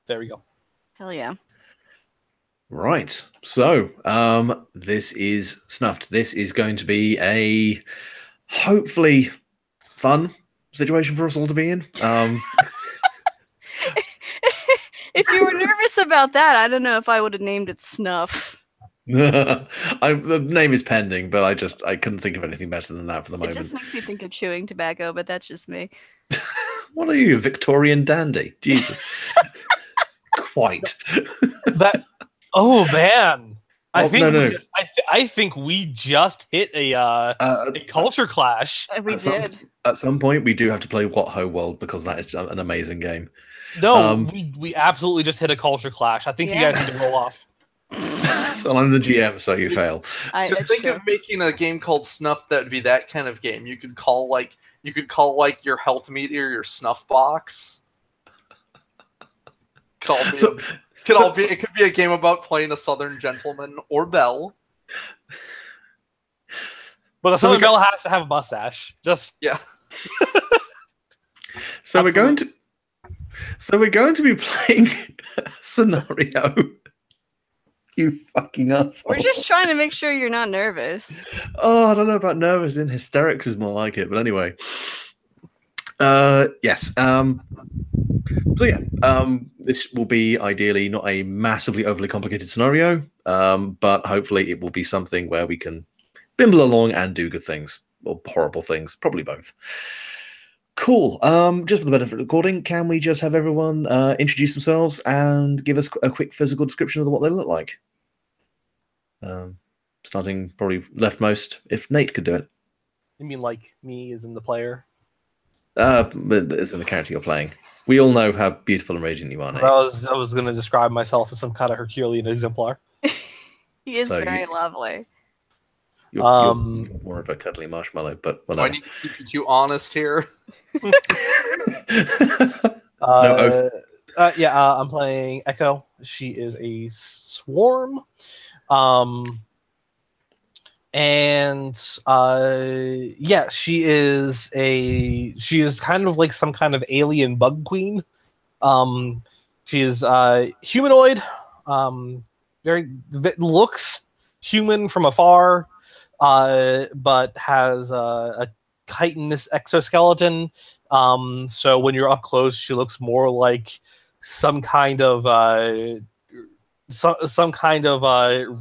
there we go. Hell yeah. Right. So, this is Snuffed. This is going to be a hopefully fun situation for us all to be in. If you were nervous about that, I don't know if I would have named it Snuff. The name is pending, but I couldn't think of anything better than that for the moment. It just makes me think of chewing tobacco, but that's just me. What are you, a Victorian dandy? Jesus. Quite. That. Oh man. I think we just hit a culture clash. We did. At some point, we do have to play What Ho World because that is an amazing game. No, we absolutely just hit a culture clash. I think you guys need to roll off. So I'm the GM, so you fail. Just think of making a game called Snuff that would be that kind of game. You could call like your health meter your snuff box. It could be a game about playing a Southern gentleman or belle. But the Southern belle has to have a mustache. Yeah. So we're going to be playing a scenario. You fucking asshole. We're just trying to make sure you're not nervous. Oh, I don't know about nervous. In hysterics is more like it. But anyway. Yes. So yeah, this will be ideally not a massively overly complicated scenario, but hopefully it will be something where we can bimble along and do good things, or horrible things, probably both. Cool. Just for the benefit of the recording, can we just have everyone introduce themselves and give us a quick physical description of what they look like? Starting probably leftmost, if Nate could do it. You mean like me as in the player? As in the character you're playing. We all know how beautiful and radiant you are, Nate. I was going to describe myself as some kind of Herculean exemplar. He is very lovely. You're more of a cuddly marshmallow, but whatever. I need to keep you two honest here. I'm playing Echo. She is a swarm. She is kind of like some kind of alien bug queen. She is humanoid, looks human from afar, but has a chitinous exoskeleton. So when you're up close, she looks more like some kind of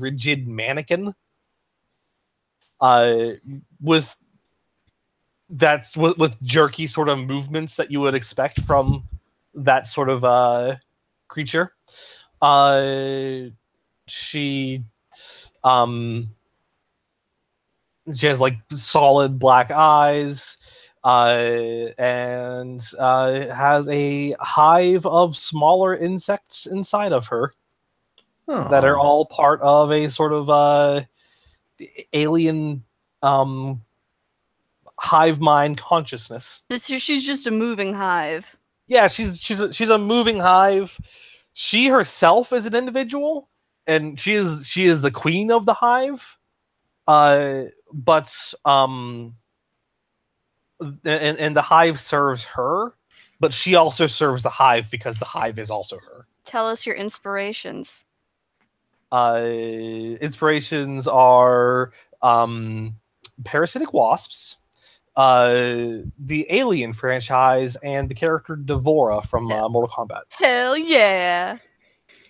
rigid mannequin. With jerky sort of movements that you would expect from that sort of creature. She has like solid black eyes, and has a hive of smaller insects inside of her that are all part of a sort of alien hive mind consciousness. So she's just a moving hive. Yeah, she's a moving hive. She herself is an individual, and she is the queen of the hive. And the hive serves her, but she also serves the hive because the hive is also her. Tell us your inspirations. Inspirations are parasitic wasps, the Alien franchise, and the character Devora from Mortal Kombat. Hell yeah!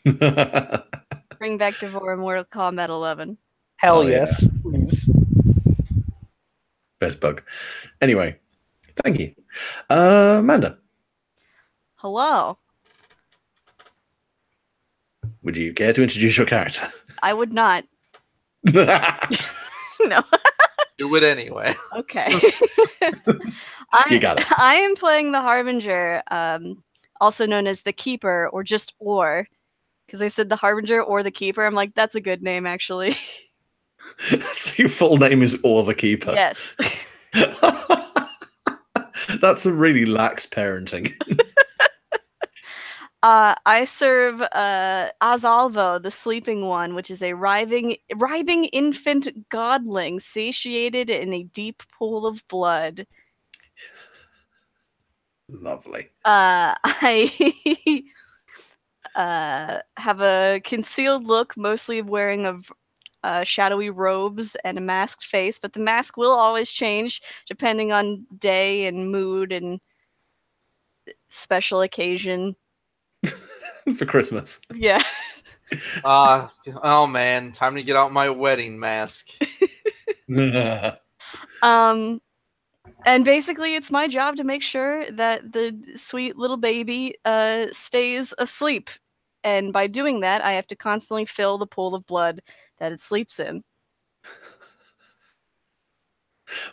Bring back Devora Mortal Kombat 11. Hell yes, please. Best bug. Anyway, thank you. Amanda. Hello. Would you care to introduce your character? I would not. No. Do it anyway. Okay. You got it. I am playing the Harbinger, also known as the Keeper, or just Or. Because I said the Harbinger or the Keeper. I'm like, that's a good name, actually. So your full name is Or the Keeper? Yes. That's a really lax parenting. I serve Azalvo, the Sleeping One, which is a writhing infant godling satiated in a deep pool of blood. Lovely. have a concealed look, mostly wearing shadowy robes and a masked face, but the mask will always change depending on day and mood and special occasion. For Christmas. Yeah. Oh man, time to get out my wedding mask. And basically it's my job to make sure that the sweet little baby stays asleep. And by doing that, I have to constantly fill the pool of blood that it sleeps in.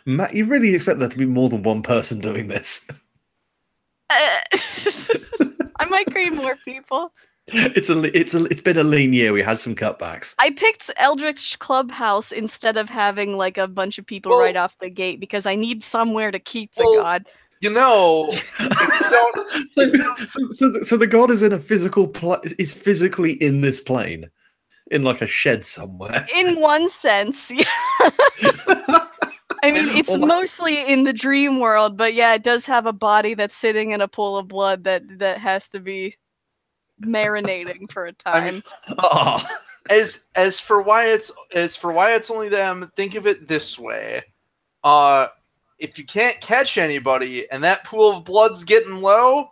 Matt, you really expect there to be more than one person doing this? I might create more people. It's been a lean year. We had some cutbacks. I picked Eldritch Clubhouse instead of having like a bunch of people right off the gate because I need somewhere to keep the god. You know, so the god is in a physical is physically in this plane, in like a shed somewhere. In one sense, yeah. I mean, it's mostly in the dream world, but yeah, it does have a body that's sitting in a pool of blood that has to be marinating for a time. I mean, as for why it's only them, think of it this way. If you can't catch anybody and that pool of blood's getting low,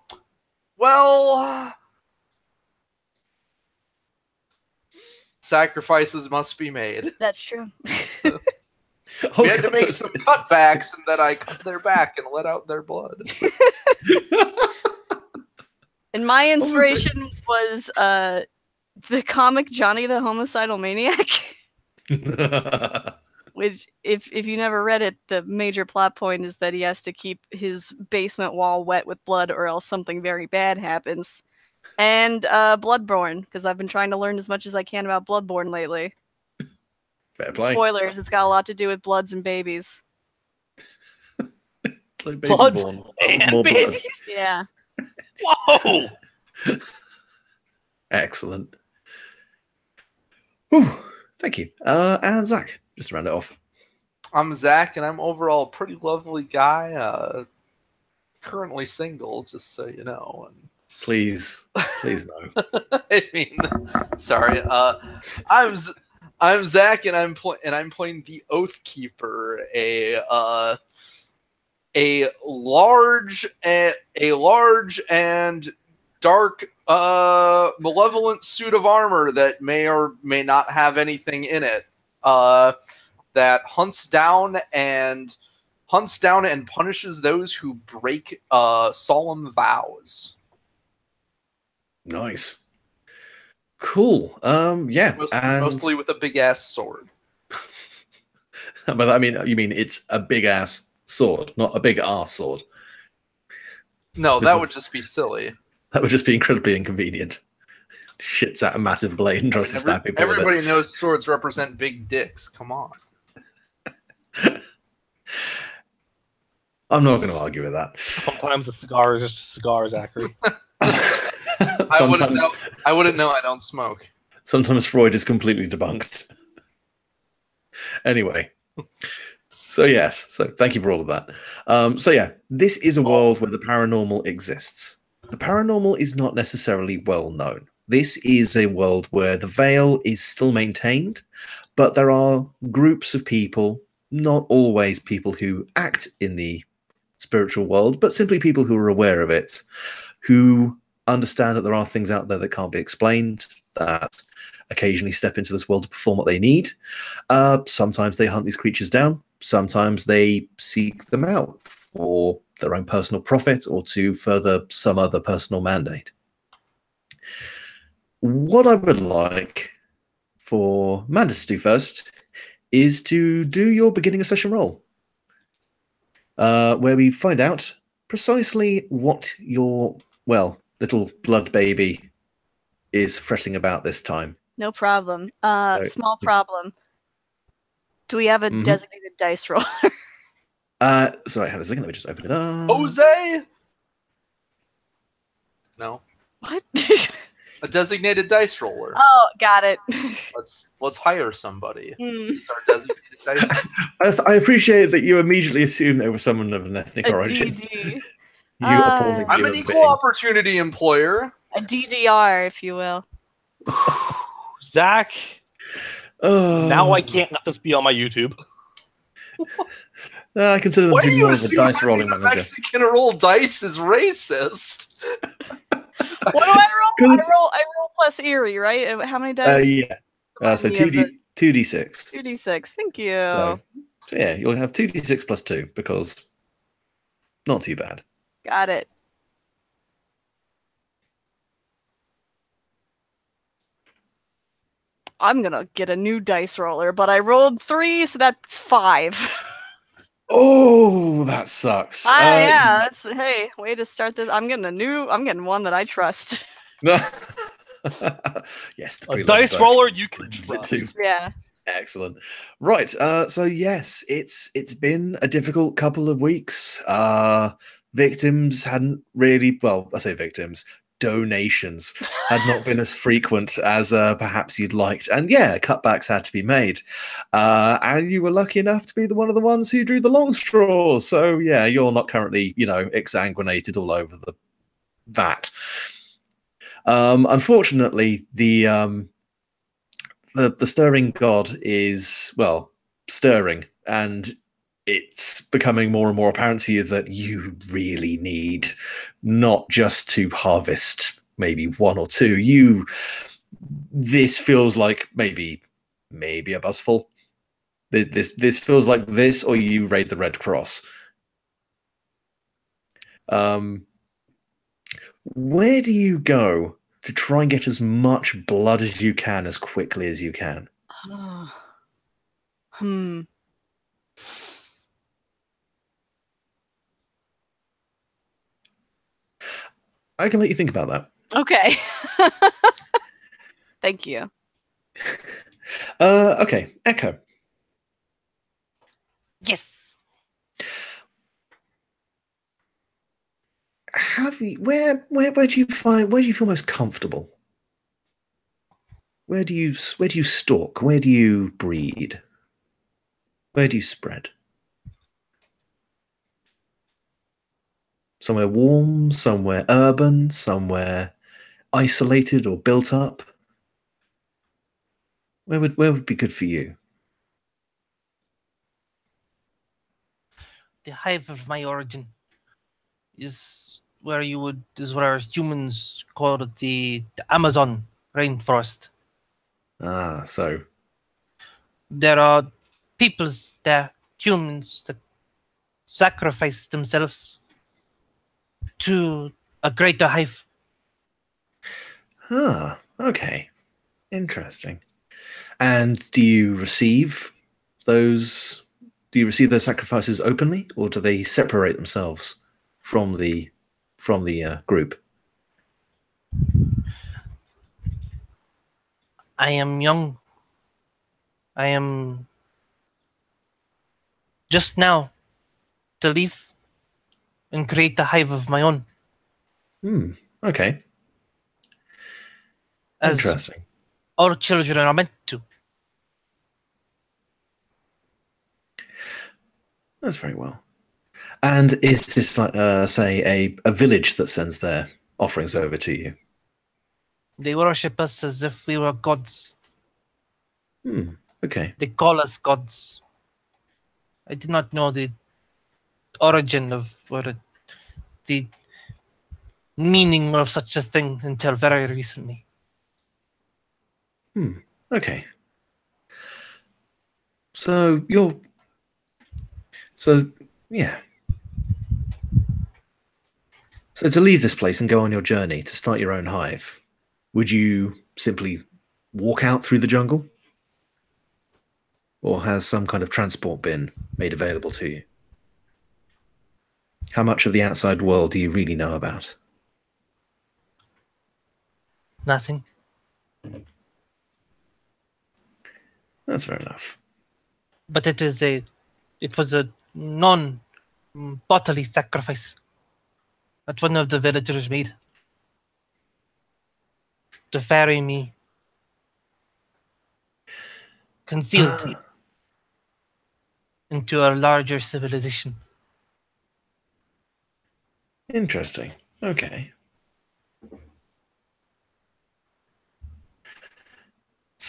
well, sacrifices must be made. That's true. We had to make some cutbacks, and then I cut their back and let out their blood. And my inspiration was the comic Johnny the Homicidal Maniac. Which, if you never read it, the major plot point is that he has to keep his basement wall wet with blood or else something very bad happens. And Bloodborne, because I've been trying to learn as much as I can about Bloodborne lately. Fair play. Spoilers, it's got a lot to do with bloods and babies. Like Bloods born. and babies? Yeah. Whoa! Excellent. Whew. Thank you. And Zach, just to round it off. I'm Zach, and I'm overall a pretty lovely guy. Currently single, just so you know. And Please no. I mean, sorry. I'm Zach, and I'm playing the Oathkeeper, a large and dark, malevolent suit of armor that may or may not have anything in it. That hunts down and punishes those who break solemn vows. Nice. Cool. Yeah. Mostly with a big ass sword. But I mean, you mean it's a big ass sword, not a big ass sword. No, that would just be silly. That would just be incredibly inconvenient. Shits out a massive blade and tries to stab people. Everybody knows swords represent big dicks. Come on. I'm not going to argue with that. Sometimes a cigar is just a cigar, Zachary. I wouldn't know. I don't smoke. Sometimes Freud is completely debunked. Anyway. So yes. So thank you for all of that. So yeah, this is a world where the paranormal exists. The paranormal is not necessarily well known. This is a world where the veil is still maintained, but there are groups of people, not always people who act in the spiritual world, but simply people who are aware of it, who understand that there are things out there that can't be explained, that occasionally step into this world to perform what they need. Sometimes they hunt these creatures down. Sometimes they seek them out for their own personal profit or to further some other personal mandate. What I would like for Amanda to do first is to do your beginning of session roll, where we find out precisely what your, little blood baby is fretting about this time. No problem. Small problem. Do we have a designated dice roller? Sorry, have a second. Let me just open it up. Jose? No. What? A designated dice roller. Oh, got it. Let's hire somebody. Our designated dice. I appreciate that you immediately assume they were someone of an ethnic origin. DD. You appalling I'm an human equal being. opportunity employer. A DDR, if you will. Zach, Oh, now I can't let this be on my YouTube. I consider them Why to do be you more of a assume dice having rolling a manager. Mexican roll dice is racist? What do I roll? 'Cause I it's- roll plus Erie, right? And how many dice? Yeah. So Remind me of the 2d6. 2d6. Thank you. So yeah, you'll have 2d6 plus 2 because not too bad. Got it. I'm gonna get a new dice roller, but I rolled 3, so that's 5. Oh, that sucks. Yeah, that's hey, way to start this. I'm getting one that I trust. Yes, the A preloaded dice roller roll. you can Mentions it too. trust. Yeah. Excellent. Right. So yes, it's been a difficult couple of weeks. Victims hadn't really, well, I say victims, donations had not been as frequent as perhaps you'd liked, and yeah, cutbacks had to be made. And you were lucky enough to be one of the ones who drew the long straw. So yeah, you're not currently, exsanguinated all over the vat. Unfortunately, the stirring god is, well, stirring, and it's becoming more and more apparent to you that you really need not just to harvest maybe one or two. This feels like maybe a busful. This feels like this, or you raid the Red Cross. Where do you go to try and get as much blood as you can as quickly as you can? Hmm. I can let you think about that. Okay. Thank you. Okay, Echo. Yes. Where do you feel most comfortable? Where do you stalk? Where do you breed? Where do you spread? Somewhere warm, somewhere urban, somewhere isolated or built up? Where would be good for you? The hive of my origin is where humans call it the Amazon rainforest. Ah, so There are peoples there, humans that sacrifice themselves to a greater hive. okay. Interesting. And do you receive those sacrifices openly, or do they separate themselves from the group? I am young. I am just now to leave and create a hive of my own. Okay. As Interesting. all children are meant to. That's very well. And is this like, say, a village that sends their offerings over to you? They worship us as if we were gods. Okay. They call us gods. I did not know the origin of the meaning of such a thing until very recently. Okay. So yeah. So to leave this place and go on your journey to start your own hive, would you simply walk out through the jungle? Or has some kind of transport been made available to you? How much of the outside world do you really know about? Nothing. That's fair enough. But it was a non-bodily sacrifice that one of the villagers made to ferry me concealed into a larger civilization. Interesting. Okay.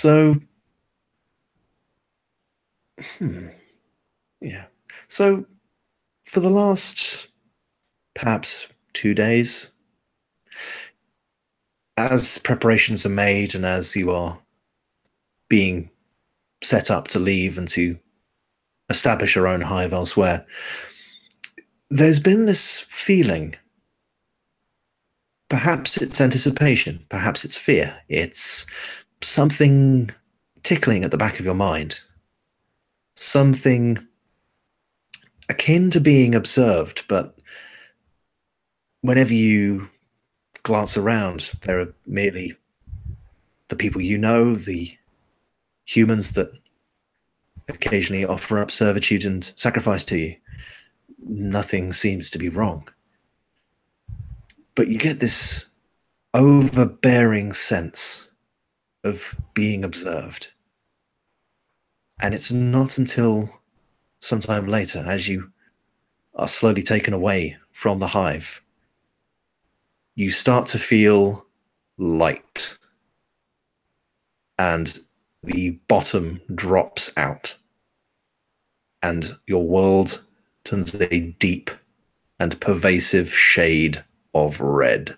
So, yeah. So, for the last perhaps 2 days, as preparations are made and as you are being set up to leave and to establish your own hive elsewhere, there's been this feeling. Perhaps it's anticipation, perhaps it's fear, it's something tickling at the back of your mind, something akin to being observed, but whenever you glance around, there are merely the people you know, the humans that occasionally offer up servitude and sacrifice to you. Nothing seems to be wrong. But you get this overbearing sense of being observed. And it's not until sometime later, as you are slowly taken away from the hive, you start to feel light. And the bottom drops out. And your world turns a deep and pervasive shade of red.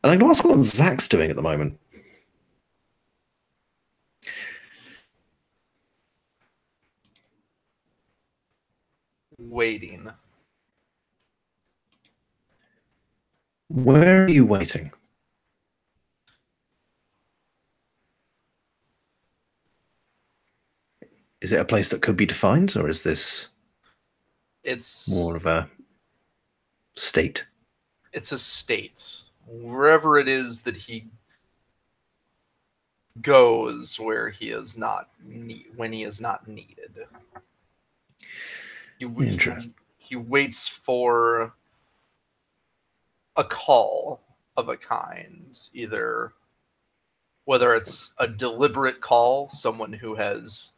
And I'm going to ask what Zach's doing at the moment. Waiting. Where are you waiting? Is it a place that could be defined, or is this It's more of a state? It's a state. Wherever it is that he goes, where he is not when he is not needed. Interesting. He waits for a call of a kind, either whether it's a deliberate call, someone who has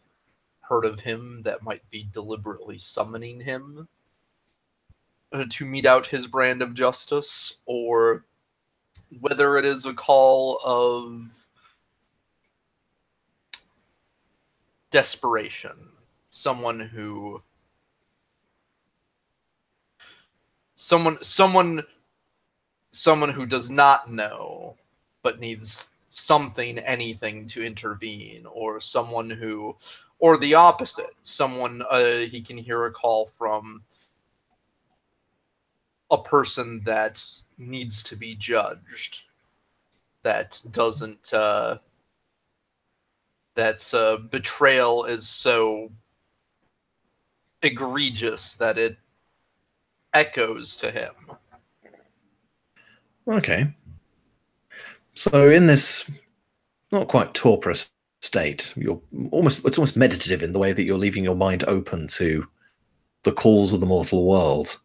heard of him that might be deliberately summoning him to mete out his brand of justice, or whether it is a call of desperation, someone who does not know but needs anything to intervene, or someone who, or the opposite, someone he can hear a call from a person that needs to be judged, that doesn't betrayal is so egregious that it echoes to him. Okay. So in this not quite torpor state, it's almost meditative in the way that you're leaving your mind open to the calls of the mortal world,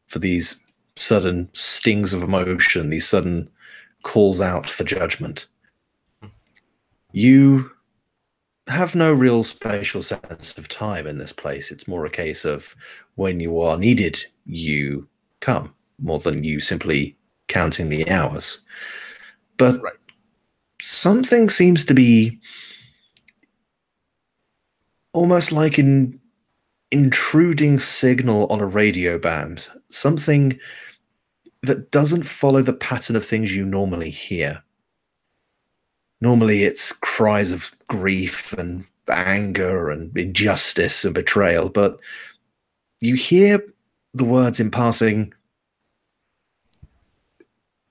for these sudden stings of emotion, these sudden calls out for judgment. You have no real spatial sense of time in this place. It's more a case of when you are needed, you come, more than you simply counting the hours. But Right. Something seems to be almost like an intruding signal on a radio band, something that doesn't follow the pattern of things you normally hear. Normally it's cries of grief and anger and injustice and betrayal, but you hear the words in passing,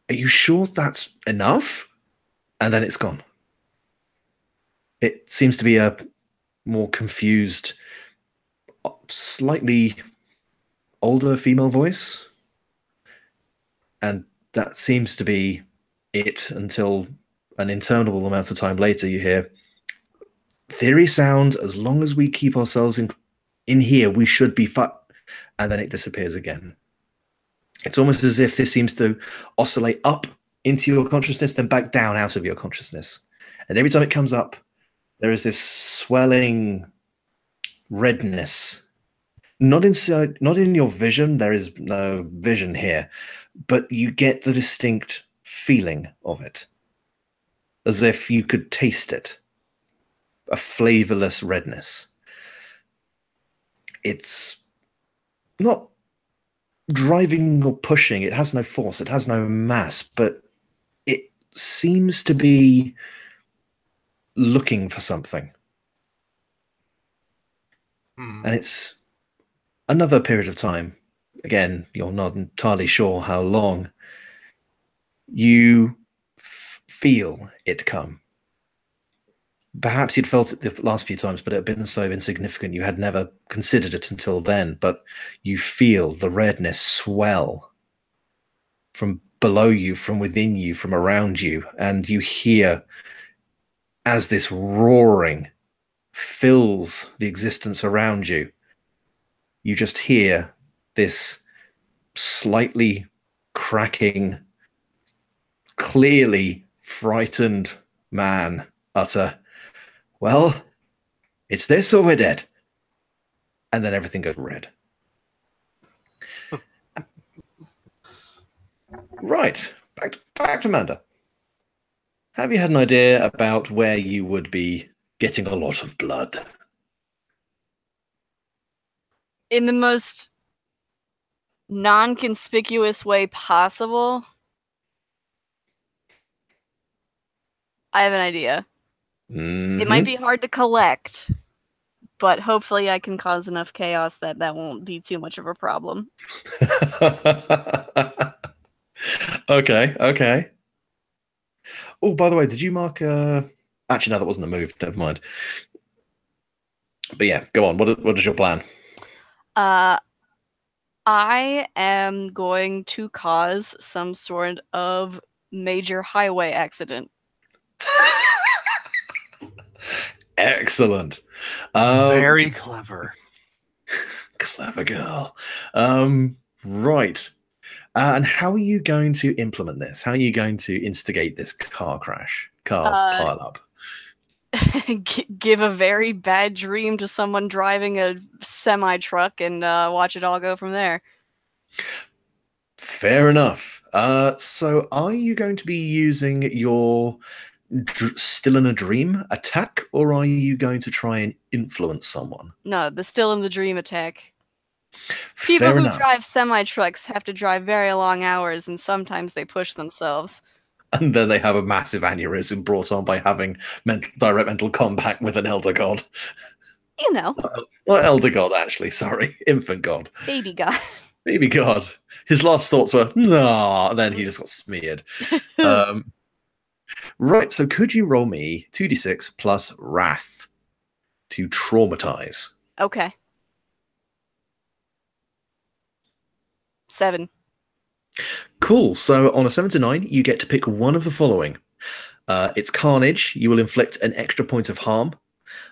"Are you sure that's enough?" And then it's gone. It seems to be a more confused, slightly older female voice. And that seems to be it until an interminable amount of time later you hear, "Theory sound, as long as we keep ourselves in here, we should be fine." And then it disappears again. It's almost as if this seems to oscillate up into your consciousness, then back down out of your consciousness. And every time it comes up, there is this swelling redness. Not in your vision, there is no vision here, but you get the distinct feeling of it. as if you could taste it. A flavorless redness. It's not driving or pushing. It has no force. It has no mass, but it seems to be looking for something. And it's another period of time. Again, you're not entirely sure how long. You feel it come. Perhaps you'd felt it the last few times, but it had been so insignificant you had never considered it until then. But you feel the redness swell from below you, from within you, from around you, and you hear as this roaring fills the existence around you. You just hear this slightly cracking, clearly frightened man utter, "Well, it's this or we're dead." And then everything goes red. Right, back to Amanda. Have you had an idea about where you would be getting a lot of blood? In the most non-conspicuous way possible. I have an idea. It might be hard to collect, but hopefully I can cause enough chaos that that won't be too much of a problem. Okay. Oh, by the way, did you mark... Actually, no, that wasn't a move. Never mind. But yeah, go on. What is your plan? I am going to cause some sort of major highway accident. Excellent. Very clever. Clever girl. Right. And how are you going to implement this? How are you going to instigate this car pile up? Give a very bad dream to someone driving a semi-truck and watch it all go from there. Fair enough. So are you going to be using your still in a dream attack, or are you going to try and influence someone? No, the still in the dream attack. People who drive semi-trucks have to drive very long hours, and sometimes they push themselves. And then they have a massive aneurysm brought on by having direct mental contact with an elder god. You know. Not elder god, actually. Sorry. Infant god. Baby god. Baby god. His last thoughts were, nah, and then he just got smeared. Right, so could you roll me 2d6 plus wrath to traumatize? Okay. 7. Cool. So on a 7 to 9, you get to pick one of the following. It's carnage. You will inflict an extra point of harm.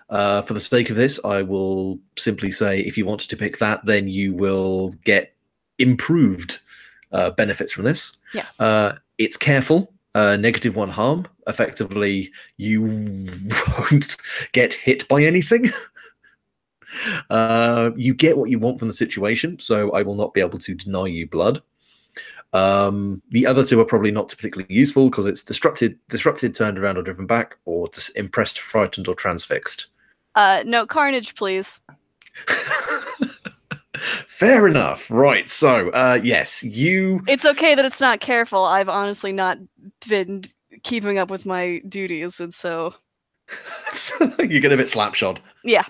For the sake of this, I will simply say if you want to pick that, then you will get improved benefits from this. Yes. It's careful. -1 harm. Effectively, you won't get hit by anything. You get what you want from the situation, so I will not be able to deny you blood. The other two are probably not particularly useful because it's disrupted, turned around or driven back, or impressed, frightened, or transfixed. No, carnage, please. Fair enough. Right. So, yes, you... It's okay that it's not careful. I've honestly not been keeping up with my duties, and so... You get a bit slapshod. Yeah.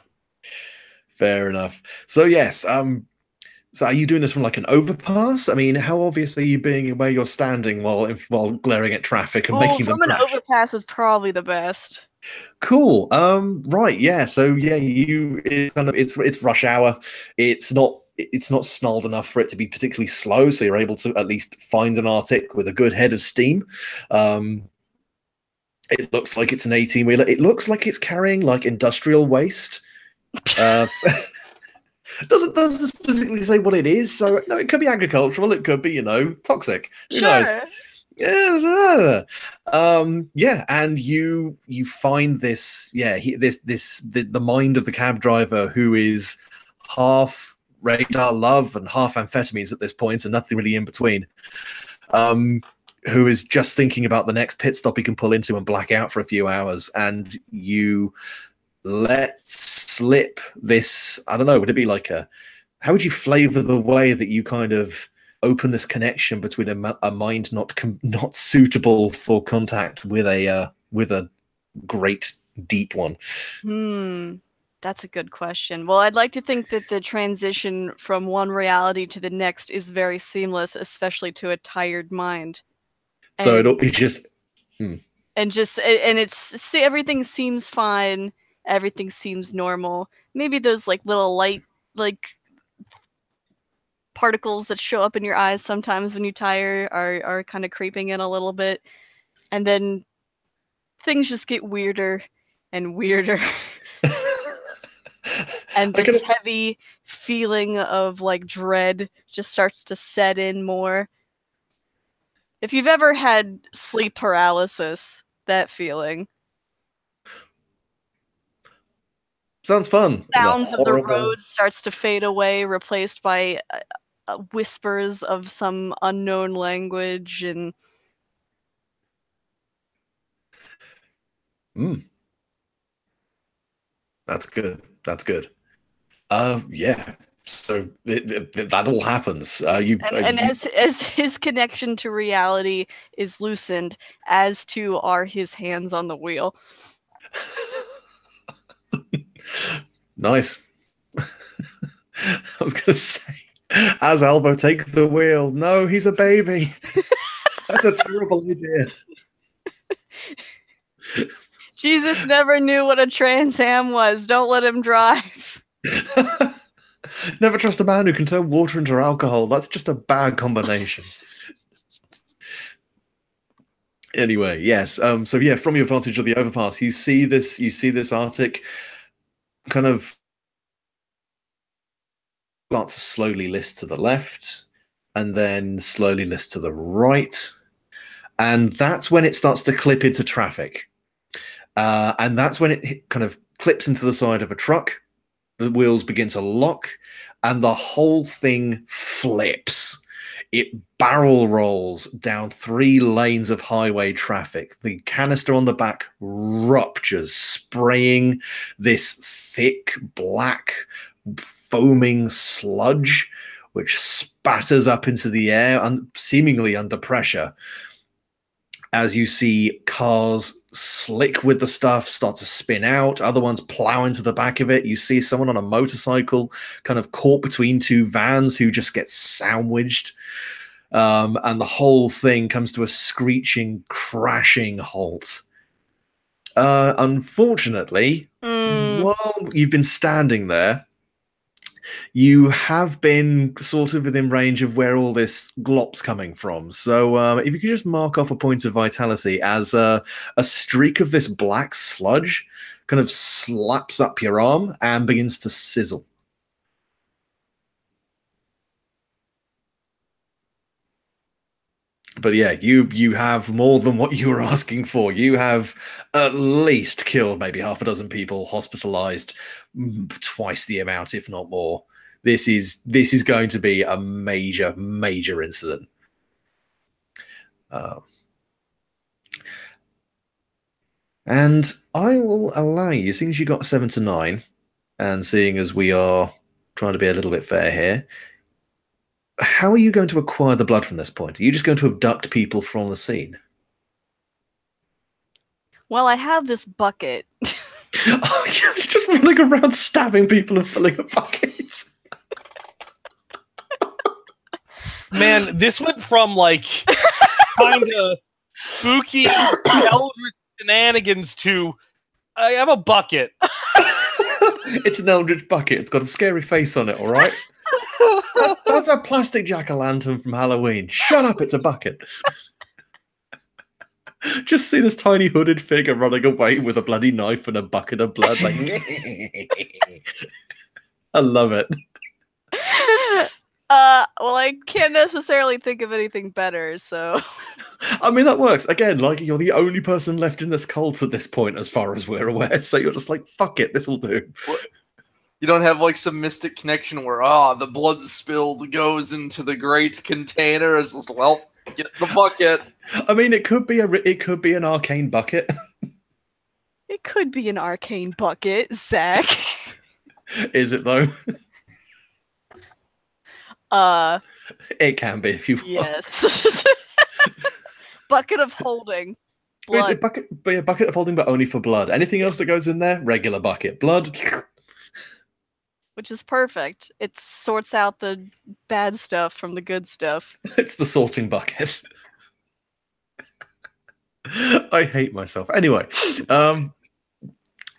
Fair enough. So, yes, so are you doing this from like an overpass? I mean, how obvious are you being where you're standing while glaring at traffic and making them crash? From an overpass is probably the best. Cool. Right. Yeah. So yeah, it's rush hour. It's not snarled enough for it to be particularly slow, so you're able to at least find an Arctic with a good head of steam. It looks like it's an 18-wheeler. It looks like it's carrying like industrial waste. Doesn't specifically say what it is, so no, it could be agricultural, it could be, toxic. Who knows? Yes. Yeah, and you find this, the mind of the cab driver, who is half radar love and half amphetamines at this point, and nothing really in between. who is just thinking about the next pit stop he can pull into and black out for a few hours, and you let slip this, I don't know, would it be like how would you flavor the way that you kind of open this connection between a mind not suitable for contact with a great deep one? That's a good question. Well, I'd like to think that the transition from one reality to the next is very seamless, especially to a tired mind. So And it's just everything seems fine. Everything seems normal. Maybe those like little light like particles that show up in your eyes sometimes when you tire are kind of creeping in a little bit, and then things just get weirder and weirder. And this heavy feeling of like dread just starts to set in more. If you've ever had sleep paralysis, that feeling. Sounds fun. Sounds of the road starts to fade away, replaced by whispers of some unknown language, and That's good. That's good. Yeah. So that all happens. As his connection to reality is loosened, as too are his hands on the wheel. Nice. I was going to say, as Alvo take the wheel. No, he's a baby. That's a terrible idea. Jesus never knew what a Trans Am was. Don't let him drive. Never trust a man who can turn water into alcohol. That's just a bad combination. Anyway, yes. So yeah, from your vantage of the overpass, you see this Arctic kind of start to slowly list to the left, and then slowly list to the right, and that's when it starts to clip into traffic. And that's when it kind of clips into the side of a truck. The wheels begin to lock, and the whole thing flips. It barrel rolls down 3 lanes of highway traffic. The canister on the back ruptures, spraying this thick, black, foaming sludge, which spatters up into the air, seemingly under pressure. As you see cars slick with the stuff start to spin out, other ones plow into the back of it. You see someone on a motorcycle kind of caught between 2 vans who just gets sandwiched. And the whole thing comes to a screeching, crashing halt. Unfortunately, while you've been standing there, you have been sort of within range of where all this glop's coming from. So if you could just mark off a point of vitality as a streak of this black sludge kind of slaps up your arm and begins to sizzle. But yeah, you have more than what you were asking for. You have at least killed maybe half a dozen people, hospitalized twice the amount, if not more. This is going to be a major, major incident. And I will allow you, seeing as you got 7 to 9, and seeing as we are trying to be a little bit fair here, how are you going to acquire the blood from this point? Are you just going to abduct people from the scene? Well, I have this bucket. Oh, you're just running around stabbing people and filling a bucket. Man, this went from like kind of spooky eldritch shenanigans to I have a bucket. It's an eldritch bucket. It's got a scary face on it, all right? That's a plastic jack-o'-lantern from Halloween. Shut up, it's a bucket. Just see this tiny hooded figure running away with a bloody knife and a bucket of blood. Like, I love it. Well, I can't necessarily think of anything better, so... I mean, that works. Again, like, you're the only person left in this cult at this point, as far as we're aware, so you're just like, fuck it, this'll do. You don't have, like, some mystic connection where, the blood spilled goes into the great container. It's just, well, Get the bucket. I mean, it could be an arcane bucket. It could be an arcane bucket, Zach. Is it though? It can be if you want. Yes. Bucket of holding. It's a Blood. bucket of holding, but only for blood. Anything else that goes in there, regular bucket. Blood. Which is perfect. It sorts out the bad stuff from the good stuff. It's the sorting bucket. I hate myself. Anyway, so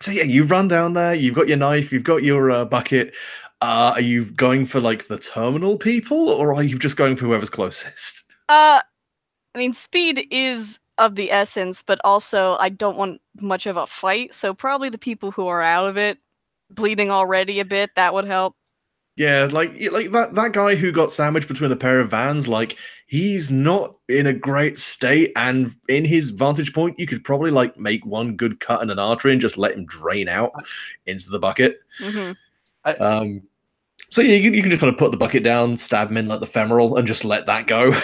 yeah, you run down there. You've got your knife. You've got your bucket. Are you going for like the terminal people, or are you just going for whoever's closest? I mean, speed is of the essence, but also I don't want much of a fight, so probably the people who are out of it, bleeding already a bit, that would help. Yeah, like that guy who got sandwiched between a pair of vans, like he's not in a great state, and in his vantage point, you could probably like make one good cut in an artery and just let him drain out into the bucket. Mm-hmm. So yeah, you can just kind of put the bucket down, stab him in like the femoral, and just let that go.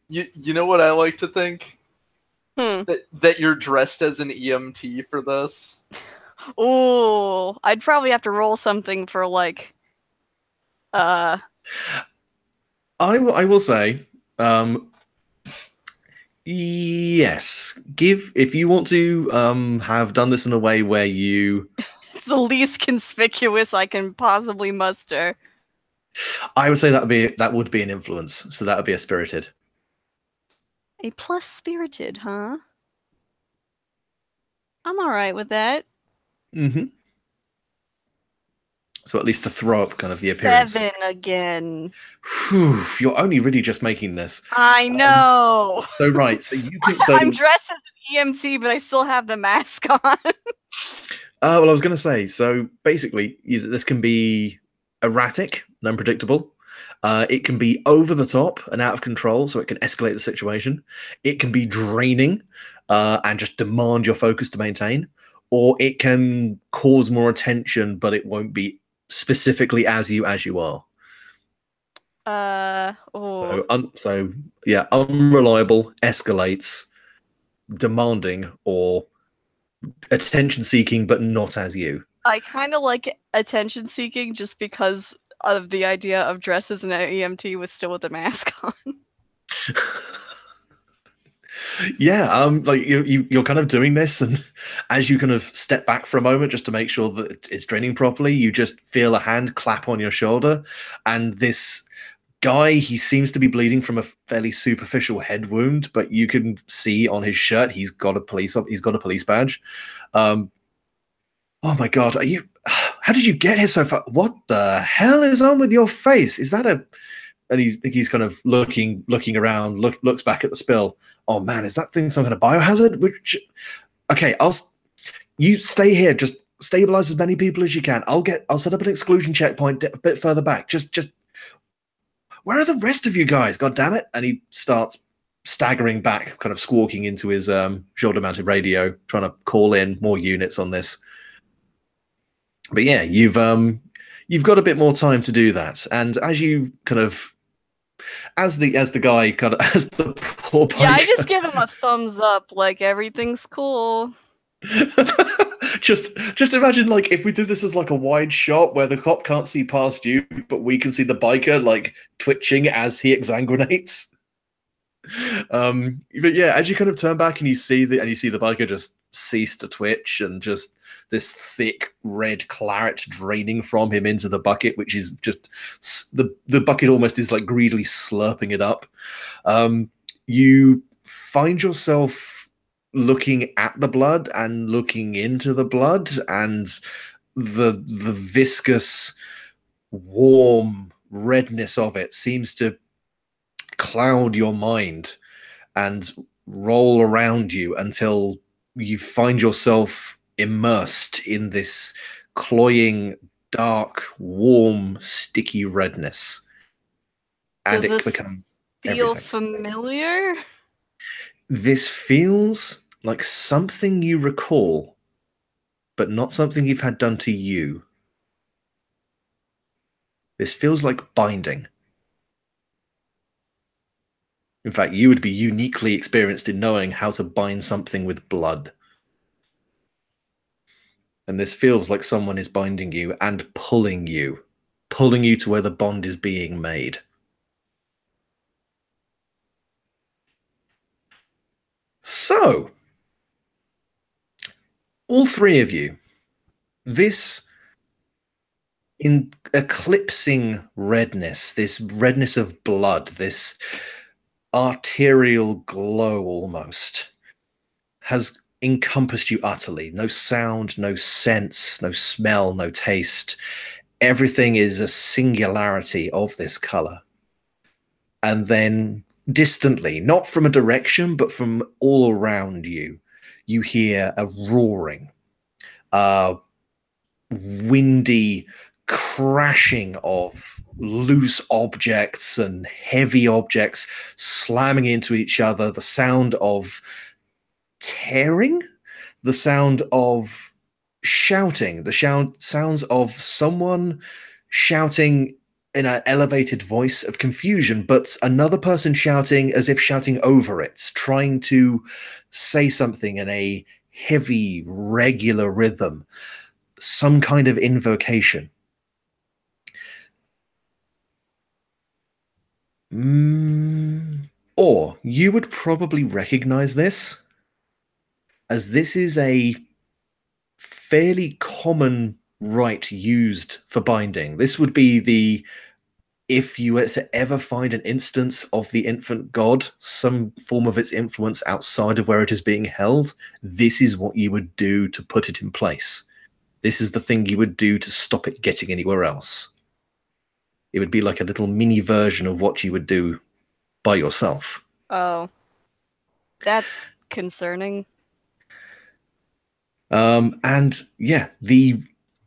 You know what I like to think? Hmm. That you're dressed as an EMT for this. Ooh, I'd probably have to roll something for like, I will say, yes. If you want to have done this in a way where you, it's the least conspicuous I can possibly muster. I would say that would be an influence. So that would be a spirited. A plus spirited, huh? I'm alright with that. Mm-hmm. So at least to throw up kind of the appearance. 7 again. Whew, you're only really just making this. I know. So right, so you can. I'm dressed as an EMT, but I still have the mask on. Well, I was going to say. So basically, this can be erratic and unpredictable. It can be over the top and out of control, so it can escalate the situation. It can be draining and just demand your focus to maintain, or it can cause more attention, but it won't be specifically as you are. So yeah, unreliable, escalates, demanding, or attention seeking, but not as you. I kind of like attention seeking just because of the idea of dress as an EMT with the mask on. Yeah, like you're kind of doing this, and as you kind of step back for a moment just to make sure that it's draining properly, you just feel a hand clap on your shoulder, and this guy, he seems to be bleeding from a fairly superficial head wound, but you can see on his shirt he's got a police badge. Oh my god, how did you get here so far? What the hell is on with your face? Is that a... And he's kind of looking around, looks back at the spill. Oh man, is that thing some kind of biohazard? Okay, you stay here, just stabilize as many people as you can. I'll set up an exclusion checkpoint a bit further back. Just where are the rest of you guys? God damn it! And he starts staggering back, kind of squawking into his shoulder-mounted radio, trying to call in more units on this. But yeah, you've got a bit more time to do that, and as you kind of, as the guy kind of, as the poor biker, Yeah, I just give him a thumbs up, like everything's cool. just imagine, like, if we did this as like a wide shot where the cop can't see past you, but we can see the biker like twitching as he exsanguinates. But yeah, as you kind of turn back and you see the biker just cease to twitch, and just this thick red claret draining from him into the bucket, which is just the bucket almost is like greedily slurping it up. You find yourself looking at the blood and looking into the blood, and the viscous, warm redness of it seems to cloud your mind and roll around you until you find yourself immersed in this cloying, dark, warm, sticky redness. And Does it this becomes feel everything. familiar? This feels like something you recall, but not something you've had done to you. This feels like binding. In fact, you would be uniquely experienced in knowing how to bind something with blood. And this feels like someone is binding you and pulling you to where the bond is being made. So, all three of you, this in eclipsing redness, this redness of blood, this arterial glow almost, has encompassed you utterly. No sound, no sense, no smell, no taste. Everything is a singularity of this color. And then distantly, not from a direction, but from all around you, you hear a roaring, windy crashing of loose objects and heavy objects slamming into each other, the sound of tearing, the sound of shouting, the sounds of someone shouting in an elevated voice of confusion, but another person shouting as if shouting over it, trying to say something in a heavy, regular rhythm, some kind of invocation. Or you would probably recognize this, as this is a fairly common rite used for binding. This would be the, if you were to ever find an instance of the infant god, some form of its influence outside of where it is being held, this is what you would do to put it in place. This is the thing you would do to stop it getting anywhere else. It would be like a little mini version of what you would do by yourself. Oh. That's concerning. And yeah, the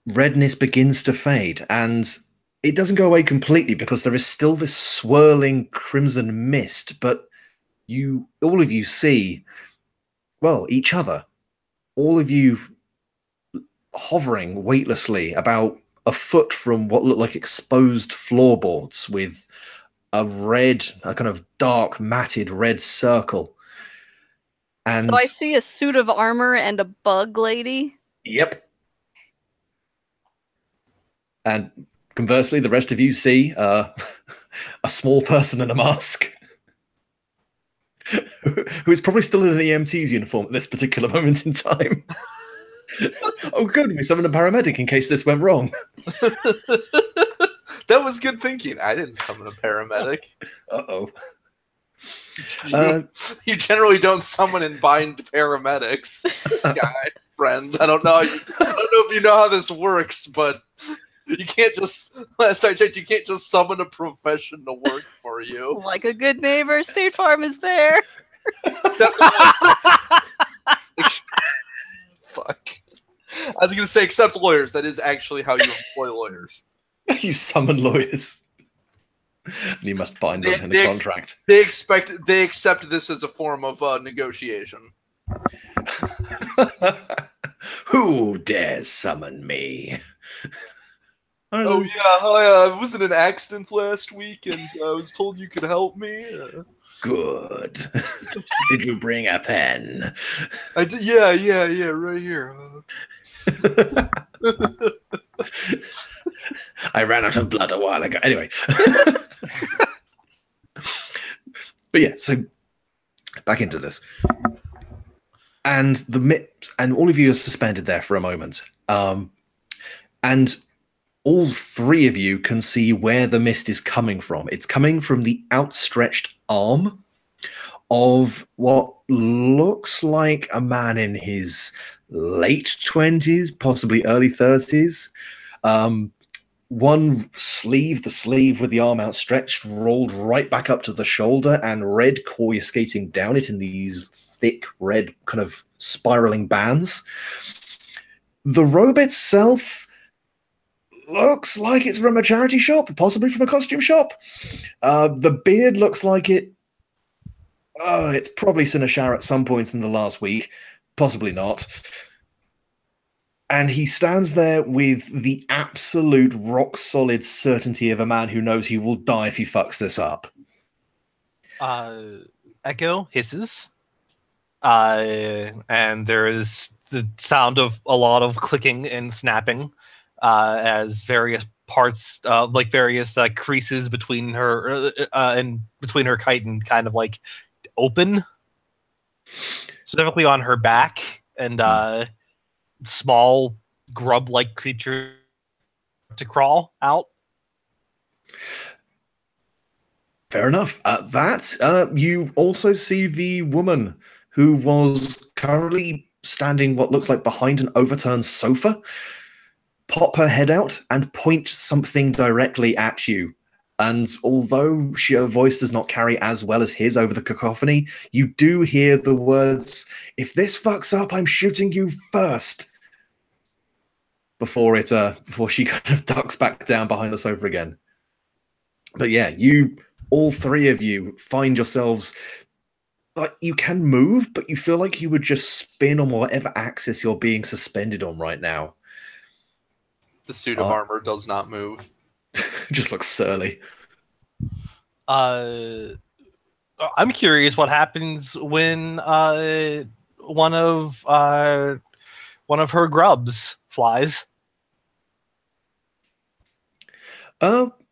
redness begins to fade, and it doesn't go away completely because there is still this swirling crimson mist, but all of you see, well, each other. All of you hovering weightlessly about a foot from what look like exposed floorboards with a kind of dark, matted red circle. And so I see a suit of armor and a bug lady? Yep. And conversely, the rest of you see a small person in a mask who is probably still in an EMT's uniform at this particular moment in time. Oh, good. We summoned a paramedic in case this went wrong. That was good thinking. I didn't summon a paramedic. Uh-oh. You generally don't summon and bind paramedics, guy, friend. I don't know if you know how this works, but you can't just, last I checked, you can't just summon a profession to work for you. Like a good neighbor, State Farm is there. Fuck. I was going to say, except lawyers. That is actually how you employ lawyers. You summon lawyers. You must bind them in a contract. They accept this as a form of negotiation. Who dares summon me? Oh yeah, I was in an accident last week, and I was told you could help me. Good. Did you bring a pen? I did. Yeah, right here. I ran out of blood a while ago. Anyway. But yeah, so back into this. And all of you are suspended there for a moment. And all three of you can see where the mist is coming from. It's coming from the outstretched arm of what looks like a man in his late 20s, possibly early 30s. One sleeve, the sleeve with the arm outstretched, rolled right back up to the shoulder, and red coruscating down it in these thick red kind of spiraling bands. The robe itself looks like it's from a charity shop, possibly from a costume shop. The beard looks like it's probably seen a shower at some point in the last week, possibly not. And he stands there with the absolute rock-solid certainty of a man who knows he will die if he fucks this up. Echo hisses, and there is the sound of a lot of clicking and snapping as various parts, like various creases between her and between her chitin, kind of like open, specifically on her back, and small grub-like creature to crawl out. Fair enough. You also see the woman who was currently standing what looks like behind an overturned sofa pop her head out and point something directly at you. And although her voice does not carry as well as his over the cacophony, you do hear the words, "If this fucks up, I'm shooting you first," before she kind of ducks back down behind the sofa again. But yeah, all three of you find yourselves, like, you can move, but you feel like you would just spin on whatever axis you're being suspended on right now. The suit of armor does not move. Just looks surly. I'm curious what happens when one of her grubs flies.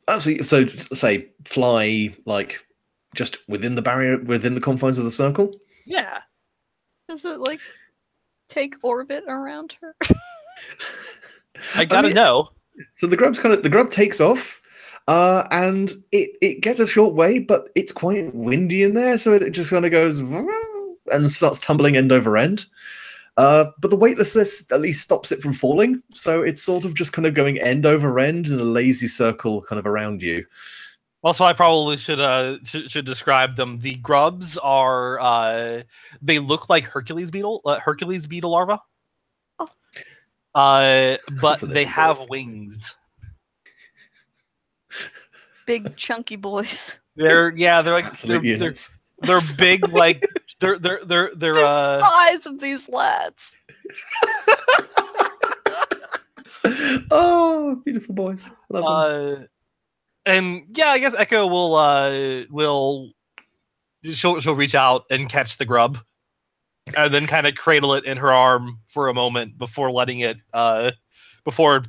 Absolutely. So, say, fly, like, just within the barrier, within the confines of the circle? Yeah. Does it, like, take orbit around her? I gotta know. So the grub takes off, and it gets a short way, but it's quite windy in there, so it just kind of goes and starts tumbling end over end. But the weightlessness at least stops it from falling, so it's sort of just kind of going end over end in a lazy circle kind of around you. Also, I probably should describe them. The grubs are they look like Hercules beetle larvae. But they have wings. Big chunky boys. They're like they're big, like they're the size of these lads. Oh, beautiful boys. Love them. And yeah, I guess Echo she'll reach out and catch the grub, and then kind of cradle it in her arm for a moment before letting it before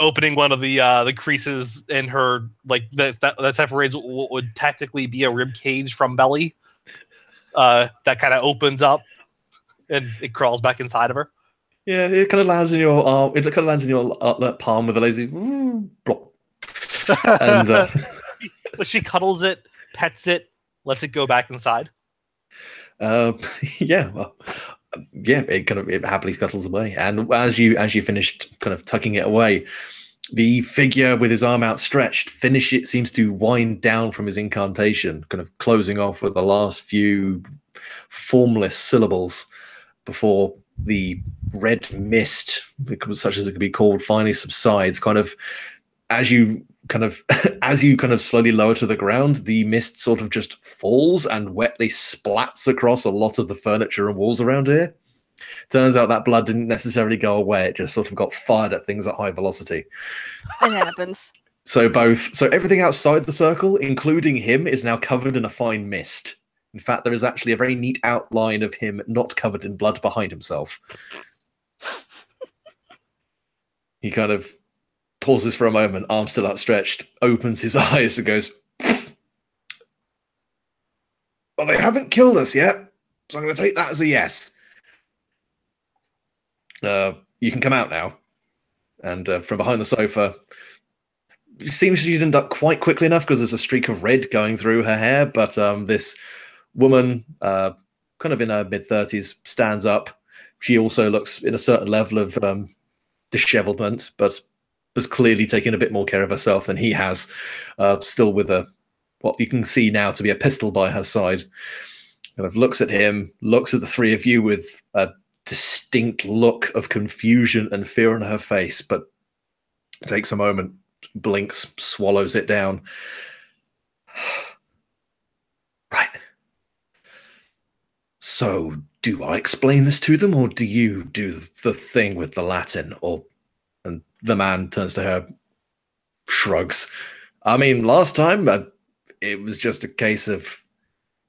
opening one of the creases in her, like that separates what would technically be a rib cage from belly. That kind of opens up and it crawls back inside of her. Yeah, it kind of lands in your arm. It kind of lands in your palm with a lazy plop. And she cuddles it, pets it, lets it go back inside. Yeah, well, yeah, it happily scuttles away. And as you finished kind of tucking it away, the figure with his arm outstretched seems to wind down from his incantation, kind of closing off with the last few formless syllables before the red mist, such as it could be called, finally subsides. Kind of as you slowly lower to the ground, the mist sort of just falls and wetly splats across a lot of the furniture and walls around here. Turns out that blood didn't necessarily go away. It just sort of got fired at things at high velocity. It happens. So everything outside the circle, including him, is now covered in a fine mist. In fact, there is actually a very neat outline of him not covered in blood behind himself. He kind of pauses for a moment, arms still outstretched, opens his eyes and goes, "Well, they haven't killed us yet, so I'm going to take that as a yes. You can come out now." And from behind the sofa, it seems she didn't duck quite quickly enough because there's a streak of red going through her hair, but this woman, kind of in her mid-30s, stands up. She also looks in a certain level of dishevelment, but has clearly taken a bit more care of herself than he has, still with what you can see now to be a pistol by her side. Kind of looks at him, looks at the three of you with a distinct look of confusion and fear on her face, but takes a moment, blinks, swallows it down. Right. So, do I explain this to them, or do you do the thing with the Latin? And the man turns to her, shrugs. I mean, last time it was just a case of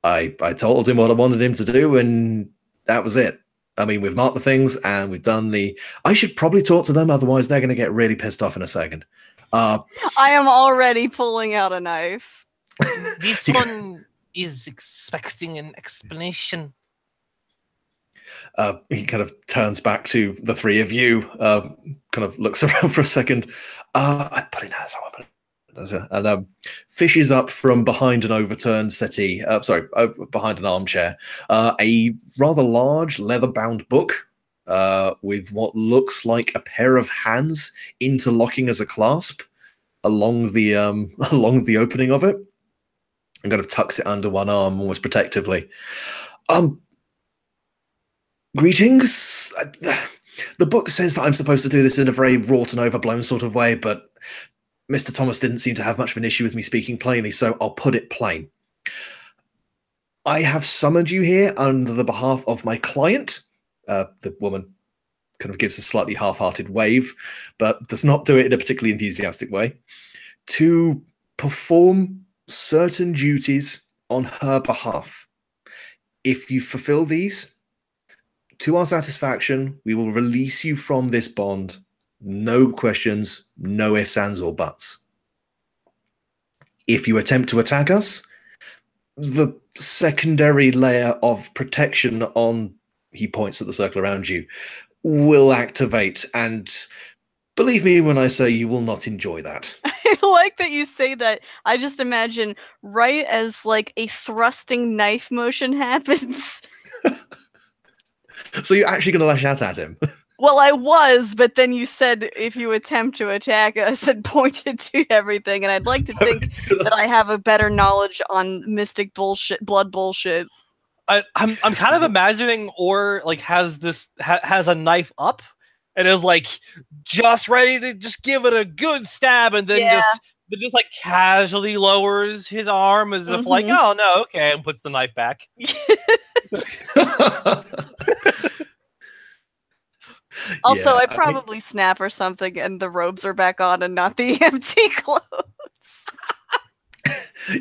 I told him what I wanted him to do, and that was it. I mean, we've marked the things, and we've done the... I should probably talk to them, otherwise they're going to get really pissed off in a second. I am already pulling out a knife. This one is expecting an explanation. He kind of turns back to the three of you, kind of looks around for a second. I put it as I put it. And fishes up from behind an overturned settee, behind an armchair, a rather large leather-bound book with what looks like a pair of hands interlocking as a clasp along the along the opening of it, and kind of tucks it under one arm almost protectively. Greetings. The book says that I'm supposed to do this in a very wrought and overblown sort of way, but Mr. Thomas didn't seem to have much of an issue with me speaking plainly, so I'll put it plain. I have summoned you here under the behalf of my client. The woman kind of gives a slightly half-hearted wave, but does not do it in a particularly enthusiastic way, to perform certain duties on her behalf. If you fulfill these, to our satisfaction, we will release you from this bond. No questions, no ifs, ands, or buts. If you attempt to attack us, the secondary layer of protection on, he points at the circle around you, will activate, and believe me when I say you will not enjoy that. I like that you say that. I just imagine right as like a thrusting knife motion happens. So you're actually going to lash out at him? Well, I was, but then you said if you attempt to attack us and pointed to everything, and I'd like to think that I have a better knowledge on mystic bullshit, blood bullshit. I'm kind of imagining Or like has a knife up and is like just ready to just give it a good stab, and then just like casually lowers his arm as if like, oh no, okay, and puts the knife back. Also, I probably snap or something, and the robes are back on and not the empty clothes.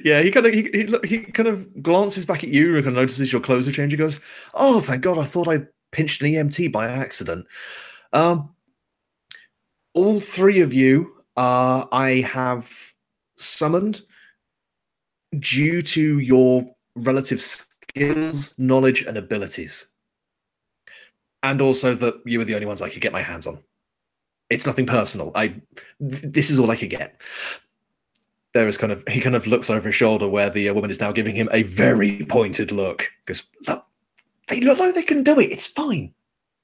Yeah, he kind of glances back at you and kind of notices your clothes have changed. He goes, "Oh, thank God! I thought I pinched an EMT by accident." All three of you, I have summoned due to your relative skills, knowledge, and abilities. And also that you were the only ones I could get my hands on. It's nothing personal. This is all I could get. He kind of looks over his shoulder where the woman is now giving him a very pointed look. Goes, look, they look like they can do it. It's fine.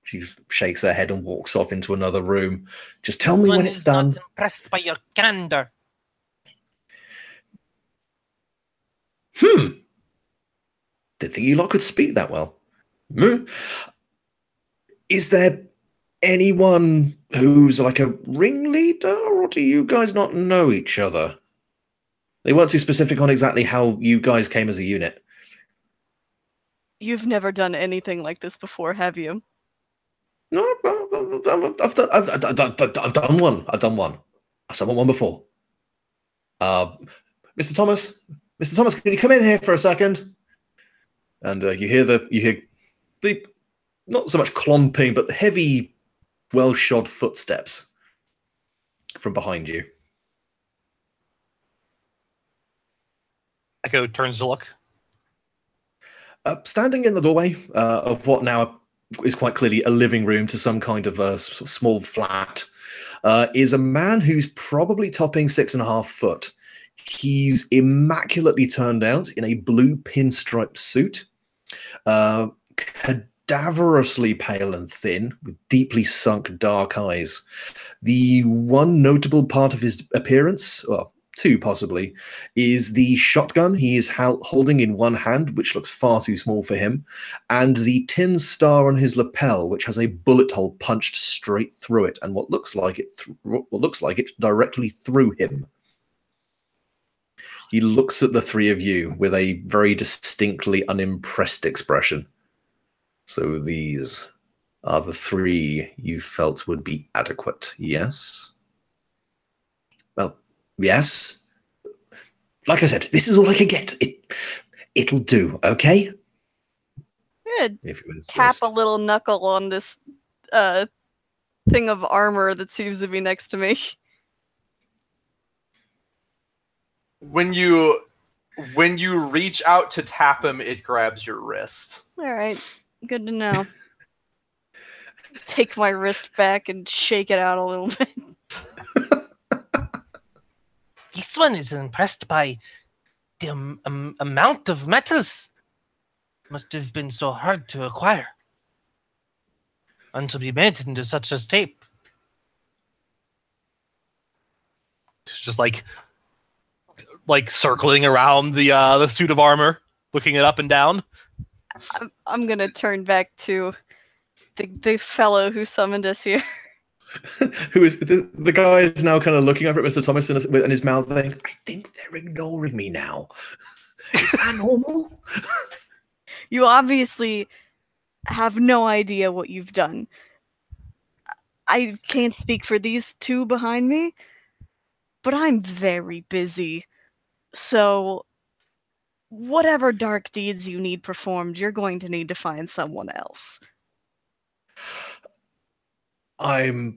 She shakes her head and walks off into another room. Just tell me when it's done. Not impressed by your candor. Didn't think you lot could speak that well. Is there anyone who's like a ringleader, or do you guys not know each other? They weren't too specific on exactly how you guys came as a unit. You've never done anything like this before, have you? No, I've done one. I've summoned one before. Mr. Thomas, can you come in here for a second? And you hear the not so much clomping, but the heavy, well-shod footsteps from behind you. Echo turns to look. Standing in the doorway of what now is quite clearly a living room to some kind of a small flat is a man who's probably topping 6.5 foot. He's immaculately turned out in a blue pinstripe suit, cadaverously pale and thin, with deeply sunk dark eyes. The one notable part of his appearance, well, two possibly, is the shotgun he is holding in one hand, which looks far too small for him, and the tin star on his lapel, which has a bullet hole punched straight through it, and what looks like it directly through him. He looks at the three of you with a very distinctly unimpressed expression. So these are the three you felt would be adequate, yes? Well, yes. like I said, this is all I can get. It'll do, okay? Good. If you Tap insist. a little knuckle on this thing of armor that seems to be next to me. When you reach out to tap him, it grabs your wrist. All right, good to know. Take my wrist back and shake it out a little bit. This one is impressed by the amount of metals. Must have been so hard to acquire. And to be made into such a state. It's just like circling around the suit of armor, looking it up and down. I'm gonna turn back to the fellow who summoned us here. Who is the guy is now kind of looking over at Mr. Thomas and his mouth thing. I think they're ignoring me now. Is that normal? You obviously have no idea what you've done. I can't speak for these two behind me, but I'm very busy. So, whatever dark deeds you need performed, you're going to need to find someone else. I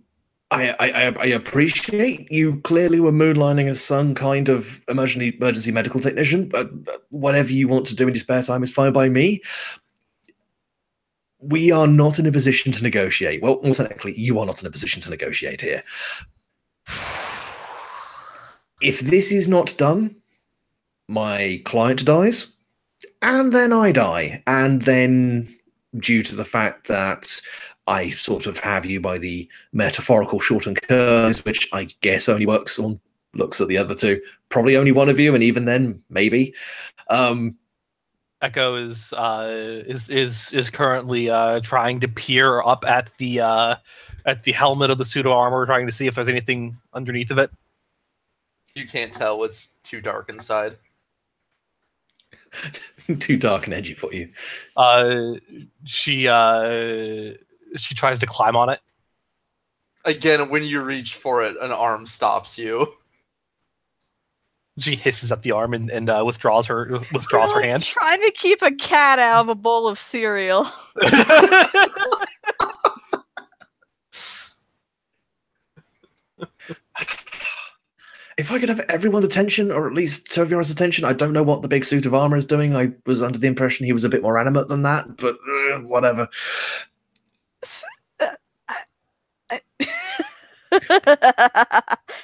appreciate you clearly were moonlighting as some kind of emergency medical technician, but whatever you want to do in your spare time is fine by me. We are not in a position to negotiate. Well, more technically, you are not in a position to negotiate here. If this is not done, my client dies, and then I die, and then due to the fact that I sort of have you by the metaphorical shortened curves, which I guess only works on looks at the other two. Probably only one of you, and even then, maybe. Echo is currently trying to peer up at the helmet of the suit of armor, trying to see if there's anything underneath of it. You can't tell; it's too dark inside. Too dark and edgy for you. She tries to climb on it. Again, when you reach for it, an arm stops you. She hisses at the arm and withdraws her hand. Trying to keep a cat out of a bowl of cereal. If I could have everyone's attention, or at least Toviar's attention, I don't know what the big suit of armor is doing. I was under the impression he was a bit more animate than that, but whatever.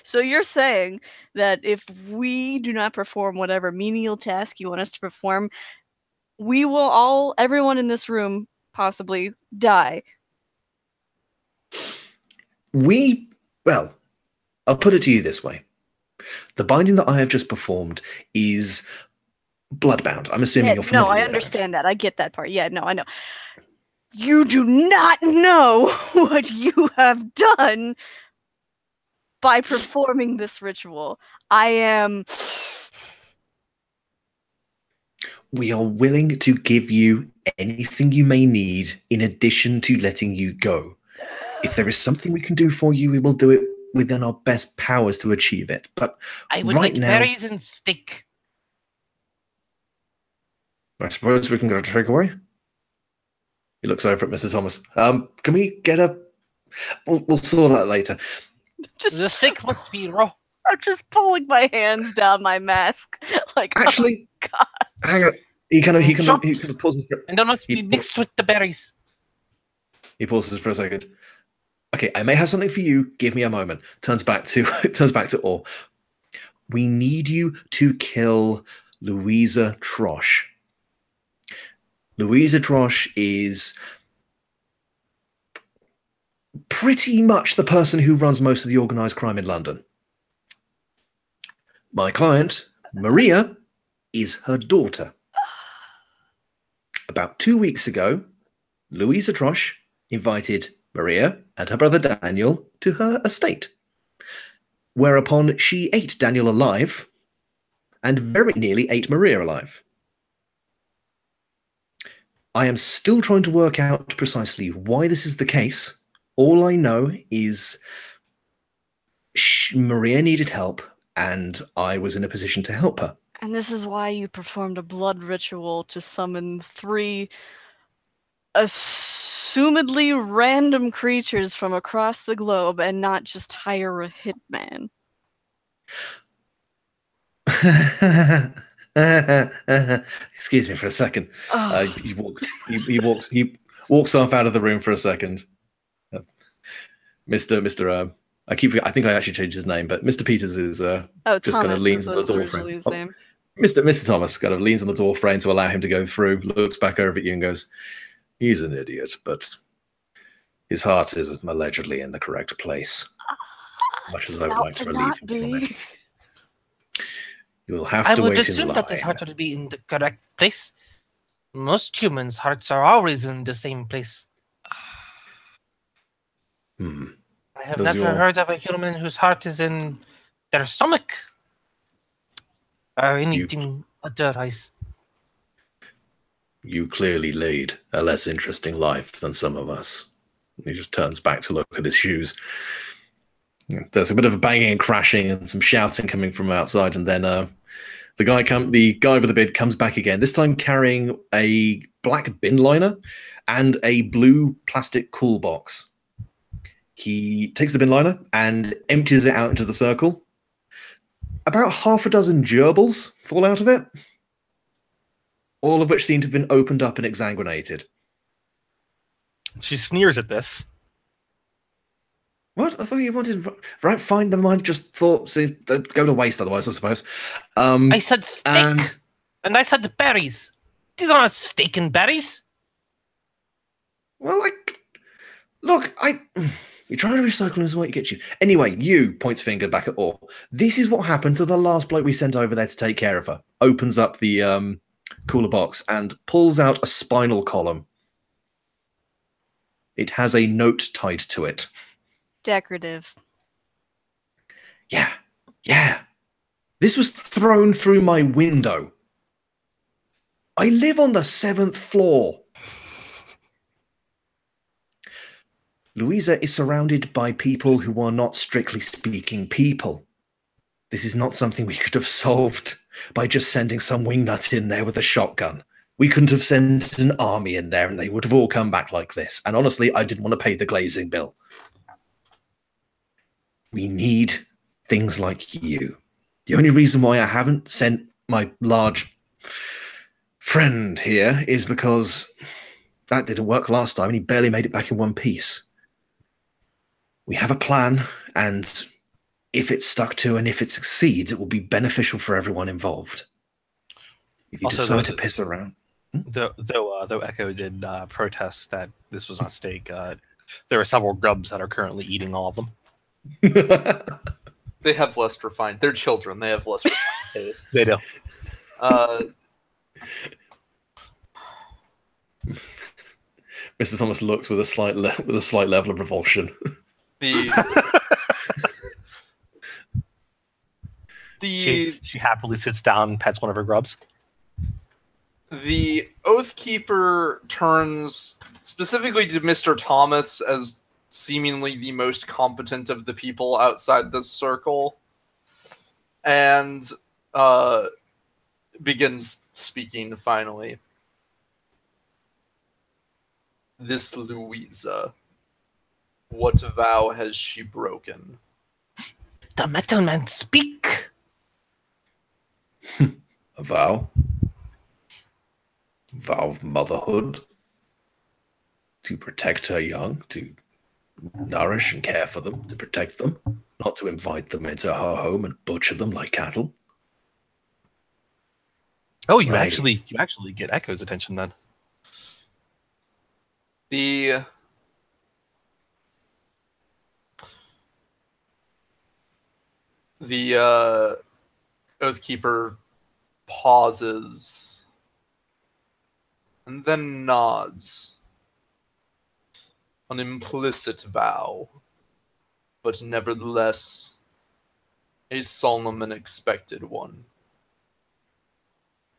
So you're saying that if we do not perform whatever menial task you want us to perform, we will everyone in this room possibly die. Well, I'll put it to you this way. The binding that I have just performed is bloodbound. I'm assuming you're familiar with that. No, I understand that. I get that part. Yeah, no, I know. You do not know what you have done by performing this ritual. We are willing to give you anything you may need in addition to letting you go. If there is something we can do for you, we will do it within our best powers to achieve it. But I would right like now, berries and steak. I suppose we can go to takeaway. He looks over at Mr. Thomas. Can we get a... We'll sort that later. The steak must be raw. I'm just pulling my hands down my mask. Like, Actually, oh, God. hang on. He kind of pauses. And they must be mixed with the berries. He pauses for a second. Okay, I may have something for you. Give me a moment. Turns back to Orr. We need you to kill Louisa Trosh. Louisa Trosh is pretty much the person who runs most of the organized crime in London. My client, Maria, is her daughter. About 2 weeks ago, Louisa Trosh invited Maria and her brother Daniel to her estate, whereupon she ate Daniel alive and very nearly ate Maria alive. I am still trying to work out precisely why this is the case. All I know is Maria needed help, and I was in a position to help her. And this is why you performed a blood ritual to summon 3 assumedly random creatures from across the globe and not just hire a hitman. Excuse me for a second. Oh, He walks off out of the room for a second. Mr. I think I actually changed his name, but Mr. Peters is just kind of Thomas leans on the was door originally frame. his name. Mr. Thomas kind of leans on the door frame to allow him to go through, looks back over at you and goes, "He's an idiot, but his heart is allegedly in the correct place." Much It's as I would about like to to relieve not him from be. it. You'll have I to would wait in assume line. that his heart would be in the correct place. Most humans' hearts are always in the same place. I have Does never your- heard of a human whose heart is in their stomach or anything otherwise. You clearly lead a less interesting life than some of us. He just turns back to look at his shoes. There's a bit of a banging and crashing and some shouting coming from outside, and then the guy with the beard comes back again. This time carrying a black bin liner and a blue plastic cool box. He takes the bin liner and empties it out into the circle. About half a dozen gerbils fall out of it, all of which seem to have been opened up and exsanguinated. She sneers at this. What? I thought you wanted... Right, fine, never mind. Just thought they'd go to waste otherwise, I suppose. I said steak, and I said berries. These aren't steak and berries. Well, look, you're trying to recycle is what gets you. Anyway, you, points finger back at Orr. This is what happened to the last bloke we sent over there to take care of her. Opens up the cooler box and pulls out a spinal column. It has a note tied to it. Decorative. Yeah. This was thrown through my window. I live on the 7th floor. Louisa is surrounded by people who are not strictly speaking people. This is not something we could have solved by just sending some wingnut in there with a shotgun. We couldn't have sent an army in there and they would have all come back like this. And honestly, I didn't want to pay the glazing bill. We need things like you. The only reason why I haven't sent my large friend here is because that didn't work last time and he barely made it back in one piece. We have a plan, and if it's stuck to and if it succeeds, it will be beneficial for everyone involved. If you decide to piss around... Though Echo did protest that this was not steak, there are several grubs that are currently eating all of them. They have less refined. They're children. They have less refined tastes. They do. Mr. Thomas looks with a slight level of revulsion. She happily sits down and pets one of her grubs. The Oathkeeper turns specifically to Mr. Thomas as seemingly the most competent of the people outside this circle, and begins speaking finally. This Louisa, what vow has she broken? The metal man speak. A vow? Vow of motherhood? To protect her young, to nourish and care for them, to protect them, not to invite them into her home and butcher them like cattle. Oh, you actually get Echo's attention then. The Oathkeeper pauses and then nods. An implicit vow, but nevertheless a solemn and expected one.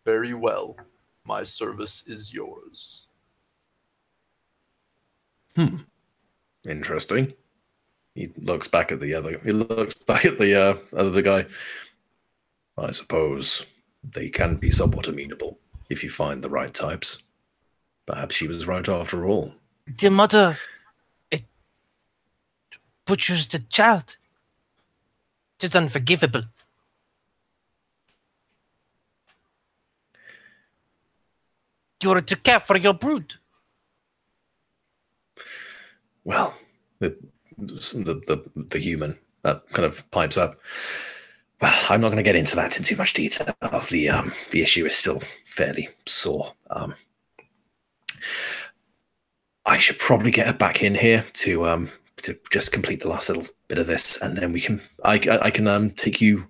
Very well, my service is yours. Interesting. He looks back at the other. He looks back at the other guy. I suppose they can be somewhat amenable if you find the right types. Perhaps she was right after all. Dear mother, it butchers the child. It is unforgivable. You are to care for your brood. Well, the human kind of pipes up. Well, I'm not going to get into that in too much detail. The issue is still fairly sore. I should probably get her back in here to just complete the last little bit of this, and then we can I can take you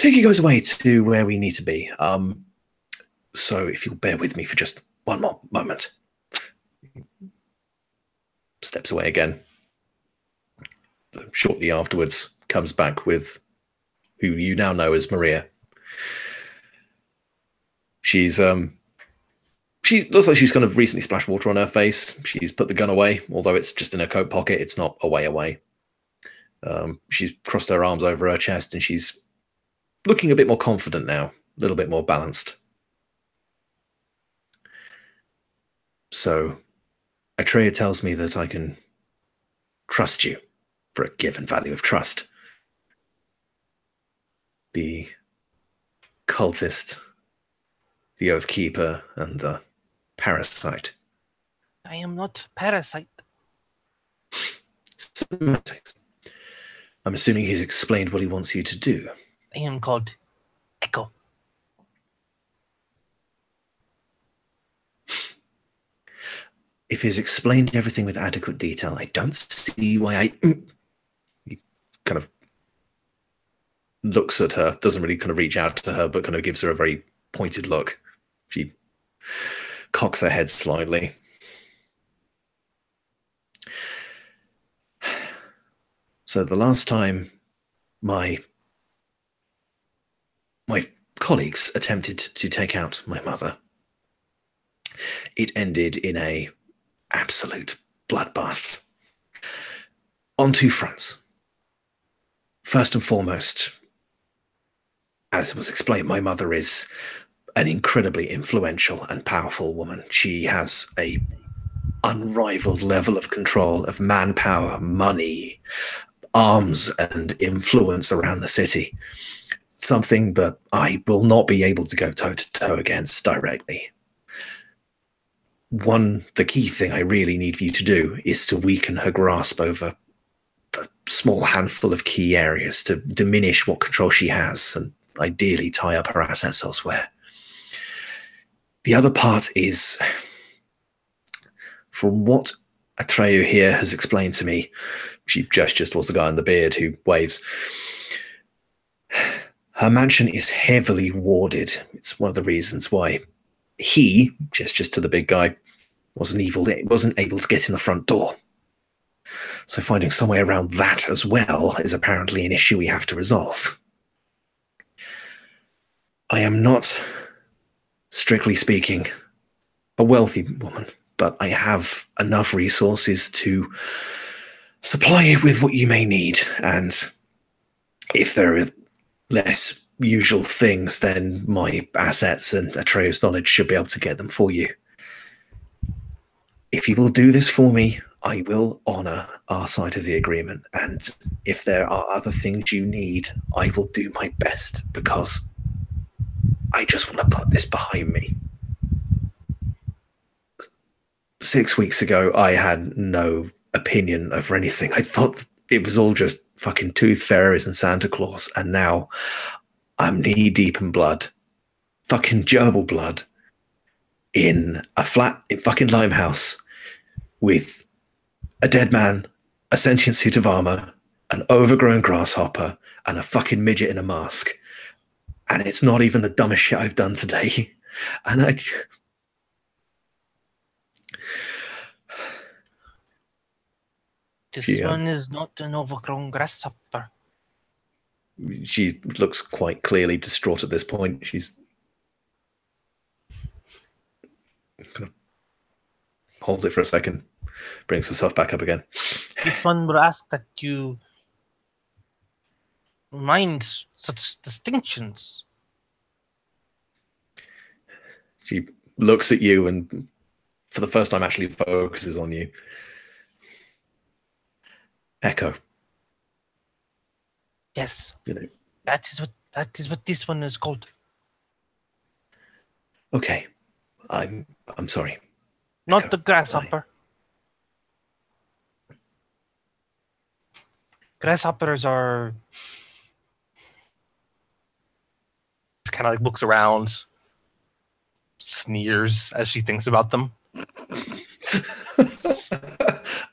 guys away to where we need to be. So if you'll bear with me for just one more moment. Steps away again. Shortly afterwards, comes back with who you now know as Maria. She looks like she's kind of recently splashed water on her face. She's put the gun away, although it's just in her coat pocket. It's not away. She's crossed her arms over her chest, and she's looking a bit more confident now, a little bit more balanced. So, Atreya tells me that I can trust you for a given value of trust. The cultist, the Oathkeeper, and the parasite. I am not parasite. Semantics. I'm assuming he's explained what he wants you to do. I am called Echo. If he's explained everything with adequate detail, I don't see why He kind of looks at her, doesn't really kind of reach out to her, but kind of gives her a very pointed look. She cocks her head slightly. So the last time my colleagues attempted to take out my mother, it ended in a absolute bloodbath on two fronts. First and foremost, as was explained, my mother is an incredibly influential and powerful woman. She has a unrivaled level of control of manpower, money, arms, and influence around the city. Something that I will not be able to go toe-to-toe against directly. The key thing I really need for you to do is to weaken her grasp over a small handful of key areas, to diminish what control she has, and ideally tie up her assets elsewhere. The other part is, from what Atreyu here has explained to me, she gestures towards the guy in the beard who waves. Her mansion is heavily warded. It's one of the reasons why he, gestures to the big guy, wasn't able to get in the front door. So finding some way around that as well is apparently an issue we have to resolve. I am not, strictly speaking, a wealthy woman, but I have enough resources to supply you with what you may need, and if there are less usual things, then my assets and Atreyu's knowledge should be able to get them for you. If you will do this for me, I will honor our side of the agreement, and if there are other things you need, I will do my best, because I just want to put this behind me. 6 weeks ago, I had no opinion over anything. I thought it was all just fucking tooth fairies and Santa Claus, and now I'm knee deep in blood, fucking gerbil blood, in a fucking Limehouse with a dead man, a sentient suit of armor, an overgrown grasshopper, and a fucking midget in a mask. And it's not even the dumbest shit I've done today. And This one is not an overgrown grasshopper. She looks quite clearly distraught at this point. She's kind of holds it for a second, brings herself back up again. This one will ask that you mind such distinctions. She looks at you and for the first time actually focuses on you. Echo. Yes. You know. That is what this one is called. Okay. I'm sorry. Not Echo. the grasshopper. Grasshoppers are kind of like looks around, sneers as she thinks about them.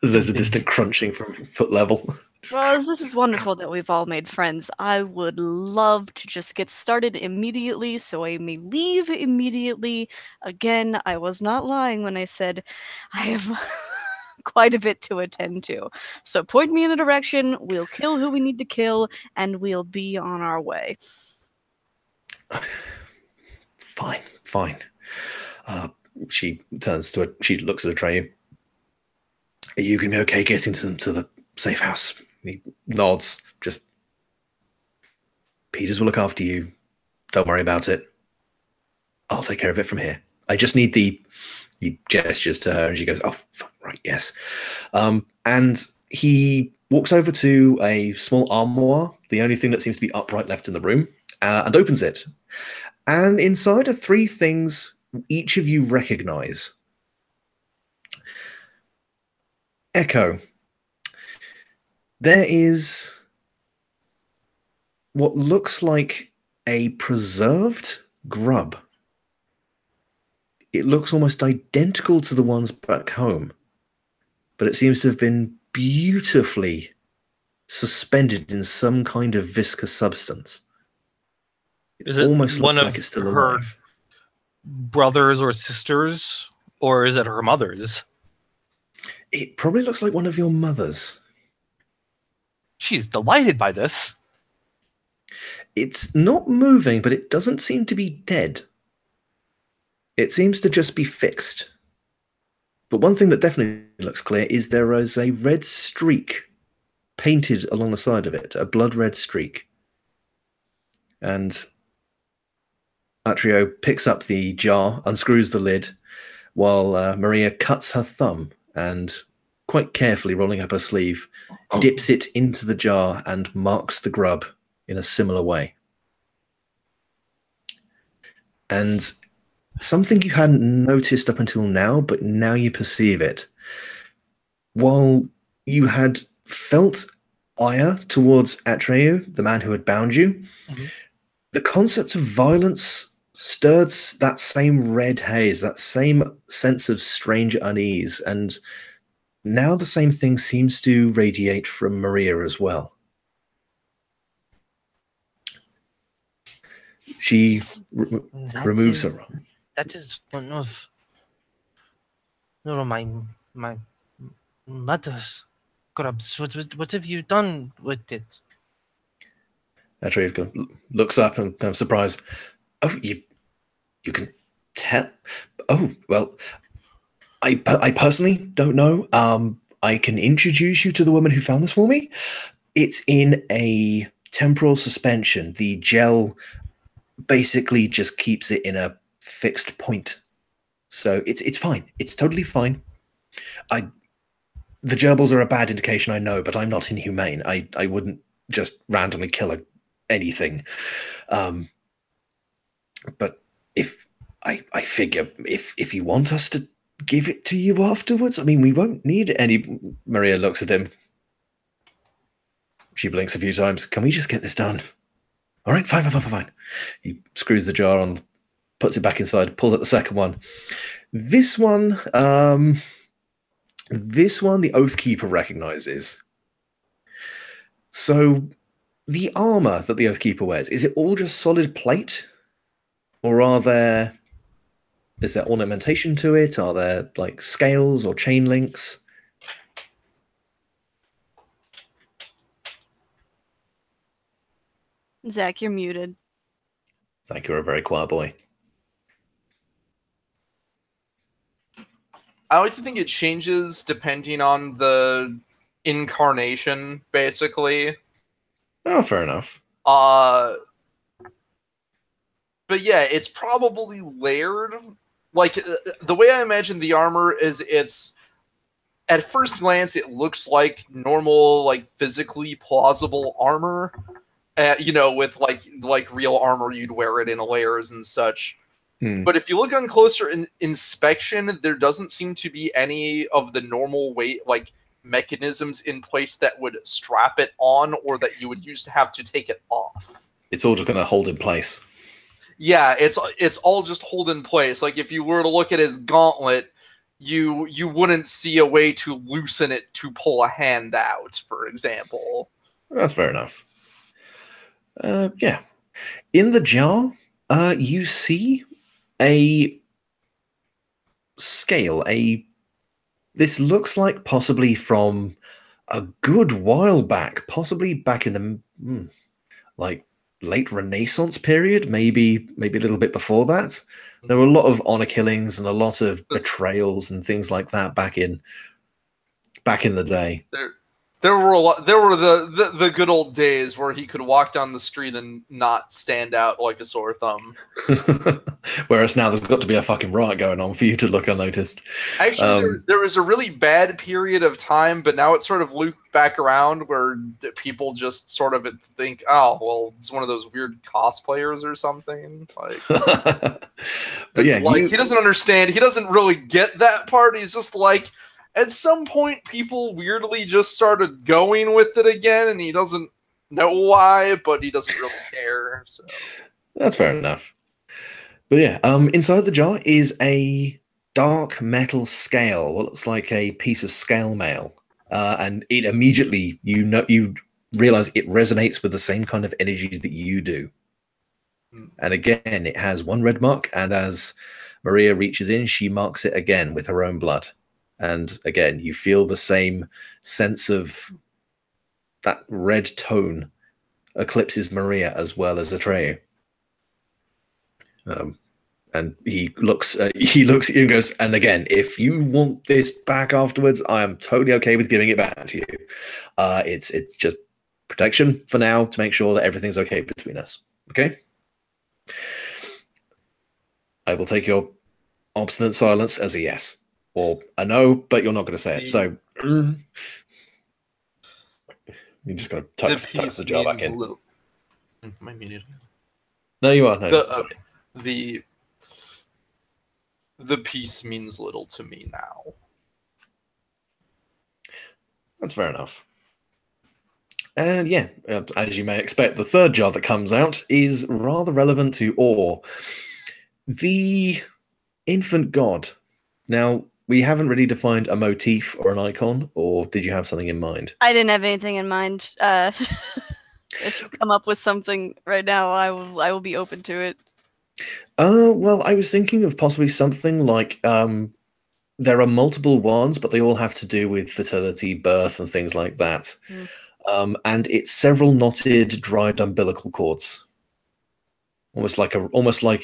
There's a distant crunching from foot level. Well, this is wonderful that we've all made friends. I would love to just get started immediately so I may leave immediately. Again, I was not lying when I said I have quite a bit to attend to. So point me in a direction, we'll kill who we need to kill, and we'll be on our way. Fine. She looks at Atreyu. Are you going to be okay getting to the safe house? He nods. Just Peters will look after you. Don't worry about it. I'll take care of it from here. I just need he gestures to her and she goes, oh, right, yes. And he walks over to a small armoire, the only thing that seems to be upright left in the room, and opens it. And inside are 3 things each of you recognize. Echo. There is what looks like a preserved grub. It looks almost identical to the ones back home, but it seems to have been beautifully suspended in some kind of viscous substance. Is it almost one looks of like it's still her alive. brothers or sisters, or is it her mother's? It probably looks like one of your mother's. She's delighted by this. It's not moving, but it doesn't seem to be dead. It seems to just be fixed. But one thing that definitely looks clear is there is a red streak painted along the side of it, a blood red streak. And Atreyu picks up the jar, unscrews the lid, while Maria cuts her thumb and, quite carefully rolling up her sleeve, dips it into the jar and marks the grub in a similar way. And something you hadn't noticed up until now, but now you perceive it. While you had felt ire towards Atreyu, the man who had bound you, the concept of violence stirred that same red haze, that same sense of strange unease, and now the same thing seems to radiate from Maria as well. She removes her arm. That is one of my mother's grubs. What have you done with it? Atreyu looks up and kind of surprised. Oh, you can tell? Oh, well, I personally don't know. I can introduce you to the woman who found this for me. It's in a temporal suspension. The gel basically just keeps it in a fixed point. So it's fine. It's totally fine. The gerbils are a bad indication, I know, but I'm not inhumane. I wouldn't just randomly kill anything. But if I figure if you want us to give it to you afterwards, I mean, we won't need any. Maria looks at him. She blinks a few times. Can we just get this done? All right, fine. He screws the jar on, puts it back inside, pulls out the second one. This one, the Oathkeeper recognizes. So the armor that the Oathkeeper wears, is it all just solid plate? Or is there ornamentation to it? Are there like scales or chain links? Zach, you're muted. Zach, you're a very quiet boy. I like to think it changes depending on the incarnation, basically. Oh, fair enough. But yeah, it's probably layered like the way I imagine the armor is it's at first glance it looks like normal, like physically plausible armor, with like real armor you'd wear it in layers and such. But if you look on closer inspection, there doesn't seem to be any of the normal weight like mechanisms in place that would strap it on or that you would use to have to take it off. It's all just going to hold in place. Yeah, it's all just hold in place. Like if you were to look at his gauntlet, you wouldn't see a way to loosen it to pull a hand out, for example. That's fair enough. Yeah. In the jar, you see a scale. This looks like possibly from a good while back, possibly back in the like late Renaissance period, maybe a little bit before that. There were a lot of honor killings and a lot of betrayals and things like that back in the day. There were the good old days where he could walk down the street and not stand out like a sore thumb. Whereas now there's got to be a fucking riot going on for you to look unnoticed. Actually, there was a really bad period of time, but now it's sort of looped back around where people just sort of think, oh, well, it's one of those weird cosplayers or something. Like, but yeah, like he doesn't understand. He doesn't really get that part. He's just like, at some point, people weirdly just started going with it again, and he doesn't know why, but he doesn't really care. So that's fair enough. But yeah, inside the jar is a dark metal scale, what looks like a piece of scale mail, and it immediately you realize it resonates with the same kind of energy that you do. And again, it has one red mark, and as Maria reaches in, she marks it again with her own blood. And again, you feel the same sense of that red tone eclipses Maria as well as Atreyu. And he looks at you and goes, and again, if you want this back afterwards, I am totally okay with giving it back to you. It's just protection for now to make sure that everything's okay between us. Okay? I will take your obstinate silence as a yes. Or a no, but you're not going to say it. So you're just going to tuck the jar back in. Am I muted? No, you are. No, the piece means little to me now. That's fair enough. And yeah, as you may expect, the third jar that comes out is rather relevant to Or, the infant god. Now, we haven't really defined a motif or an icon, or did you have something in mind? I didn't have anything in mind. If you come up with something right now, I will be open to it. Well, I was thinking of possibly something like there are multiple ones, but they all have to do with fertility, birth, and things like that. And it's several knotted, dried umbilical cords. Almost like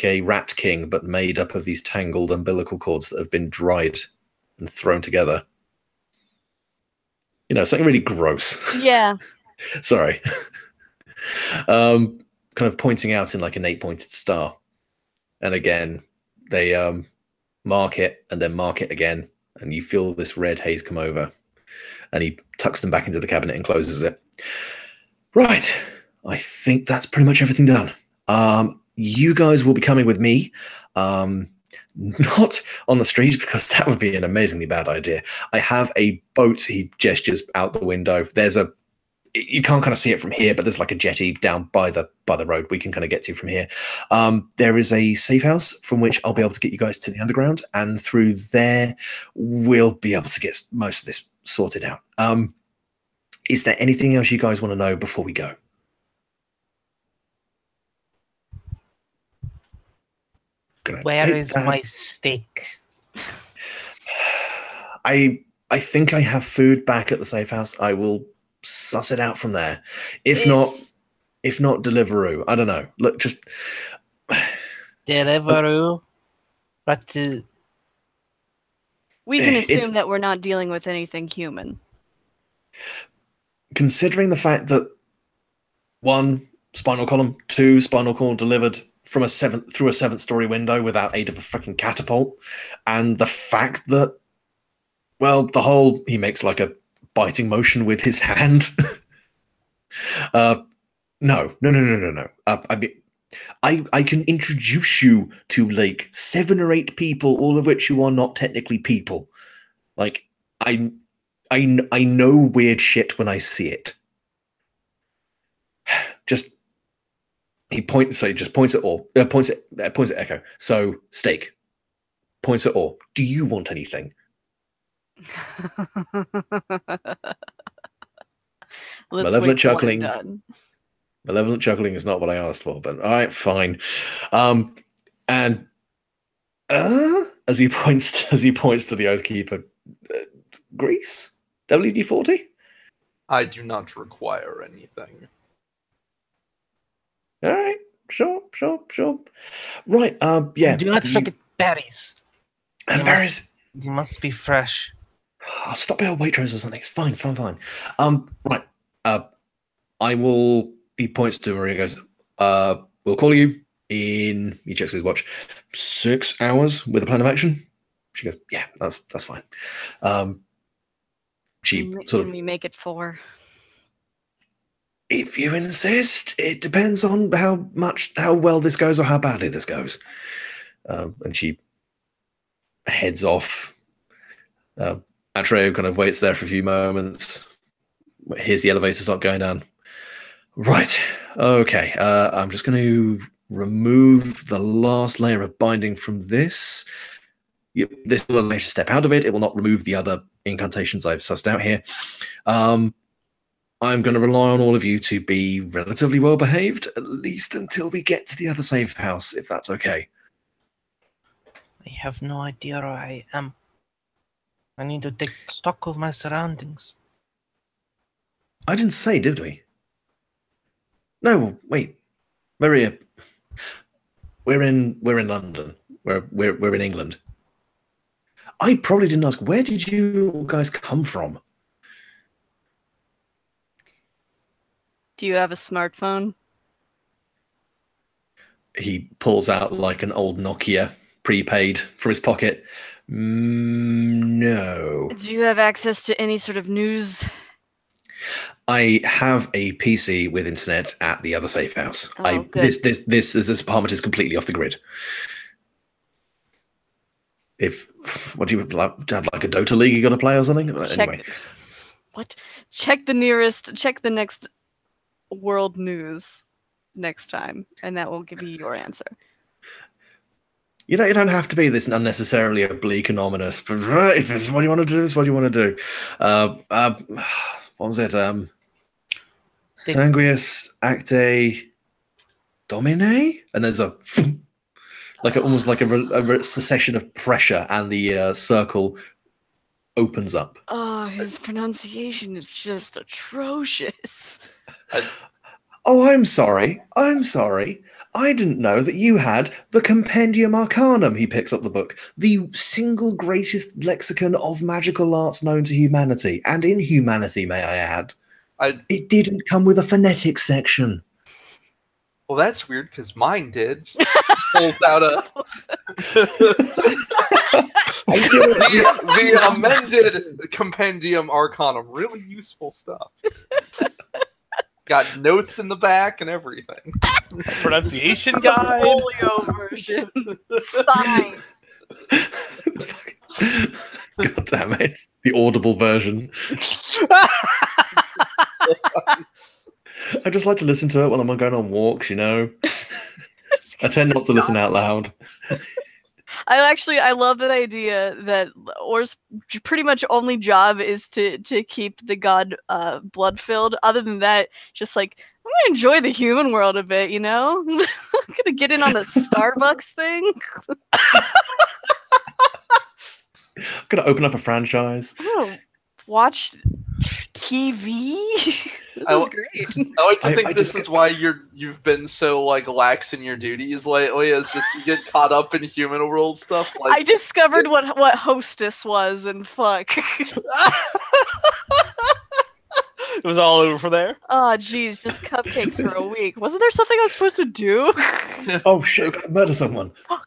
a rat king, but made up of these tangled umbilical cords that have been dried and thrown together. You know, something really gross. Yeah. Sorry. Kind of pointing out in like an 8-pointed star. And again, they mark it and then mark it again, and you feel this red haze come over. And he tucks them back into the cabinet and closes it. Right. I think that's pretty much everything done. You guys will be coming with me. Not on the street, because that would be an amazingly bad idea. I have a boat. He gestures out the window. You can't kind of see it from here, but there's like a jetty down by the road we can kind of get to from here. There is a safe house from which I'll be able to get you guys to the underground, and through there we'll be able to get most of this sorted out. Is there anything else you guys want to know before we go? Where is my steak? I think I have food back at the safe house. I will suss it out from there. If not, Deliveroo. I don't know. Look, just Deliveroo. But we can assume that we're not dealing with anything human. Considering the fact that 1, spinal column, 2, spinal cord delivered, from a seventh story window without aid of a freaking catapult, and the fact that, well, he makes like a biting motion with his hand. No. I mean, I can introduce you to like 7 or 8 people, all of which you are not technically people. Like I know weird shit when I see it. He points at Echo. So Steak points at Or. Do you want anything? Malevolent chuckling. Malevolent chuckling is not what I asked for, but all right, fine. And as he points to the Oathkeeper, Grease, WD-40. I do not require anything. All right, sure. Right, yeah. Do not forget berries. And berries. You must be fresh. I'll stop by a Waitrose or something. It's fine. Right. I will. He points to Maria. Goes. We'll call you in. He checks his watch. 6 hours with a plan of action. She goes. Yeah, that's fine. Can we make it 4? If you insist. It depends on how well this goes or how badly this goes. And she heads off. Atreo kind of waits there for a few moments. Here's the elevator start going down. Right. Okay. I'm just going to remove the last layer of binding from this. This will allow you to step out of it. It will not remove the other incantations I've sussed out here. I'm going to rely on all of you to be relatively well behaved, at least until we get to the other safe house, if that's okay. I have no idea where I am. I need to take stock of my surroundings. I didn't say, did we? No, wait. Maria, we're in London. We're in England. I probably didn't ask. Where did you guys come from? Do you have a smartphone? He pulls out like an old Nokia prepaid from his pocket. No. Do you have access to any sort of news? I have a PC with internet at the other safe house. Oh, good. This apartment is completely off the grid. What do you have, like a Dota League you got to play or something? Anyway. What? Check the next world news next time, and that will give you your answer. You don't have to be this unnecessarily oblique and ominous, but if it's what you want to do, it's what you want to do. What was it? Sanguis Acte Domine? And there's almost like a succession of pressure, and the circle opens up. Oh, his pronunciation is just atrocious. Oh, I'm sorry. I didn't know that you had the Compendium Arcanum. He picks up the book. The single greatest lexicon of magical arts known to humanity, and inhumanity, may I add. It didn't come with a phonetics section. Well, that's weird, because mine did. Pulls out the amended Compendium Arcanum. Really useful stuff. Got notes in the back and everything. Pronunciation guide. Folio version. Sign. God damn it. The audible version. I just like to listen to it when I'm going on walks, I tend not to listen out loud. I love that idea that Or's pretty much only job is to keep the god blood filled. Other than that, just like, I'm gonna enjoy the human world a bit, I'm gonna get in on the Starbucks thing. I'm gonna open up a franchise. Oh, watch TV. This is great. I like to think this is why you've been so lax in your duties lately, is just you get caught up in human world stuff. I discovered what hostess was, and fuck. was all over from there. Oh, geez, just cupcakes for a week. Wasn't there something I was supposed to do? Oh shit! Murder someone. Fuck.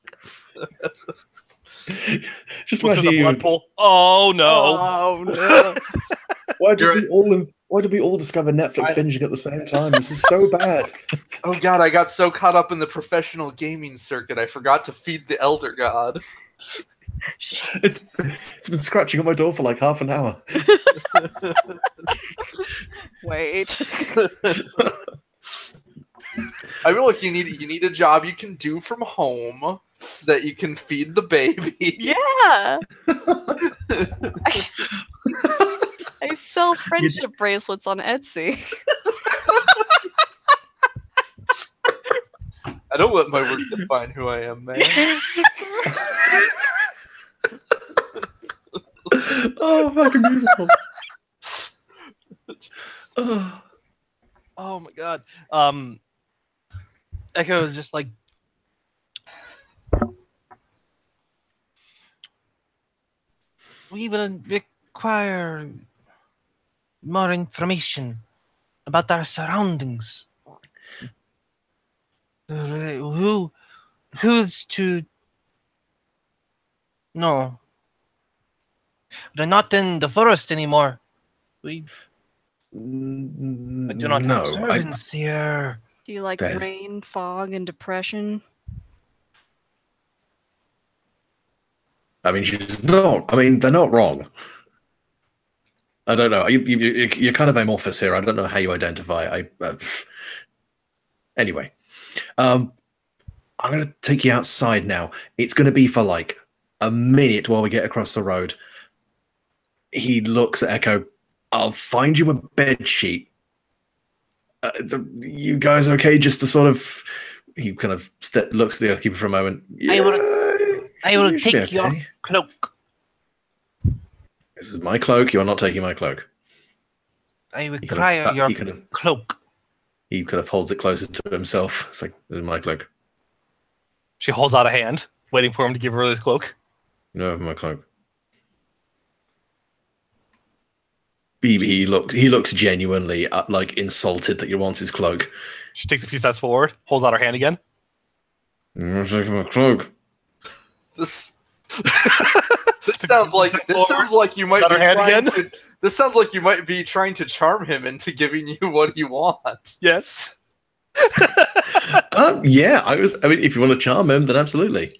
Just Look to imagine the you. blood pool. Oh no! Oh, no. Why did we all discover Netflix binging at the same time? This is so bad. Oh god, I got so caught up in the professional gaming circuit, I forgot to feed the Elder God. It's been scratching on my door for like half an hour. Wait. I feel like you need a job you can do from home so that you can feed the baby. Yeah. I sell friendship bracelets on Etsy. I don't let my work define who I am, man. Oh, fucking beautiful. Oh my god. Echo is just like, we will require more information about our surroundings. Who's to? No, they're not in the forest anymore. We do not have servants here. Do you like There's- rain, fog, and depression? I mean, she's not. I mean, they're not wrong. I don't know. You're kind of amorphous here. I don't know how you identify. Anyway, I'm going to take you outside now. It's going to be for like a minute while we get across the road. He looks at Echo. I'll find you a bed sheet. You guys okay? Just to sort of, he kind of looks at the Earthkeeper for a moment. Yeah, I will you should be take your okay. cloak. This is my cloak. You are not taking my cloak. I require your cloak. He kind of holds it closer to himself. It's like, this is my cloak. She holds out a hand, waiting for him to give her his cloak. You have my cloak. He looks genuinely like insulted that you want his cloak. She takes a few steps forward, holds out her hand again. You're taking my cloak. This sounds like you might be trying to, this sounds like you might be trying to charm him into giving you what he wants. Yes. Yeah, I mean, if you want to charm him, then absolutely.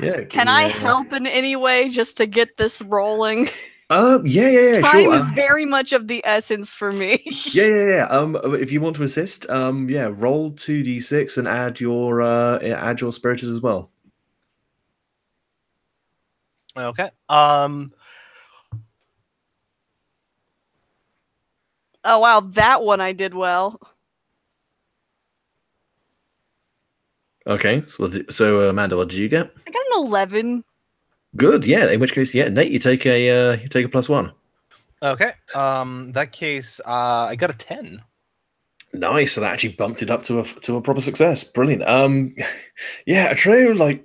Yeah. Can I help in any way just to get this rolling? Yeah. Time sure. is very much of the essence for me. Yeah. If you want to assist, roll 2d6 and add your spirited as well. Okay. Oh wow, that one I did well. Okay. So Amanda, what did you get? I got an 11. Good. Yeah. In which case, yeah, Nate, you take a +1. Okay. That case, I got a 10. Nice. So that actually bumped it up to a proper success. Brilliant. Yeah, Atreyu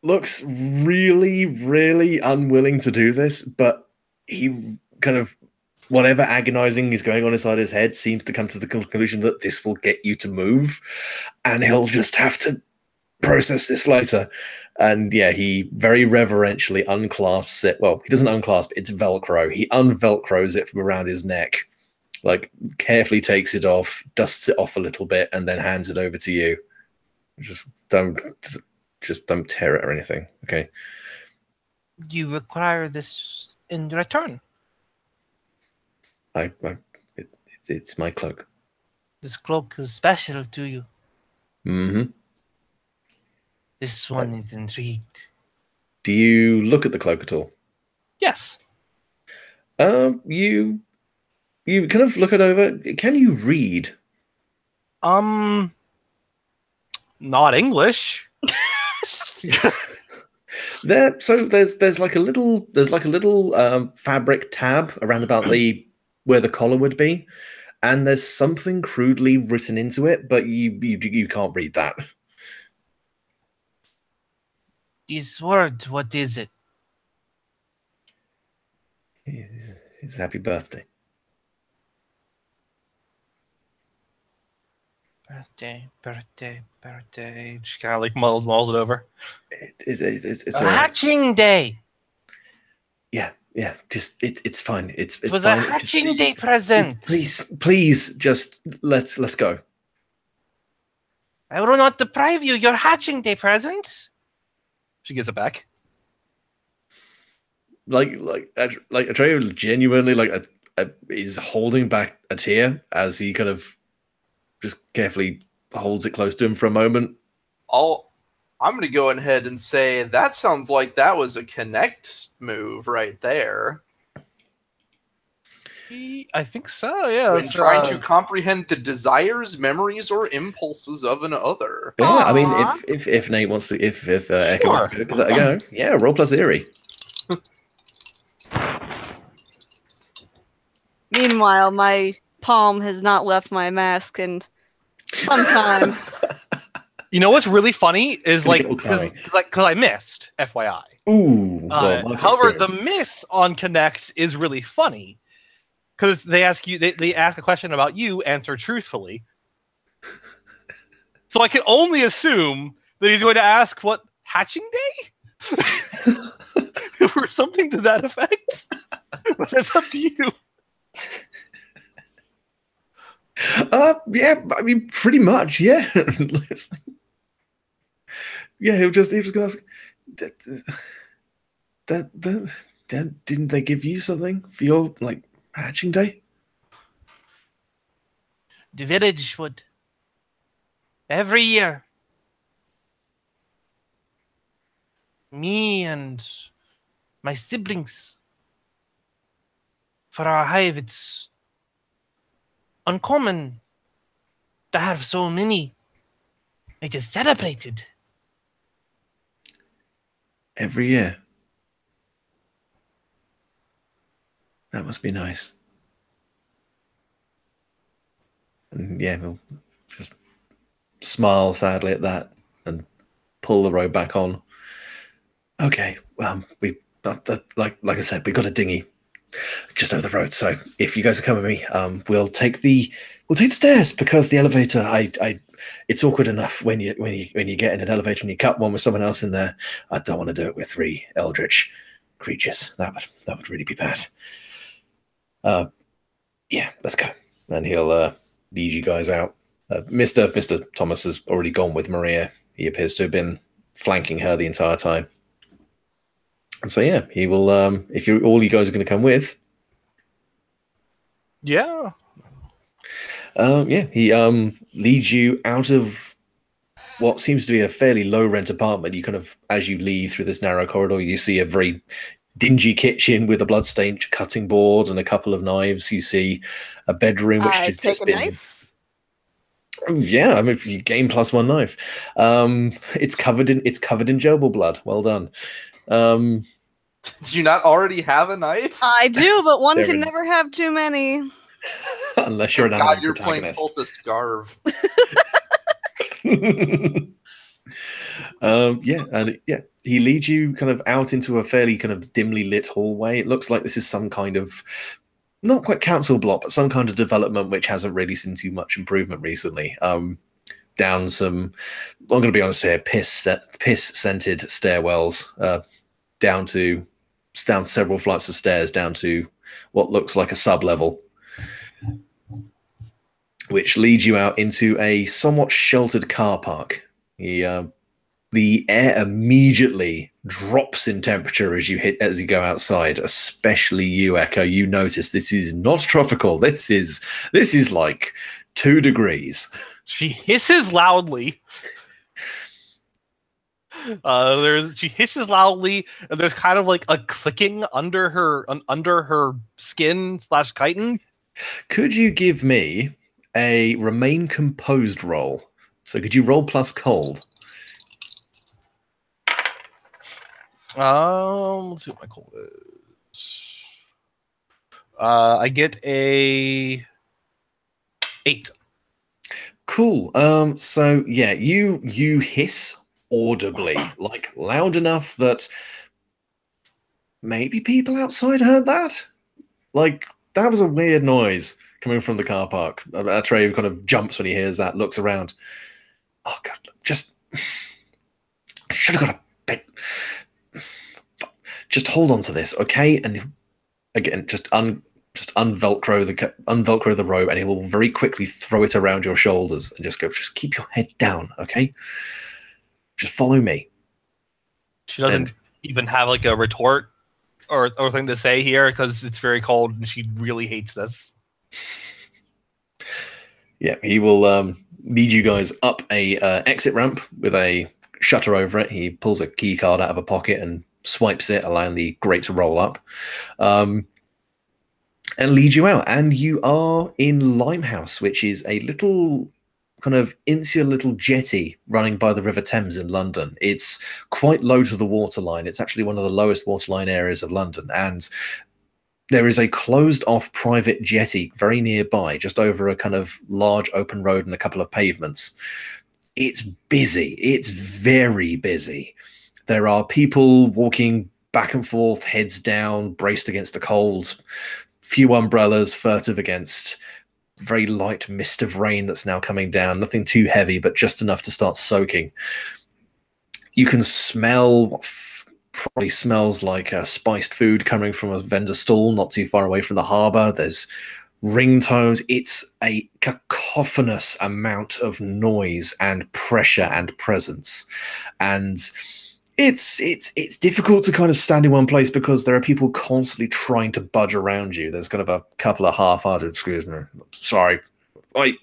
looks really, really unwilling to do this, but he kind of, whatever agonizing is going on inside his head seems to come to the conclusion that this will get you to move, and he'll just have to process this later. And yeah, he very reverentially unclasps it. Well, he doesn't unclasp it, it's Velcro. He unvelcros it from around his neck, like carefully takes it off, dusts it off a little bit, and then hands it over to you. Just don't tear it or anything. Okay. You require this in return. It's my cloak. This cloak is special to you. Mm-hmm. This one is intrigued. Do you look at the cloak at all? Yes. You kind of look it over. Can you read? Not English. There's like a little fabric tab around about where the collar would be, and there's something crudely written into it, but you can't read that. This word, what is it? It's happy birthday. birthday. She kind of like mulls it over. It's A all right. hatching day. Yeah. Just it's fine. It's It was fine. a hatching day present. Please, just let's go. I will not deprive you your hatching day present. She gives it back. Like Atreyu genuinely is holding back a tear as he kind of just carefully holds it close to him for a moment. I'm going to go ahead and say that sounds like that was a connect move right there. I think so, yeah. When trying to comprehend the desires, memories, or impulses of another. Yeah, I mean, Aw. if Nate wants to, if Eka wants to give that a go, yeah, roll plus Eerie. Meanwhile, my palm has not left my mask in some time. You know what's really funny is Gonna like get all clammy. because I missed, FYI. Ooh, well, my However, experience. the miss on Connect is really funny because they ask you, they ask a question about you, answer truthfully. So I can only assume that he's going to ask what hatching day or something to that effect. But that's up to you. Yeah, I mean, pretty much, yeah. Yeah, he was just gonna ask. Didn't they give you something for your hatching day? The village would every year. Me and my siblings. For our hive, it's uncommon to have so many. It is celebrated. Every year. That must be nice. And yeah, he'll just smile sadly at that and pull the robe back on. Okay, we like I said, we got a dinghy just over the road. So if you guys will come with me, we'll take the stairs because the elevator. It's awkward enough when you get in an elevator and you cut one with someone else in there. I don't want to do it with 3 eldritch creatures. That would really be bad. Yeah, let's go. And he'll lead you guys out. Mr. Thomas has already gone with Maria. He appears to have been flanking her the entire time. And so yeah, he will. If all you guys are going to come with, Yeah. yeah, he leads you out of what seems to be a fairly low rent apartment. You kind of, as you leave through this narrow corridor, you see a very dingy kitchen with a bloodstained cutting board and a couple of knives. You see a bedroom which I has take just a been. knife. Yeah, I mean, if you gain +1 knife, it's covered in gerbil blood. Well done. Do you not already have a knife? I do, but one They're can in- never have too many. Unless you're an God, anime you're playing protagonist. cultist Garv. Yeah, he leads you kind of out into a fairly kind of dimly lit hallway. It looks like this is some kind of not quite council block, but some kind of development which hasn't really seen too much improvement recently. Down some, I'm going to be honest here, piss scented stairwells, down several flights of stairs down to what looks like a sub level, which leads you out into a somewhat sheltered car park. The air immediately drops in temperature as you go outside, especially you, Echo. You notice this is not tropical. This is like 2 degrees. She hisses loudly. She hisses loudly, and there's kind of like a clicking under her skin / chitin. Could you give me a remain composed roll? So could you roll plus cold? Let's see what my cold is. I get a 8. Cool. So yeah, you hiss audibly, like loud enough that maybe people outside heard that. Like that was a weird noise coming from the car park. Atreyu kind of jumps when he hears that, looks around. Oh god, just I should have got a bit. Just hold on to this, okay? And again, just unvelcro the robe, and he will very quickly throw it around your shoulders and just go. Just keep your head down, okay? Just follow me. She doesn't even have like a retort or thing to say here because it's very cold and she really hates this. Yeah, he will lead you guys up a exit ramp with a shutter over it. He pulls a key card out of a pocket and swipes it, allowing the grate to roll up, and lead you out. And you are in Limehouse, which is a little kind of insular little jetty running by the River Thames in London. It's quite low to the waterline. It's actually one of the lowest waterline areas of London, and there is a closed-off private jetty very nearby, just over a kind of large open road and a couple of pavements. It's busy. It's very busy. There are people walking back and forth, heads down, braced against the cold. Few umbrellas, furtive against very light mist of rain that's now coming down. Nothing too heavy, but just enough to start soaking. You can smell what probably smells like spiced food coming from a vendor stall not too far away from the harbour. There's ringtones. It's a cacophonous amount of noise and pressure and presence. And it's difficult to kind of stand in one place because there are people constantly trying to budge around you. There's kind of a couple of half-hearted, excuse me, sorry, wait,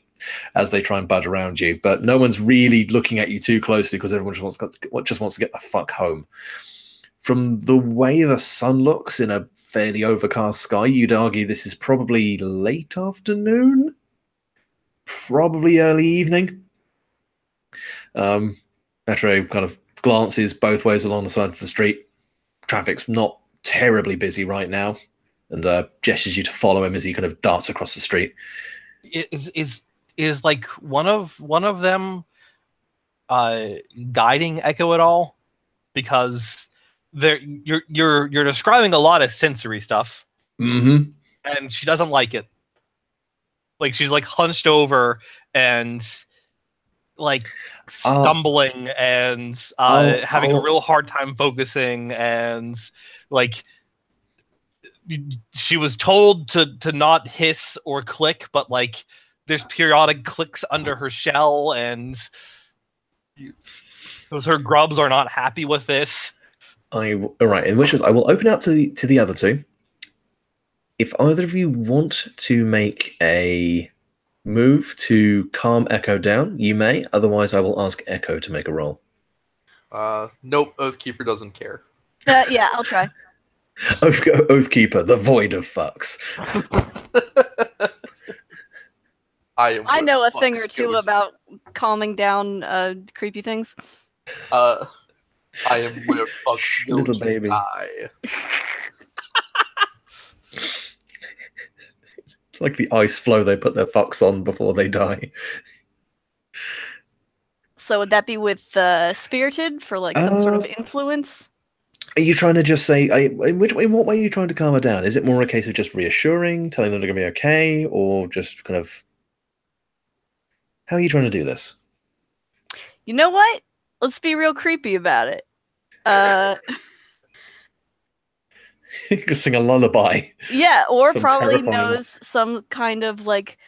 as they try and budge around you. But no one's really looking at you too closely because everyone just wants to get the fuck home. From the way the sun looks in a fairly overcast sky, you'd argue this is probably late afternoon, probably early evening. Atreyu kind of glances both ways along the side of the street. Traffic's not terribly busy right now, and gestures you to follow him as he kind of darts across the street. Is like one of them guiding Echo at all? Because you're describing a lot of sensory stuff, and she doesn't like it. Like she's like hunched over and like stumbling and having a real hard time focusing, and like she was told to not hiss or click, but like there's periodic clicks under her shell, and because her grubs are not happy with this. All right, in which case I will open up to the other two. If either of you want to make a move to calm Echo down, you may. Otherwise, I will ask Echo to make a roll. Nope, Oathkeeper doesn't care. Yeah, I'll try. Oathkeeper, the void of fucks. I know a thing or two about calming down creepy things. I am where fucks go Little to baby. die. Like the ice floe they put their fucks on before they die. So would that be with Spirited for like some sort of influence? Are you trying to just say, in what way are you trying to calm her down? Is it more a case of just reassuring, telling them they're going to be okay, or just kind of... How are you trying to do this? You know what? Let's be real creepy about it. You can sing a lullaby. Yeah, or Some probably terrifying- knows some kind of like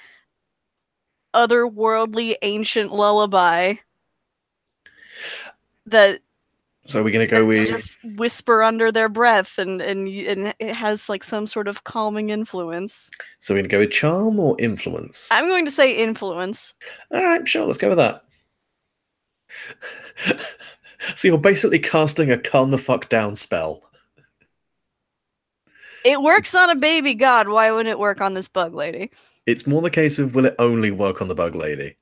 otherworldly ancient lullaby that So we're going to go with... just whisper under their breath, and it has like some sort of calming influence. So we're going to go with charm or influence? I'm going to say influence. All right, sure, let's go with that. So you're basically casting a calm the fuck down spell. It works on a baby god. Why wouldn't it work on this bug lady? It's more the case of, will it only work on the bug lady?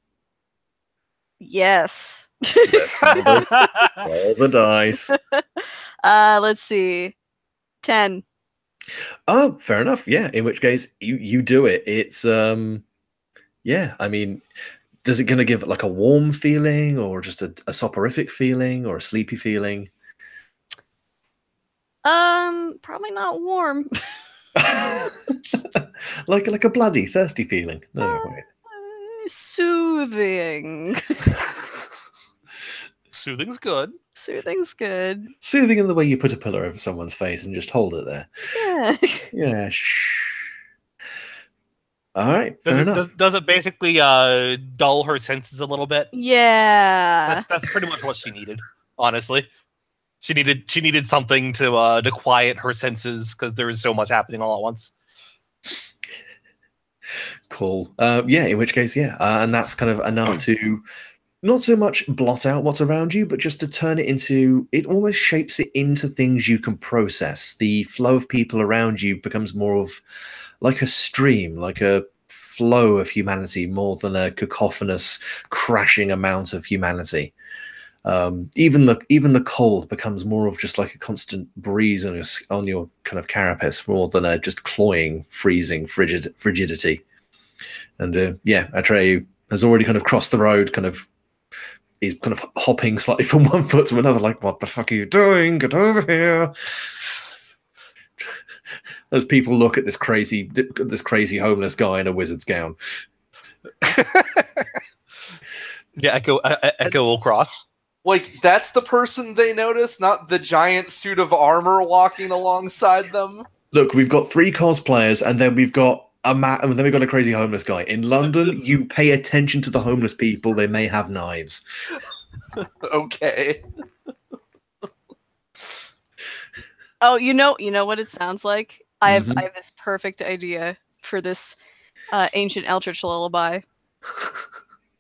Yes. Roll the dice. Let's see. 10. Oh, fair enough. Yeah, in which case you do it. It's yeah, I mean, does it gonna give it like a warm feeling, or just a soporific feeling, or a sleepy feeling? Probably not warm. like a bloody, thirsty feeling. No, wait. Soothing. Soothing's good. Soothing's good. Soothing in the way you put a pillow over someone's face and just hold it there. Yeah. Yeah, shh. All right, fair enough. Does it basically dull her senses a little bit? Yeah. That's pretty much what she needed, honestly. She needed something to quiet her senses because there is so much happening all at once. Cool. Yeah, in which case, yeah. And that's kind of enough to not so much blot out what's around you, but just to turn it into, it almost shapes it into things you can process. The flow of people around you becomes more of like a stream, like a flow of humanity more than a cacophonous, crashing amount of humanity. Even the cold becomes more of just like a constant breeze on your kind of carapace more than a just cloying, freezing frigidity. And yeah, Atreyu has already kind of crossed the road, he's kind of hopping slightly from one foot to another, like, what the fuck are you doing? Get over here. As people look at this crazy homeless guy in a wizard's gown. Yeah, Echo will cross. Like, that's the person they notice, not the giant suit of armor walking alongside them. Look, we've got 3 cosplayers, and then we've got and then we've got a crazy homeless guy. In London, you pay attention to the homeless people. They may have knives. Okay. Oh, you know what it sounds like? I have this perfect idea for this ancient eldritch lullaby.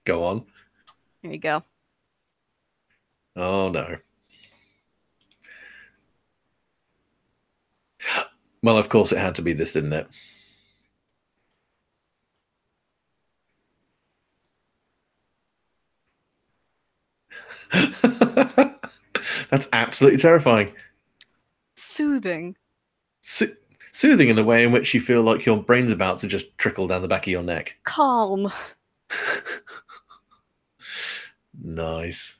Go on. Here you go. Oh no. Well, of course it had to be this, didn't it? That's absolutely terrifying. Soothing. Soothing in the way in which you feel like your brain's about to just trickle down the back of your neck. Calm. Nice.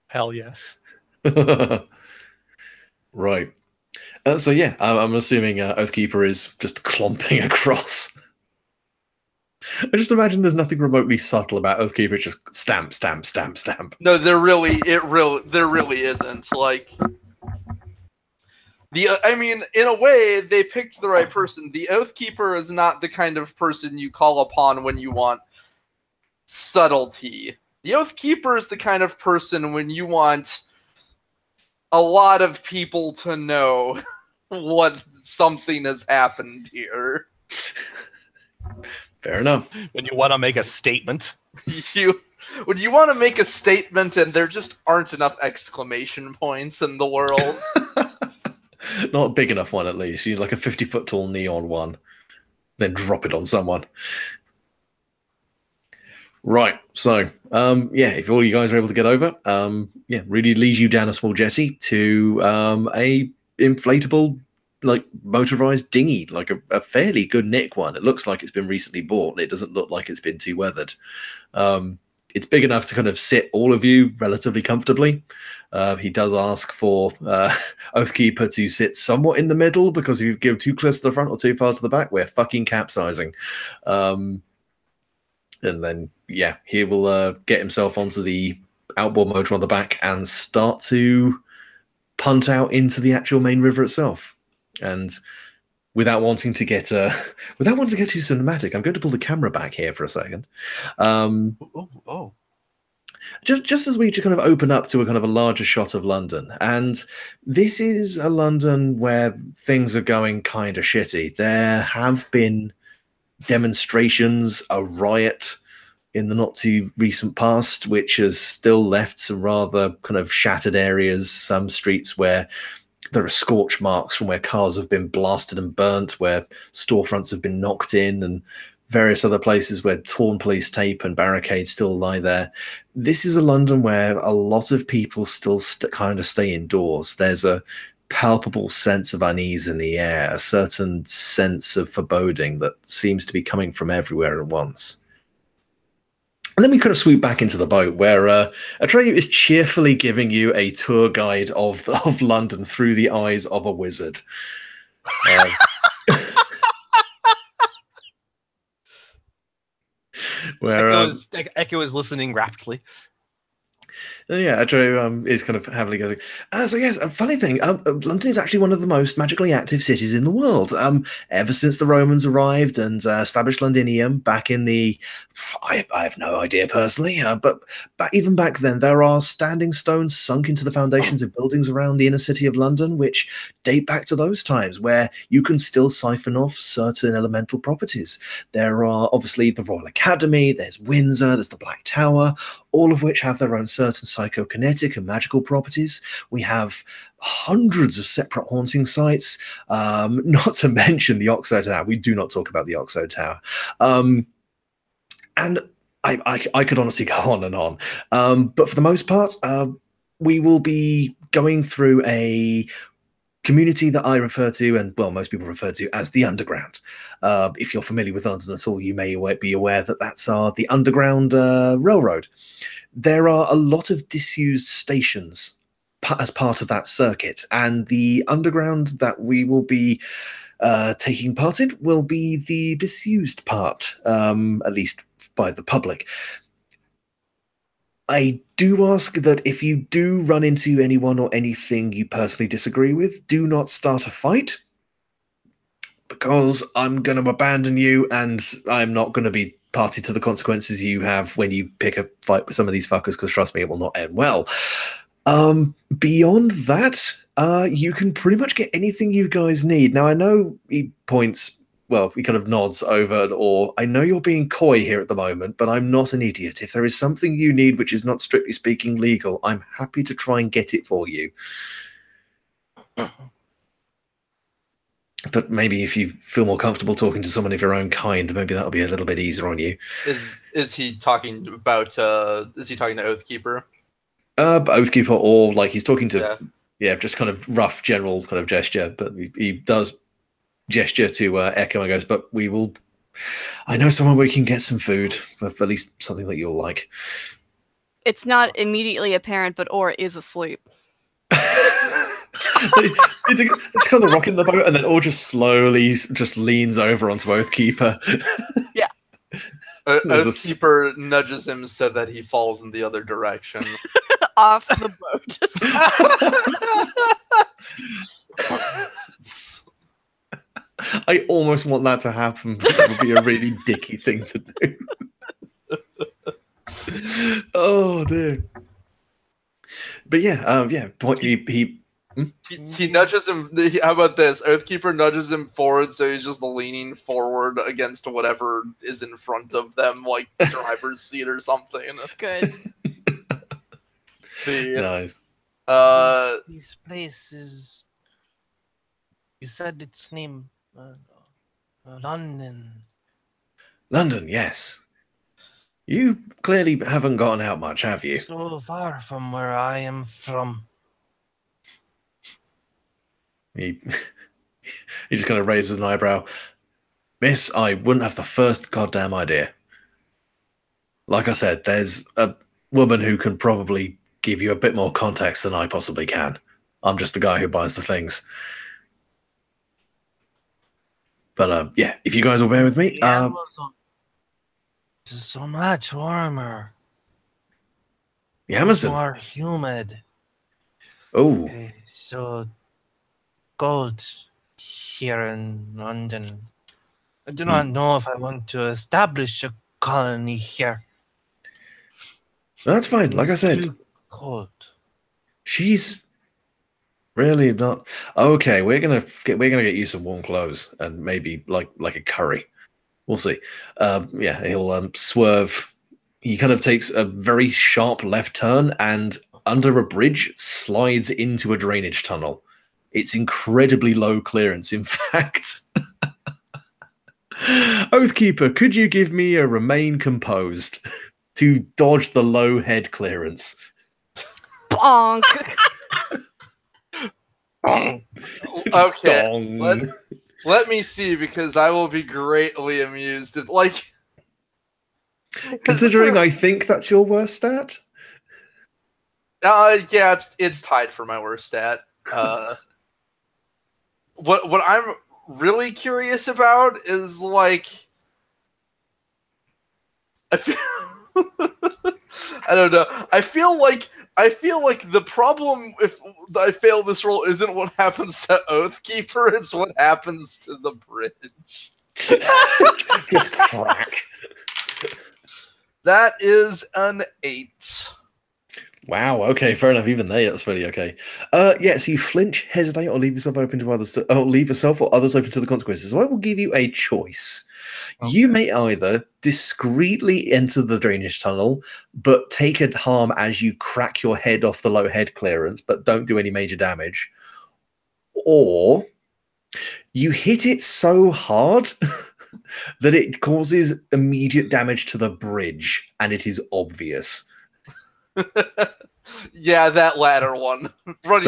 Hell yes. Right. So yeah, I'm assuming Oathkeeper is just clomping across. I just imagine there's nothing remotely subtle about Oathkeeper. It's just stamp, stamp, stamp, stamp. No, there really isn't. Like, I mean, in a way, they picked the right person. The Oathkeeper is not the kind of person you call upon when you want subtlety. The Oathkeeper is the kind of person when you want a lot of people to know what something has happened here. Fair enough. When you want to make a statement. When you want to make a statement and there just aren't enough exclamation points in the world. Not a big enough one, at least. You need like a 50-foot tall neon one. Then drop it on someone. Right. So, yeah, if all you guys are able to get over, yeah, really leads you down a small jetty to a inflatable, like, motorized dinghy, like a fairly good nick one. It looks like it's been recently bought. It doesn't look like it's been too weathered. It's big enough to kind of sit all of you relatively comfortably. He does ask for Oathkeeper to sit somewhat in the middle, because if you give too close to the front or too far to the back, we're fucking capsizing. And then, yeah, he will get himself onto the outboard motor on the back and start to punt out into the actual main river itself. And without wanting to get too cinematic, I'm going to pull the camera back here for a second. Just as we just kind of open up to a kind of a larger shot of London, and this is a London where things are going kind of shitty. There have been demonstrations, a riot in the not too recent past, which has still left some rather kind of shattered areas, some streets where there are scorch marks from where cars have been blasted and burnt, where storefronts have been knocked in, and various other places where torn police tape and barricades still lie there. This is a London where a lot of people still kind of stay indoors. There's a palpable sense of unease in the air, a certain sense of foreboding that seems to be coming from everywhere at once. And then we kind of swoop back into the boat, where Atreyu is cheerfully giving you a tour guide of London through the eyes of a wizard. where Echo is listening rapidly. yeah, Adro is kind of heavily going. So yes, a funny thing. London is actually one of the most magically active cities in the world. Ever since the Romans arrived and established Londinium back in the, I have no idea personally, but even back then, there are standing stones sunk into the foundations of buildings around the inner city of London, which date back to those times, where you can still siphon off certain elemental properties. There are obviously the Royal Academy. There's Windsor. There's the Black Tower. All of which have their own certain psychokinetic and magical properties. We have hundreds of separate haunting sites, not to mention the Oxo Tower. We do not talk about the Oxo Tower. And I could honestly go on and on. But for the most part, we will be going through a community that I refer to, and well, most people refer to as the Underground. If you're familiar with London at all, you may be aware that that's the Underground Railroad. There are a lot of disused stations as part of that circuit, and the Underground that we will be taking part in will be the disused part, at least by the public. I do ask that if you do run into anyone or anything you personally disagree with, do not start a fight, because I'm going to abandon you and I'm not going to be party to the consequences you have when you pick a fight with some of these fuckers, because trust me, it will not end well. Beyond that, you can pretty much get anything you guys need. Now, I know he points, well, he kind of nods over, or I know you're being coy here at the moment, but I'm not an idiot. If there is something you need which is not strictly speaking legal, I'm happy to try and get it for you. But maybe if you feel more comfortable talking to someone of your own kind, maybe that'll be a little bit easier on you. Is he talking about? Is he talking to Oathkeeper? Oathkeeper, or like he's talking to, yeah, just kind of rough general kind of gesture. But he does gesture to Echo and goes, "But we will. I know somewhere where we can get some food, for at least something that you'll like." It's not immediately apparent, but Or is asleep. It's kind of rocking the boat, and then Or just slowly just leans over onto Oathkeeper. Yeah. Oathkeeper nudges him so that he falls in the other direction. Off the boat. I almost want that to happen, but that would be a really dicky thing to do. Oh dear. But yeah, he nudges him. How about this? Oathkeeper nudges him forward, so he's just leaning forward against whatever is in front of them, like the driver's seat or something. Good. Nice. This place is. You said its name, London. London, yes. You clearly haven't gotten out much, have you? So far from where I am from. He just kind of raises an eyebrow. Miss, I wouldn't have the first goddamn idea. Like I said, there's a woman who can probably give you a bit more context than I possibly can. I'm just the guy who buys the things. But yeah, if you guys will bear with me. It's so much warmer. The Amazon. More humid. Oh. So cold here in London. I do not know if I want to establish a colony here. That's fine. Like I said, too cold. She's really not okay. We're gonna get you some warm clothes and maybe like a curry. We'll see. Yeah, he'll swerve. He kind of takes a very sharp left turn and under a bridge slides into a drainage tunnel. It's incredibly low clearance, in fact. Oathkeeper, could you give me a remain composed to dodge the low head clearance? Bonk. Okay. Let me see, because I will be greatly amused if, like, considering I think that's your worst stat. Yeah, it's tied for my worst stat. What I'm really curious about is, like, I feel I don't know. I feel like the problem if I fail this roll isn't what happens to Oathkeeper, it's what happens to the bridge. Just crack. That is an 8. Wow. Okay. Fair enough. Even there, that's really okay. Yeah. So you flinch, hesitate, or leave yourself open to others, or leave yourself or others open to the consequences. So I will give you a choice. Okay. You may either discreetly enter the drainage tunnel, but take a harm as you crack your head off the low head clearance, but don't do any major damage, or you hit it so hard that it causes immediate damage to the bridge, and it is obvious. Yeah, that latter one. But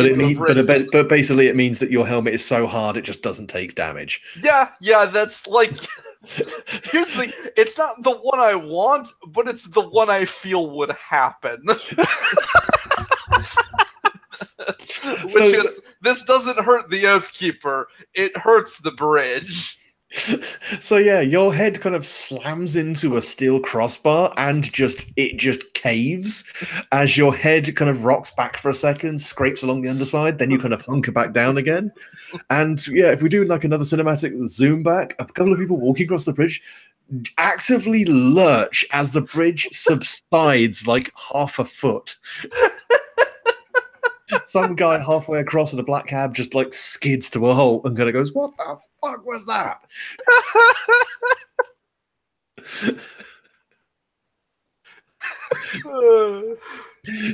but basically, it means that your helmet is so hard it just doesn't take damage. Yeah, that's like. Here's the thing: it's not the one I want, but it's the one I feel would happen. This doesn't hurt the Oathkeeper; it hurts the bridge. So yeah, your head kind of slams into a steel crossbar and it just caves as your head kind of rocks back for a second, scrapes along the underside, then you kind of hunker back down again. And yeah, if we do like another cinematic zoom back, a couple of people walking across the bridge actively lurch as the bridge subsides like half a foot. Some guy halfway across in a black cab just like skids to a halt and kind of goes, "What the fuck was that?"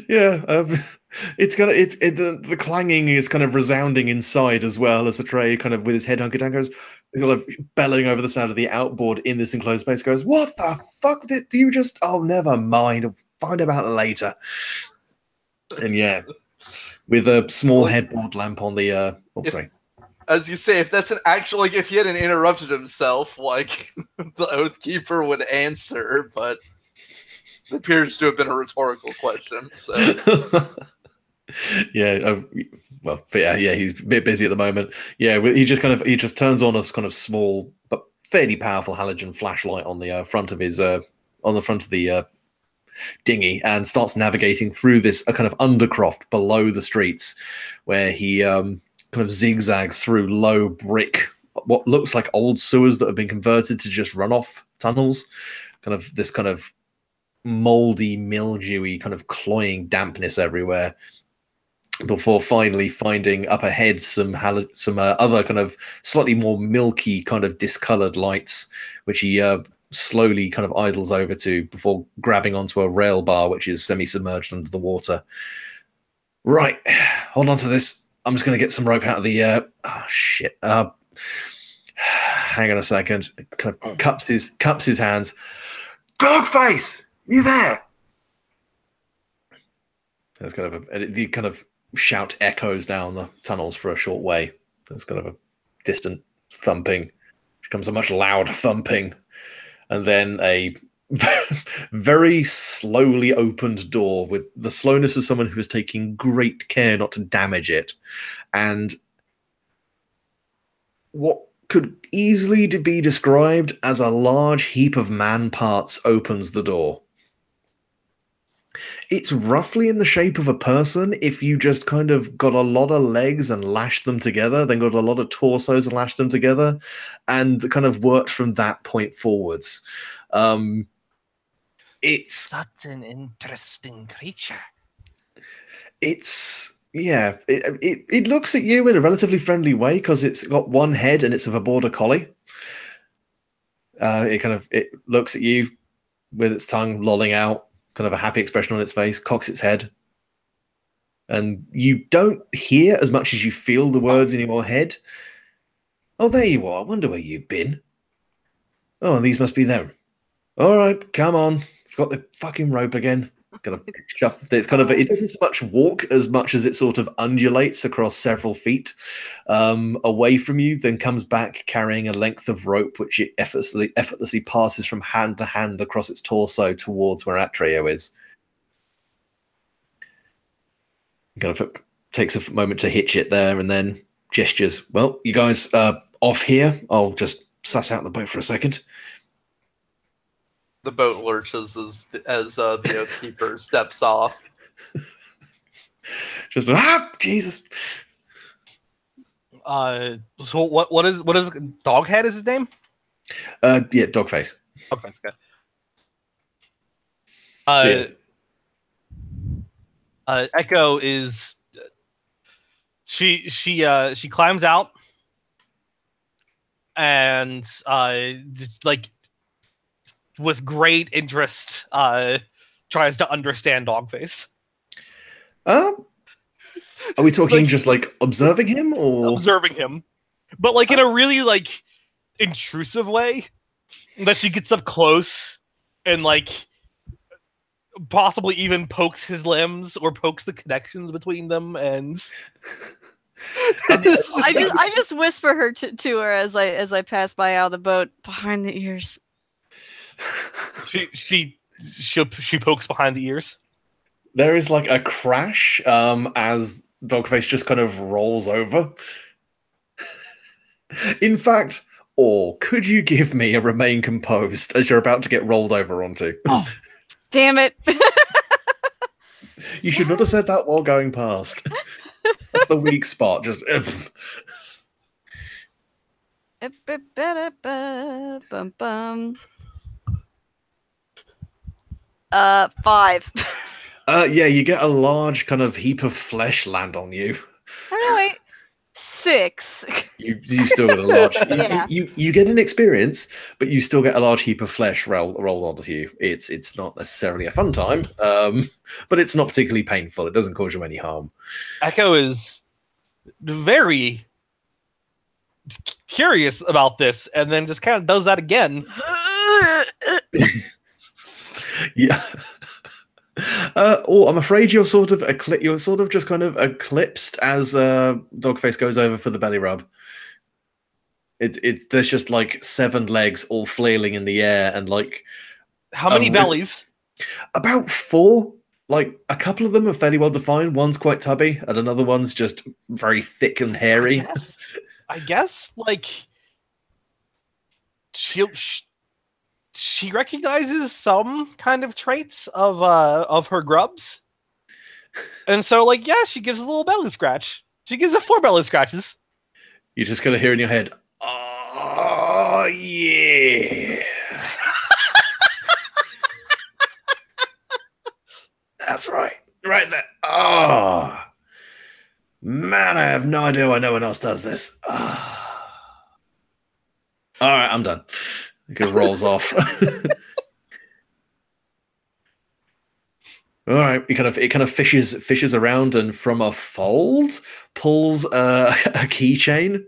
Yeah, the clanging is kind of resounding inside as well as Atreyu kind of with his head hunkered down goes, kind of bellowing over the sound of the outboard in this enclosed space goes, "What the fuck did you just? Oh, never mind. I'll find about it later." And yeah. With a small headboard lamp on the sorry. As you say, if that's an actual, like, if he hadn't interrupted himself, like, the Oathkeeper would answer, but it appears to have been a rhetorical question, so. Yeah, he's a bit busy at the moment. Yeah, he just turns on a kind of small but fairly powerful halogen flashlight on the front of his dinghy and starts navigating through this kind of undercroft below the streets where he kind of zigzags through low brick, what looks like old sewers that have been converted to just runoff tunnels, kind of this kind of moldy, mildewy, kind of cloying dampness everywhere, before finally finding up ahead some other kind of slightly more milky kind of discolored lights, which he slowly kind of idles over to before grabbing onto a rail bar which is semi-submerged under the water. Right, hold on to this. I'm just going to get some rope out of the shit. Hang on a second. Kind of cups his hands. Dogface, you there? There's kind of the kind of shout echoes down the tunnels for a short way. There's kind of a distant thumping, which becomes a much louder thumping. And then a very slowly opened door with the slowness of someone who is taking great care not to damage it. And what could easily be described as a large heap of man parts opens the door. It's roughly in the shape of a person if you just kind of got a lot of legs and lashed them together, then got a lot of torsos and lashed them together, and kind of worked from that point forwards. It's such an interesting creature. It looks at you in a relatively friendly way because it's got one head and it's of a border collie. It looks at you with its tongue lolling out, kind of a happy expression on its face, cocks its head. And you don't hear as much as you feel the words in your head. "Oh, there you are. I wonder where you've been. Oh, these must be them. All right, come on. Forgot the fucking rope again." It doesn't so much walk as much as it sort of undulates across several feet away from you, then comes back carrying a length of rope which it effortlessly passes from hand to hand across its torso towards where Atreyu is. Kind of takes a moment to hitch it there and then gestures. "Well, you guys off here. I'll just suss out the boat for a second." The boat lurches as the oath keeper steps off. Just Jesus. So what is Doghead is his name? Yeah, Dogface. Okay. Echo is she climbs out and like with great interest tries to understand Dogface. Are we talking like, just like observing him or observing him, but like in a really like intrusive way that she gets up close and like possibly even pokes his limbs or pokes the connections between them and I just whisper her to her as I pass by out of the boat, behind the ears. she pokes behind the ears. there is like a crash as Dogface just kind of rolls over? In fact, or could you give me a remain composed as you're about to get rolled over onto? Oh, damn it. You should not have said that while going past. That's the weak spot. Just Bum, bum. 5. yeah, you get a large kind of heap of flesh land on you. Oh, wait. 6. You still get a large. Yeah. You get an experience, but you still get a large heap of flesh rolled onto you. It's not necessarily a fun time, but it's not particularly painful. It doesn't cause you any harm. Echo is very curious about this, and then just kind of does that again. Yeah. I'm afraid you're sort of just kind of eclipsed as Dogface goes over for the belly rub. There's just like 7 legs all flailing in the air and like how many bellies? About 4. Like a couple of them are fairly well defined. One's quite tubby, and another one's just very thick and hairy. I guess like she recognizes some kind of traits of her grubs, and so like yeah, she gives a little belly scratch. She gives it 4 belly scratches. You're just gonna hear in your head, "Oh yeah." That's right. Right there. Oh, man, I have no idea why no one else does this. Oh. All right, I'm done. It rolls off. All right, it kind of fishes around and from a fold pulls a keychain,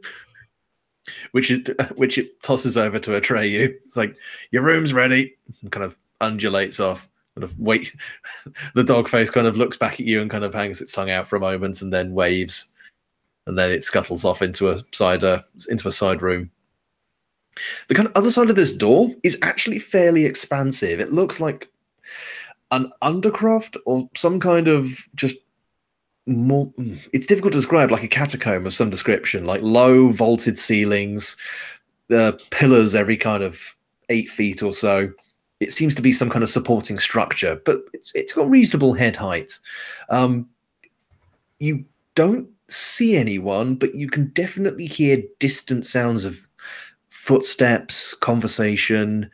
which it tosses over to Atreyu. It's like, your room's ready, and kind of undulates off. Kind of wait. The dog face kind of looks back at you and kind of hangs its tongue out for a moment and then waves, and then it scuttles off into a side room. The kind of other side of this door is actually fairly expansive. It looks like an undercroft or some kind of just more. It's difficult to describe, like a catacomb of some description, like low vaulted ceilings, pillars every kind of 8 feet or so. It seems to be some kind of supporting structure, but it's got reasonable head height. You don't see anyone, but you can definitely hear distant sounds of footsteps, conversation,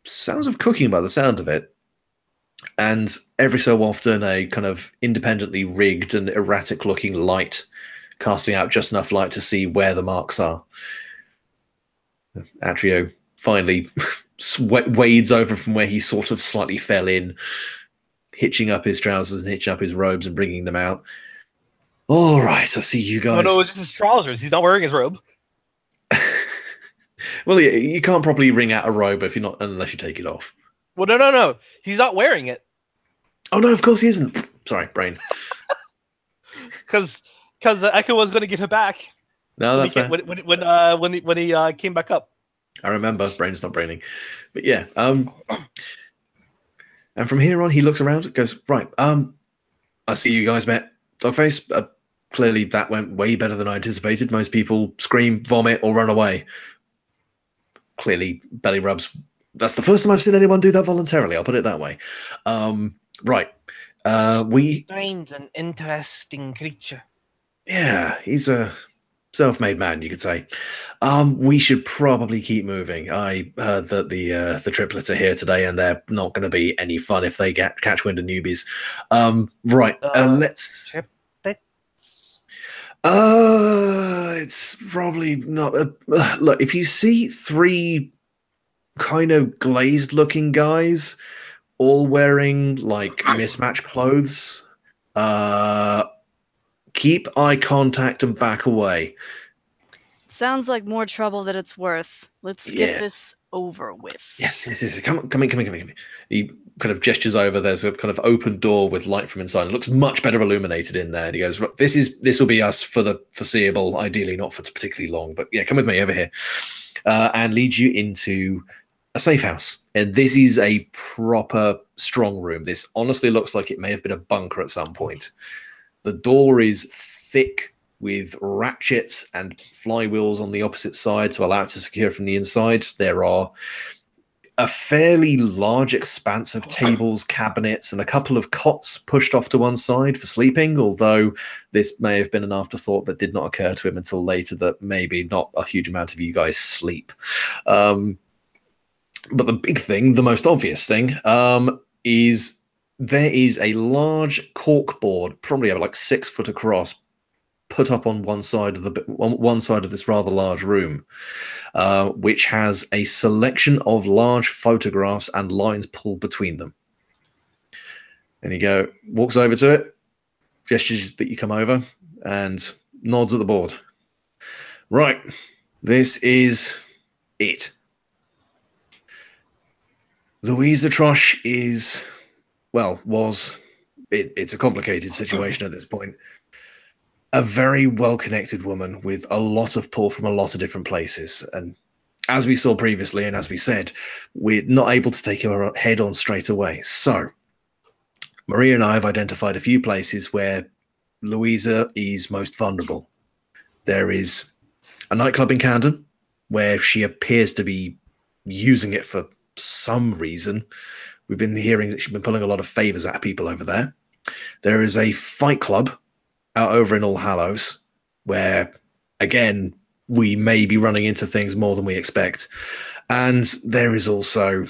sounds of cooking by the sound of it. And every so often a kind of independently rigged and erratic looking light casting out just enough light to see where the marks are. Atrio finally wades over from where he sort of slightly fell in, hitching up his trousers and hitching up his robes and bringing them out. All right, I see you guys. No, it's just his trousers. He's not wearing his robe. Well, you can't properly wring out a robe unless you take it off. Well, no. He's not wearing it. Oh no, of course he isn't. Sorry, brain. Because Echo was going to give it back. No, that's fair. When he came back up. I remember, brain's not braining. But yeah, and from here on, he looks around and goes, right, I see you guys met Dogface. Clearly, that went way better than I anticipated. Most people scream, vomit, or run away. Clearly, belly rubs That's the first time I've seen anyone do that voluntarily. I'll put it that way. Right. We Strange and interesting creature. Yeah, he's a self-made man, you could say. We should probably keep moving. I heard that the triplets are here today, and they're not going to be any fun if they catch wind of newbies. Right, let's. Triplets? It's probably not. Look, if you see three kind of glazed-looking guys, all wearing like mismatched clothes, keep eye contact and back away. Sounds like more trouble than it's worth. Let's get this over with. Yes. Come in. He kind of gestures over. There's a kind of open door with light from inside. It looks much better illuminated in there. And he goes, this will be us for the foreseeable, ideally not for particularly long, but yeah, come with me over here. And leads you into a safe house. And this is a proper strong room. This honestly looks like it may have been a bunker at some point. The door is thick with ratchets and flywheels on the opposite side to allow it to secure from the inside. There are a fairly large expanse of tables, cabinets, and a couple of cots pushed off to one side for sleeping, although this may have been an afterthought that did not occur to him until later, that maybe not a huge amount of you guys sleep. But the big thing, the most obvious thing, is there is a large cork board, probably like 6 foot across, put up on one side of this rather large room, which has a selection of large photographs and lines pulled between them. And he walks over to it, gestures that you come over, and nods at the board. Right, this is it. Louisa Trosh it's a complicated situation at this point. A very well-connected woman with a lot of pull from a lot of different places. And as we saw previously, and as we said, we're not able to take her head on straight away. So Maria and I have identified a few places where Louisa is most vulnerable. There is a nightclub in Camden where she appears to be using it for some reason. We've been hearing that she's been pulling a lot of favors out of people over there. There is a fight club out over in All Hallows, where, again, we may be running into things more than we expect. And there is also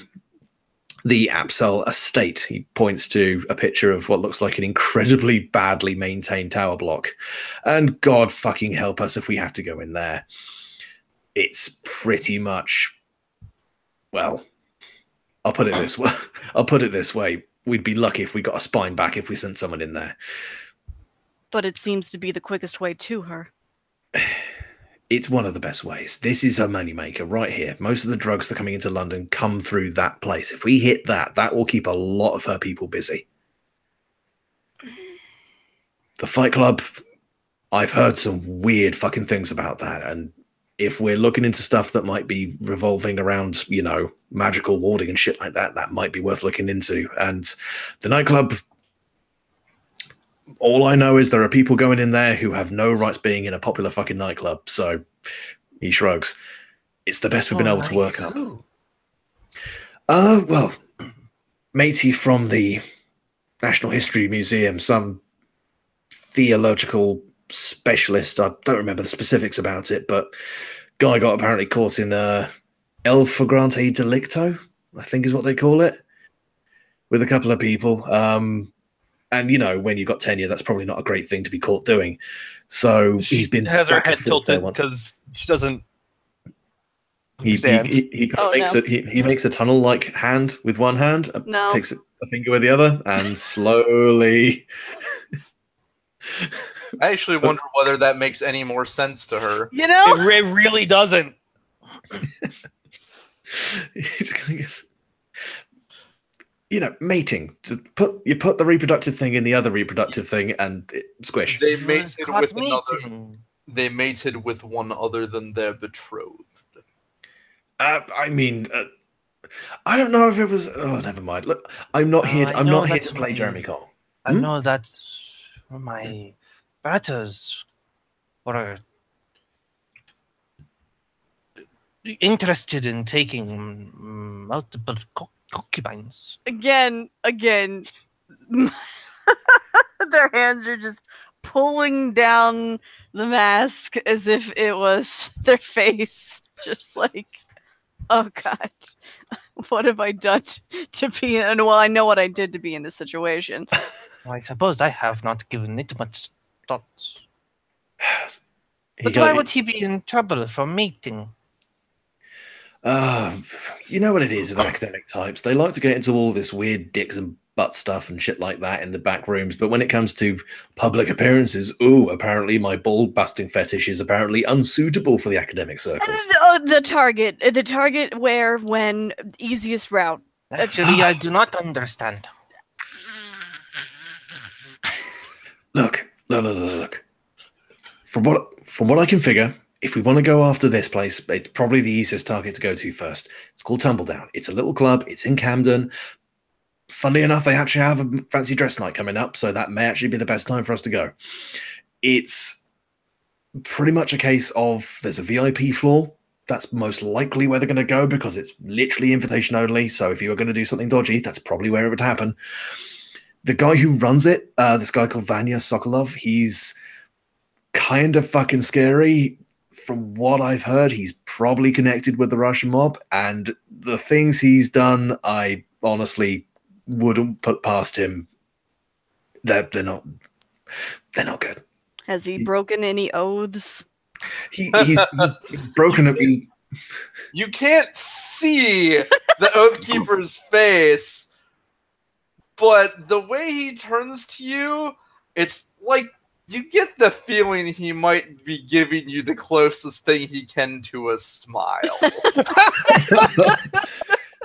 the Apsel estate. He points to a picture of what looks like an incredibly badly maintained tower block. And God fucking help us if we have to go in there. It's pretty much, well, I'll put it this way. We'd be lucky if we got a spine back if we sent someone in there. But it seems to be the quickest way to her. It's one of the best ways. This is a moneymaker right here. Most of the drugs that are coming into London come through that place. If we hit that, that will keep a lot of her people busy. The Fight Club, I've heard some weird fucking things about that. And if we're looking into stuff that might be revolving around, magical warding and shit like that, that might be worth looking into. And the nightclub, all I know is there are people going in there who have no rights being in a popular fucking nightclub. So he shrugs. It's the best we've been able to work up. Well, matey from the National History Museum, some theological specialist. I don't remember the specifics about it, but guy got apparently caught in El flagrante delicto, I think is what they call it, with a couple of people. And, when you've got tenure, that's probably not a great thing to be caught doing. So he's been... has her head tilted because she doesn't... He makes a tunnel-like hand with one hand, takes a finger with the other, and slowly... I actually wonder whether that makes any more sense to her. It really doesn't. Mating. You put the reproductive thing in the other reproductive thing, and squish. They mated with another. They mated with one other than their betrothed. I don't know if it was. Oh, never mind. Look, I'm not here to play Jeremy Cole. I know that my brothers were interested in taking multiple concubines. Again, their hands are just pulling down the mask as if it was their face. Just like, oh God, what have I done to be in? Well, I know what I did to be in this situation. I suppose I have not given it much thought. He But got- why would he be in trouble for mating? You know what it is with academic types. They like to get into all this weird dicks and butt stuff and shit like that in the back rooms. But when it comes to public appearances, apparently my ball busting fetish is apparently unsuitable for the academic circles. The target where, when, easiest route. Actually, I do not understand. Look. From what I can figure, if we want to go after this place, it's probably the easiest target to go to first. It's called Tumbledown. It's a little club. It's in Camden. Funnily enough, they actually have a fancy dress night coming up, so that may actually be the best time for us to go. It's pretty much a case of there's a VIP floor. That's most likely where they're going to go because it's literally invitation only. So if you were going to do something dodgy, that's probably where it would happen. The guy who runs it, this guy called Vanya Sokolov, he's kind of fucking scary. From what I've heard, he's probably connected with the Russian mob, and the things he's done, I honestly wouldn't put past him. They're not good. Has he broken any oaths? He's broken up. You can't see the Oathkeeper's face, but the way he turns to you, it's like you get the feeling he might be giving you the closest thing he can to a smile.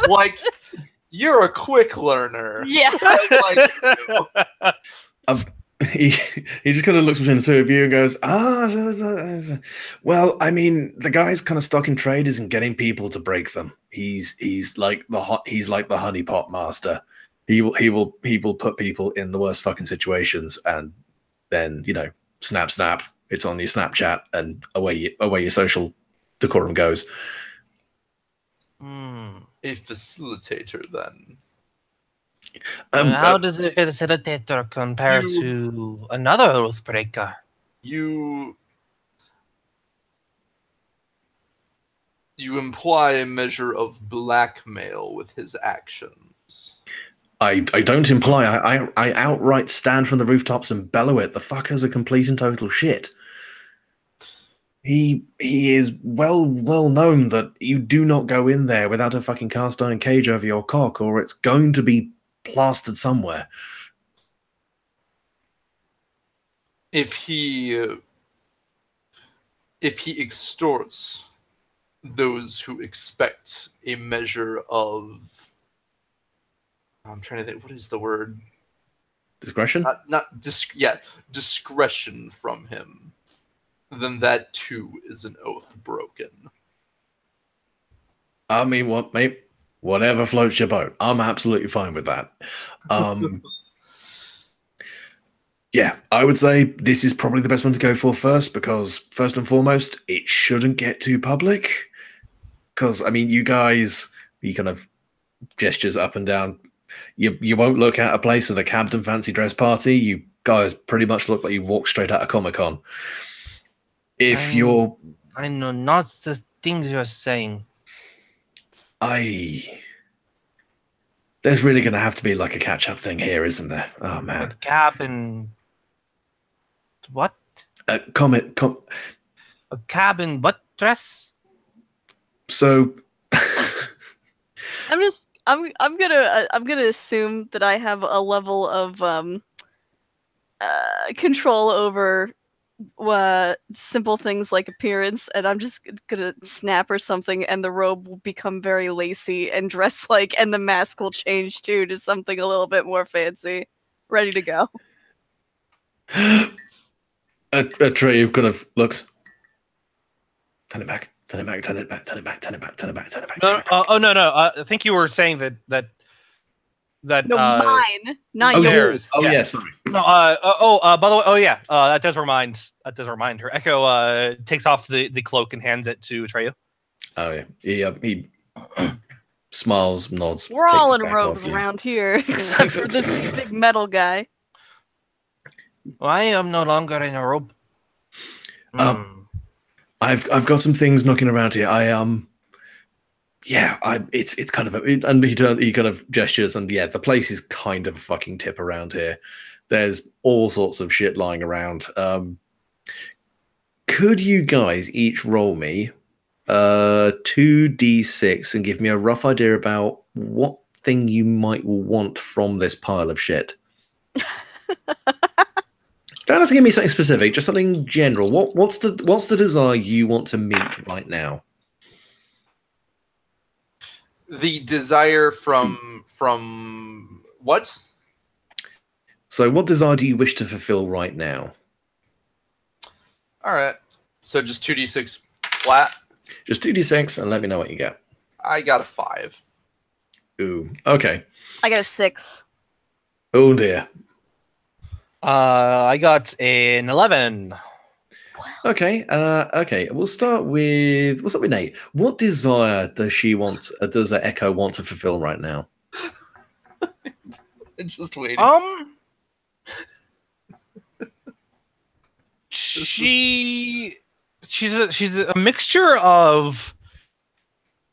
Like, you're a quick learner. Yeah. He just kind of looks between the two of you and goes, well, I mean, the guy's kind of stock in trade isn't getting people to break them. He's like the honeypot master. He will put people in the worst fucking situations, and then snap, it's on your Snapchat, and away your social decorum goes. A facilitator, then. How does a facilitator compare to another oathbreaker? You imply a measure of blackmail with his actions. I don't imply. I outright stand from the rooftops and bellow it. The fucker's a complete and total shit. He is well known that you do not go in there without a fucking cast iron cage over your cock, or it's going to be plastered somewhere. If he extorts those who expect a measure of, I'm trying to think, what is the word? Discretion? Discretion from him, then that too is an oath broken. I mean, what, mate? Whatever floats your boat. I'm absolutely fine with that. Yeah, I would say this is probably the best one to go for first, because first and foremost, it shouldn't get too public. Because, I mean, you guys, you kind of gestures up and down. You won't look at a place at a Camden fancy dress party. You guys pretty much look like you walked straight out of Comic-Con. If you're... I know not the things you're saying. There's really going to have to be like a catch-up thing here, isn't there? Oh, man. A cabin... What? A cabin what dress? So... I'm gonna assume that I have a level of control over simple things like appearance, and I'm just gonna snap or something, and the robe will become very lacy and dress like, and the mask will change too to something a little bit more fancy. Ready to go. Atreyu kind of looks. Turn it back. Turn it back. Turn it back. Turn it back. Turn it back. Turn it back. Turn it back. No. No. I think you were saying that. No, mine, not yours. Yeah, sorry. No. By the way. Oh yeah. That does remind her. Echo takes off the cloak and hands it to Atreyu. Oh yeah, he smiles, nods. We're takes all it in back robes off you. around here, except for this big metal guy. I am no longer in a robe. I've got some things knocking around here. It's kind of and he kind of gestures, and yeah, the place is kind of a fucking tip around here. There's all sorts of shit lying around. Could you guys each roll me 2d6 and give me a rough idea about what thing you might want from this pile of shit? Don't have to give me something specific, just something general. What's the desire you want to meet right now? The desire from what? So, what desire do you wish to fulfill right now? All right. So just 2d6 flat. Just 2d6 and let me know what you get. I got a 5. Ooh, okay. I got a 6. Oh dear. I got an 11. Okay. Okay. We'll start with Nate. What desire does she want? Does Echo want to fulfill right now? Just waiting. She's a mixture of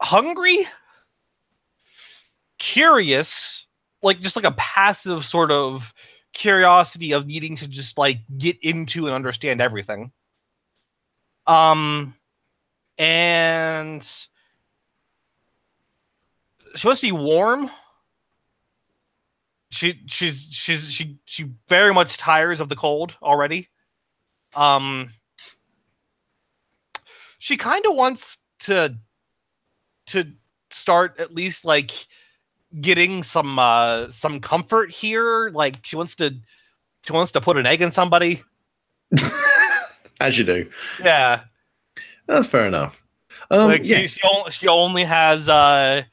hungry, curious, like just like a passive sort of curiosity of needing to just like get into and understand everything. And she wants to be warm. She very much tires of the cold already. She kind of wants to start at least like getting some comfort here. Like she wants to put an egg in somebody. As you do. Yeah, That's fair enough. like yeah. she only has her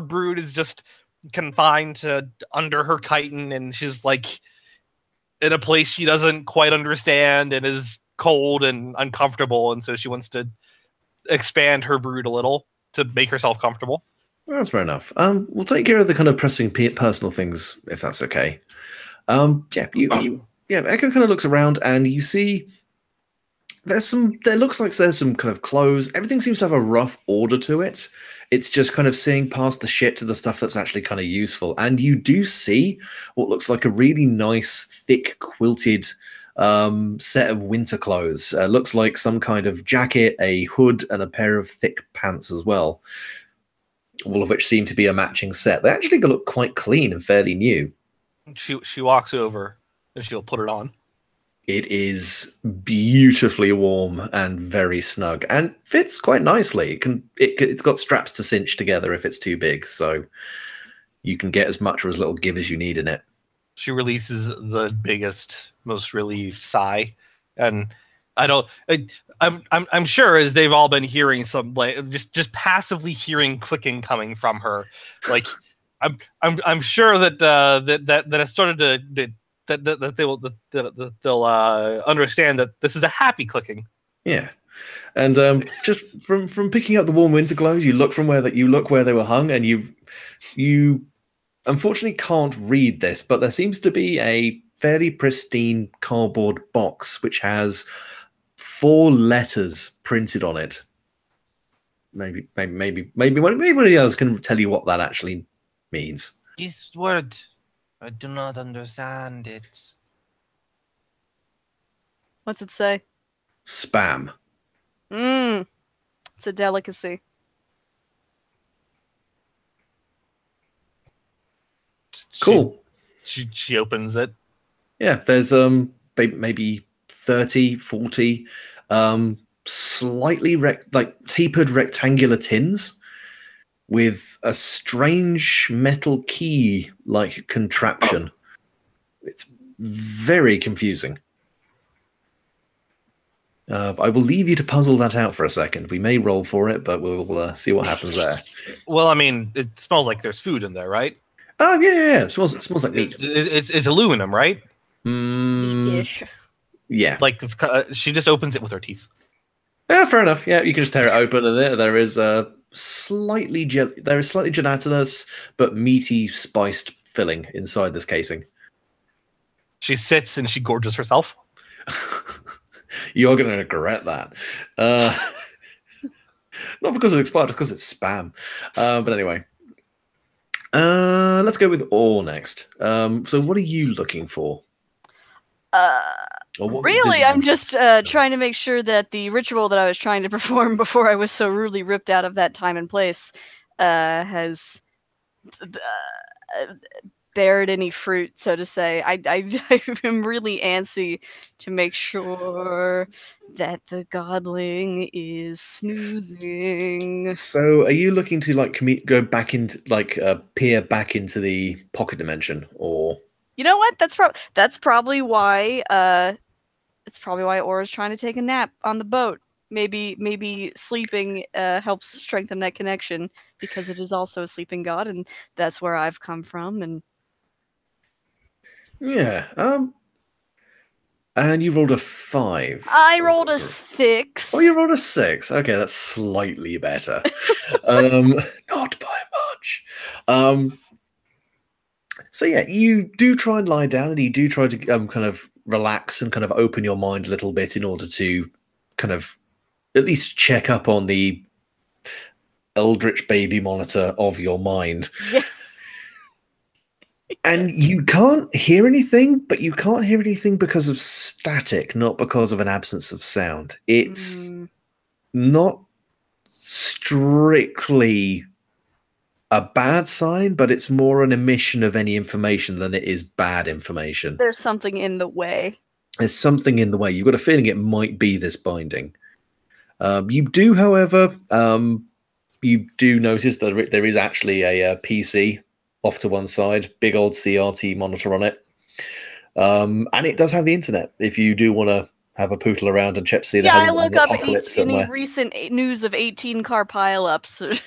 brood is just confined to under her chitin, and she's like in a place she doesn't quite understand and is cold and uncomfortable, and so she wants to expand her brood a little to make herself comfortable. That's fair enough. We'll take care of the kind of pressing personal things if that's okay. Echo kind of looks around and you see there looks like there's some kind of clothes. Everything seems to have a rough order to it. It's just kind of seeing past the shit to the stuff that's actually kind of useful. And you do see what looks like a really nice, thick, quilted set of winter clothes. Looks like some kind of jacket, a hood, and a pair of thick pants as well. All of which seem to be a matching set. They actually look quite clean and fairly new. She walks over and she'll put it on. It is beautifully warm and very snug, and fits quite nicely. It's got straps to cinch together if it's too big, so you can get as much or as little give as you need in it. She releases the biggest, most relieved sigh, and I'm sure as they've all been hearing some like just passively hearing clicking coming from her, like I'm sure that it started to that they'll understand that this is a happy clicking. Yeah, and just from picking up the warm winter clothes, you look where they were hung, and you unfortunately can't read this, but there seems to be a fairly pristine cardboard box which has 4 letters printed on it. Maybe one of the others can tell you what that actually means. This word, I do not understand it. What's it say? Spam. It's a delicacy. Cool. She opens it. Yeah, there's maybe 30, 40 slightly tapered rectangular tins with a strange metal key like contraption. It's very confusing. I will leave you to puzzle that out for a second. We may roll for it, but we'll see what happens there. Well, I mean, it smells like there's food in there, right? Oh, yeah. It smells like meat. It's aluminum, right? Ish. Yeah. Like she just opens it with her teeth. Yeah, fair enough. Yeah, you can just tear it open, and there is a slightly gelatinous but meaty, spiced filling inside this casing. She sits and she gorges herself. You're going to regret that. Not because it's expired, just because it's spam. But anyway. Let's go with Ore next. So what are you looking for? Really, I'm just trying to make sure that the ritual that I was trying to perform before I was so rudely ripped out of that time and place has bared any fruit, so to say. I am really antsy to make sure that the godling is snoozing. So are you looking to like go back into peer back into the pocket dimension, or you know what? That's probably why Aura's trying to take a nap on the boat. Maybe sleeping helps strengthen that connection, because it is also a sleeping god, and that's where I've come from. And yeah, and you rolled a 5. I rolled a 6. Oh, you rolled a 6. Okay, that's slightly better. Not by much. So yeah, you do try and lie down, and you do try to kind of relax and kind of open your mind a little bit in order to kind of at least check up on the eldritch baby monitor of your mind. Yeah. And you can't hear anything, but you can't hear anything because of static, not because of an absence of sound. It's not strictly a bad sign, but it's more an emission of any information than it is bad information. There's something in the way. There's something in the way. You've got a feeling it might be this binding. You do, however, you do notice that there is actually a PC off to one side, big old CRT monitor on it. And it does have the internet if you do want to have a pootle around and check to see I look up any recent news of 18-car pileups.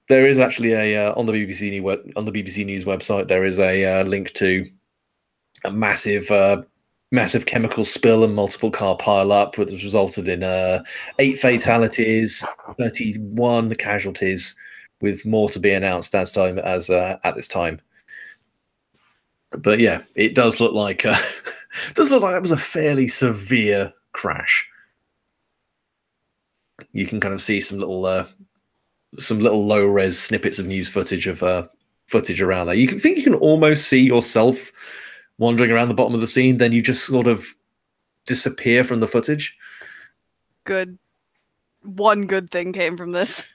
There is actually a on the BBC News website. There is a link to a massive chemical spill and multiple car pileup, which has resulted in 8 fatalities, 31 casualties, with more to be announced at this time. But yeah, it does look like that was a fairly severe crash. You can kind of see some little low-res snippets of news footage around there. You can almost see yourself wandering around the bottom of the scene. Then you just sort of disappear from the footage. Good. One good thing came from this.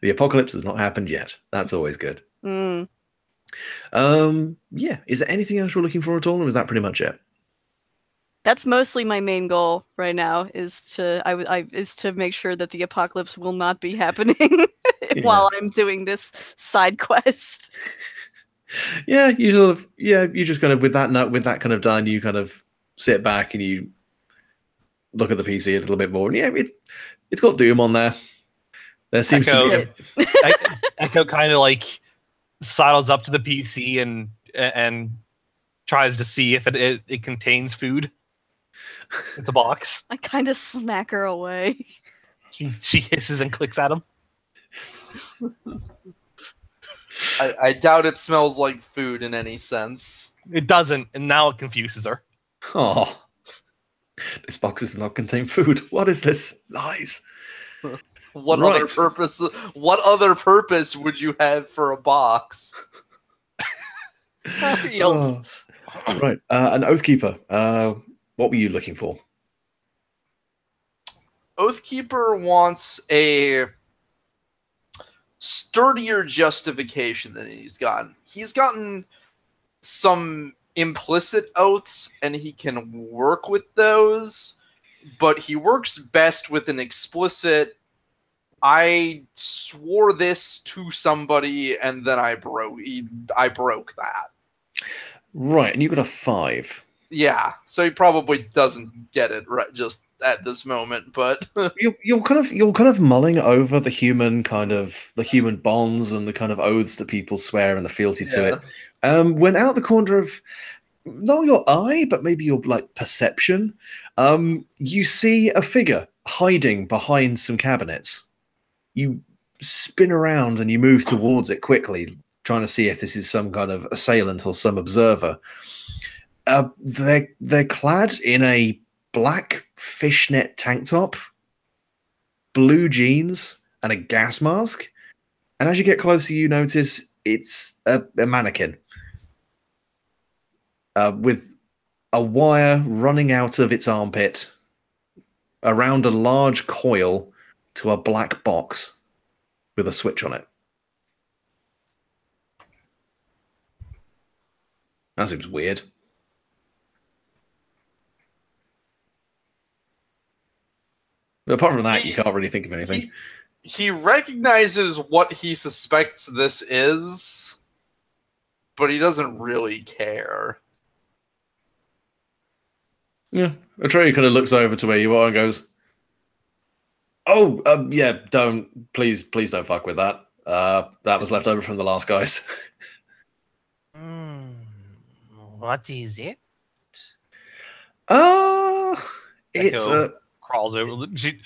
The apocalypse has not happened yet. That's always good. Mm. Yeah. Is there anything else you're looking for at all, or is that pretty much it? That's mostly my main goal right now, is to make sure that the apocalypse will not be happening while I'm doing this side quest. Yeah, you just kind of with that kind of done, you kind of sit back and you look at the PC a little bit more, and yeah, it's got Doom on there. There seems to be Echo kind of like sidles up to the PC and tries to see if it contains food. It's a box. I kind of smack her away. She hisses and clicks at him. I doubt it smells like food in any sense. It doesn't, and now it confuses her. Oh, this box does not contain food. What is this? Lies. What other purpose would you have for a box? Oh. Right, an Oathkeeper. What were you looking for? Oathkeeper wants a sturdier justification than he's gotten. He's gotten some implicit oaths, and he can work with those, but he works best with an explicit, I swore this to somebody, and then I broke that. Right, and you got a 5. Yeah, so he probably doesn't get it right just at this moment, but you're kind of mulling over the human bonds and the kind of oaths that people swear and the fealty to it. When out the corner of not your eye, but maybe your like perception, you see a figure hiding behind some cabinets. You spin around and you move towards it quickly, trying to see if this is some kind of assailant or some observer. They're clad in a black fishnet tank top, blue jeans, and a gas mask. And as you get closer, you notice it's a mannequin with a wire running out of its armpit around a large coil to a black box with a switch on it. That seems weird. But apart from that, you can't really think of anything. He recognizes what he suspects this is, but he doesn't really care. Yeah, Atreyu kind of looks over to where you are and goes, "Oh, yeah, please don't fuck with that. That was left over from the last guys." What is it? It's crawls over. She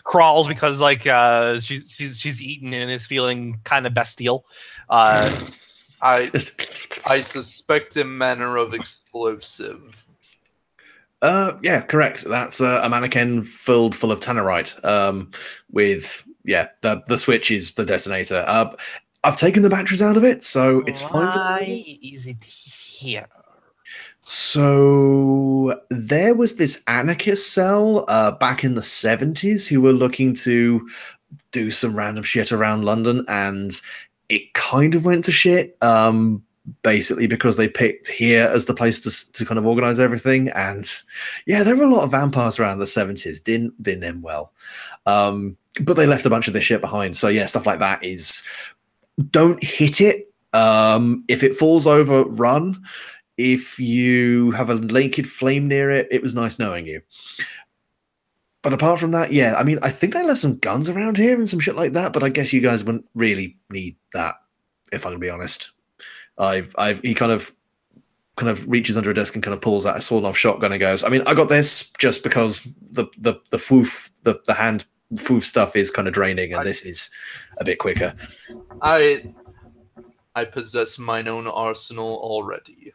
crawls because like she's eaten and is feeling kind of bestial. I suspect a manner of explosive. Yeah, correct. That's a mannequin filled full of tannerite. With the switch is the detonator. I've taken the batteries out of it, so it's fine. Why is it here? So there was this anarchist cell back in the 70s who were looking to do some random shit around London, and it kind of went to shit. Basically because they picked here as the place to kind of organize everything. And yeah, there were a lot of vampires around the 70s. Didn't end well. But they left a bunch of this shit behind. So yeah, stuff like that is, don't hit it. If it falls over, run. If you have a naked flame near it, it was nice knowing you. But apart from that, yeah, I mean, I think I left some guns around here and some shit like that, but I guess you guys wouldn't really need that, if I'm gonna be honest. He kind of reaches under a desk and kind of pulls out a sawed-off shotgun and goes, I mean, I got this just because the hand foof stuff is kind of draining, and this is a bit quicker. I possess mine own arsenal already.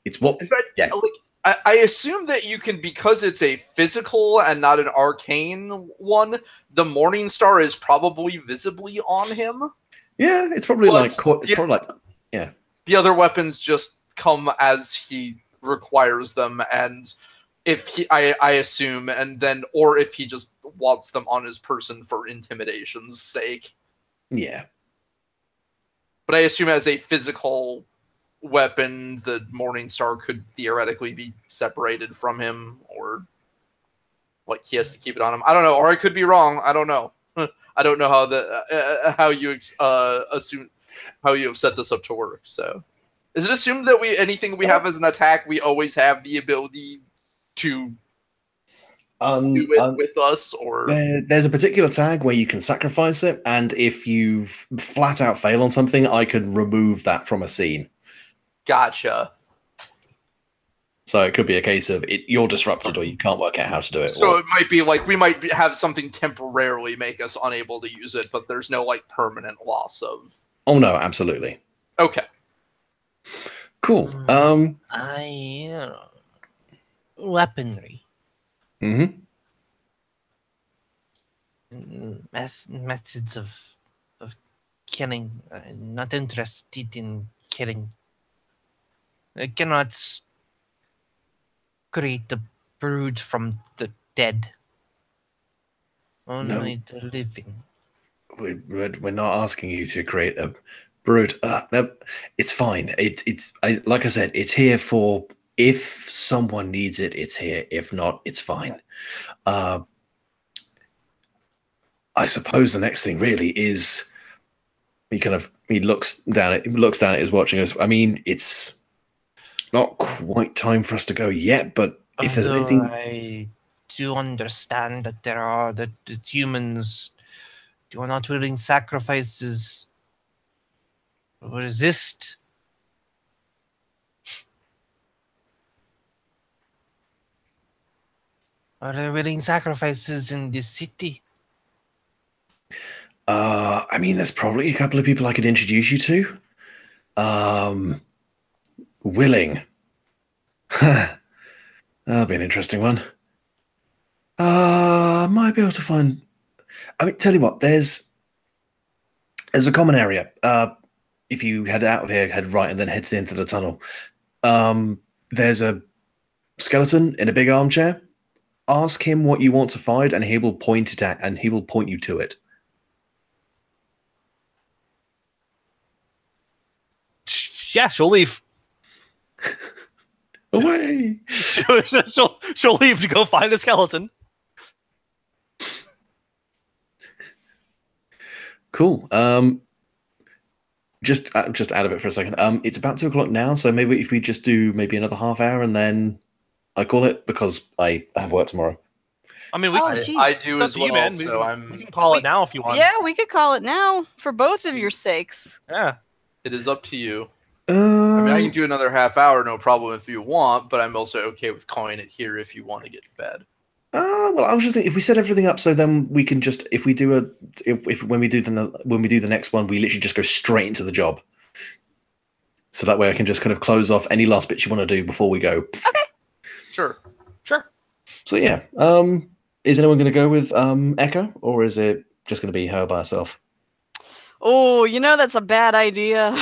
It's what. In fact, yes. Like, I assume that you can, because it's a physical and not an arcane one, the Morning Star is probably visibly on him. Yeah, it's probably yeah. The other weapons just come as he requires them, and if he, I assume, and then, or if he just wants them on his person for intimidation's sake. Yeah. But I assume as a physical weapon, the Morning Star could theoretically be separated from him, or like he has to keep it on him. I don't know, or I could be wrong. I don't know. I don't know how you assume how you have set this up to work. So, is it assumed that anything we have as an attack, we always have the ability to do it with us? Or there's a particular tag where you can sacrifice it, and if you flat out fail on something, I can remove that from a scene. Gotcha. So it could be a case of you're disrupted or you can't work out how to do it. So it might be like we might have something temporarily make us unable to use it, but there's no like permanent loss of. Oh no, absolutely. Okay. Cool. Weaponry. Mm-hmm. Methods of killing. Not interested in killing. I cannot create a brood from the dead. Only the living. We're not asking you to create a brood. It's fine. Like I said, it's here for if someone needs it. It's here. If not, it's fine. I suppose the next thing really is he looks down at his watch and goes, I mean, it's not quite time for us to go yet, but if there's anything, I do understand that there are that humans who are not willing sacrifices resist Are there wedding sacrifices in this city? I mean, there's probably a couple of people I could introduce you to. Willing. That'll be an interesting one. Might be able to find. I mean, tell you what, there's a common area. If you head out of here, head right, and then head into the tunnel. There's a skeleton in a big armchair. Ask him what you want to find, and he will point it at, and he will point you to it. Yeah, she'll leave. Away. she'll leave to go find a skeleton. Cool. Just out of it for a second. It's about 2 o'clock now, so maybe if we just do maybe another half hour and then I call it, because I have work tomorrow. I mean, I do as well. Man. So we can call it now if you want. Yeah, we could call it now for both of your sakes. Yeah. It is up to you. I mean, I can do another half hour, no problem if you want, but I'm also okay with calling it here if you want to get to bed. Well, I was just thinking, if we set everything up, so then we can just, if we do when we do the next one, we literally just go straight into the job. So that way, I can just kind of close off any last bits you want to do before we go. Okay. Sure. So yeah, is anyone going to go with Echo, or is it just going to be her by herself? Oh, that's a bad idea.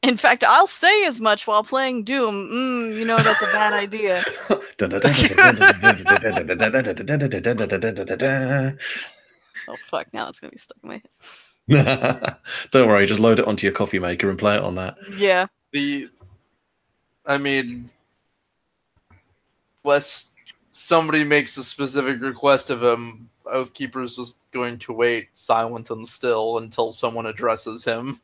In fact, I'll say as much while playing Doom. That's a bad idea. Oh, fuck. Now it's going to be stuck in my head. Don't worry, just load it onto your coffee maker and play it on that. Yeah. I mean, unless somebody makes a specific request of him, Oathkeeper's just going to wait silent and still until someone addresses him.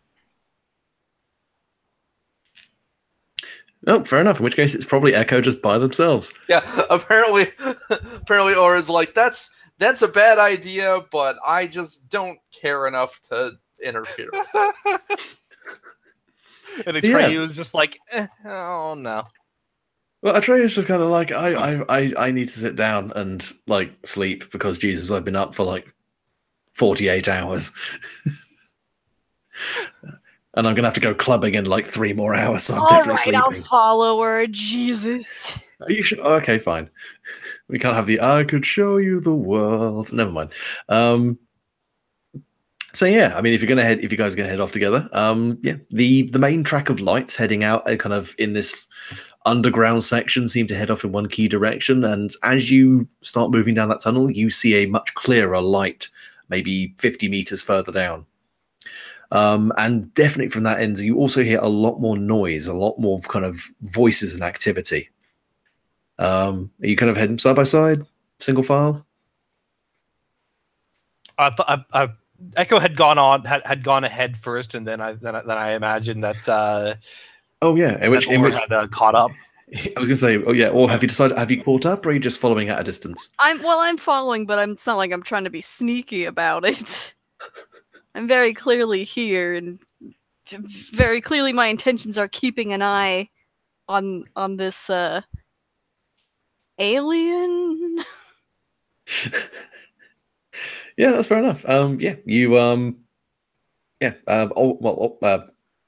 Oh, fair enough. In which case, it's probably Echo just by themselves. Yeah, apparently Aura's like, that's a bad idea, but I just don't care enough to interfere. And Atreyu was just like, oh no. Well, Atreyu's just kind of like, I need to sit down and like sleep because Jesus, I've been up for like 48 hours. And I'm gonna have to go clubbing in like 3 more hours, so I'm definitely sleeping. I'll follow her. Jesus. Are you sure? Oh, okay, fine. We can't have the I could show you the world. Never mind. So yeah, I mean, if you guys are gonna head off together, yeah, the main track of lights heading out, kind of in this underground section, seem to head off in one key direction. And as you start moving down that tunnel, you see a much clearer light, maybe 50 meters further down. And definitely from that end, you also hear a lot more noise, a lot more kind of voices and activity. Are you kind of heading side by side, single file? Echo had gone ahead first, and then I imagine that. Oh yeah, in which had caught up. I was going to say, oh yeah, or have you caught up, or are you just following at a distance? I'm following, but it's not like I'm trying to be sneaky about it. I'm very clearly here, and very clearly my intentions are keeping an eye on this alien. Yeah, that's fair enough. Yeah, you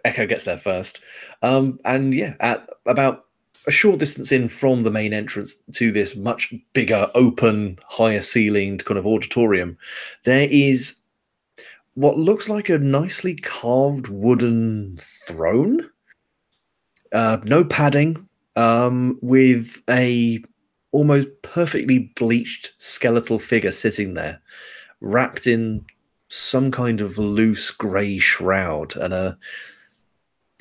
Echo gets there first. And yeah, at about a short distance in from the main entrance to this much bigger, open, higher ceilinged kind of auditorium, there is what looks like a nicely carved wooden throne. No padding, with a almost perfectly bleached skeletal figure sitting there, wrapped in some kind of loose grey shroud and a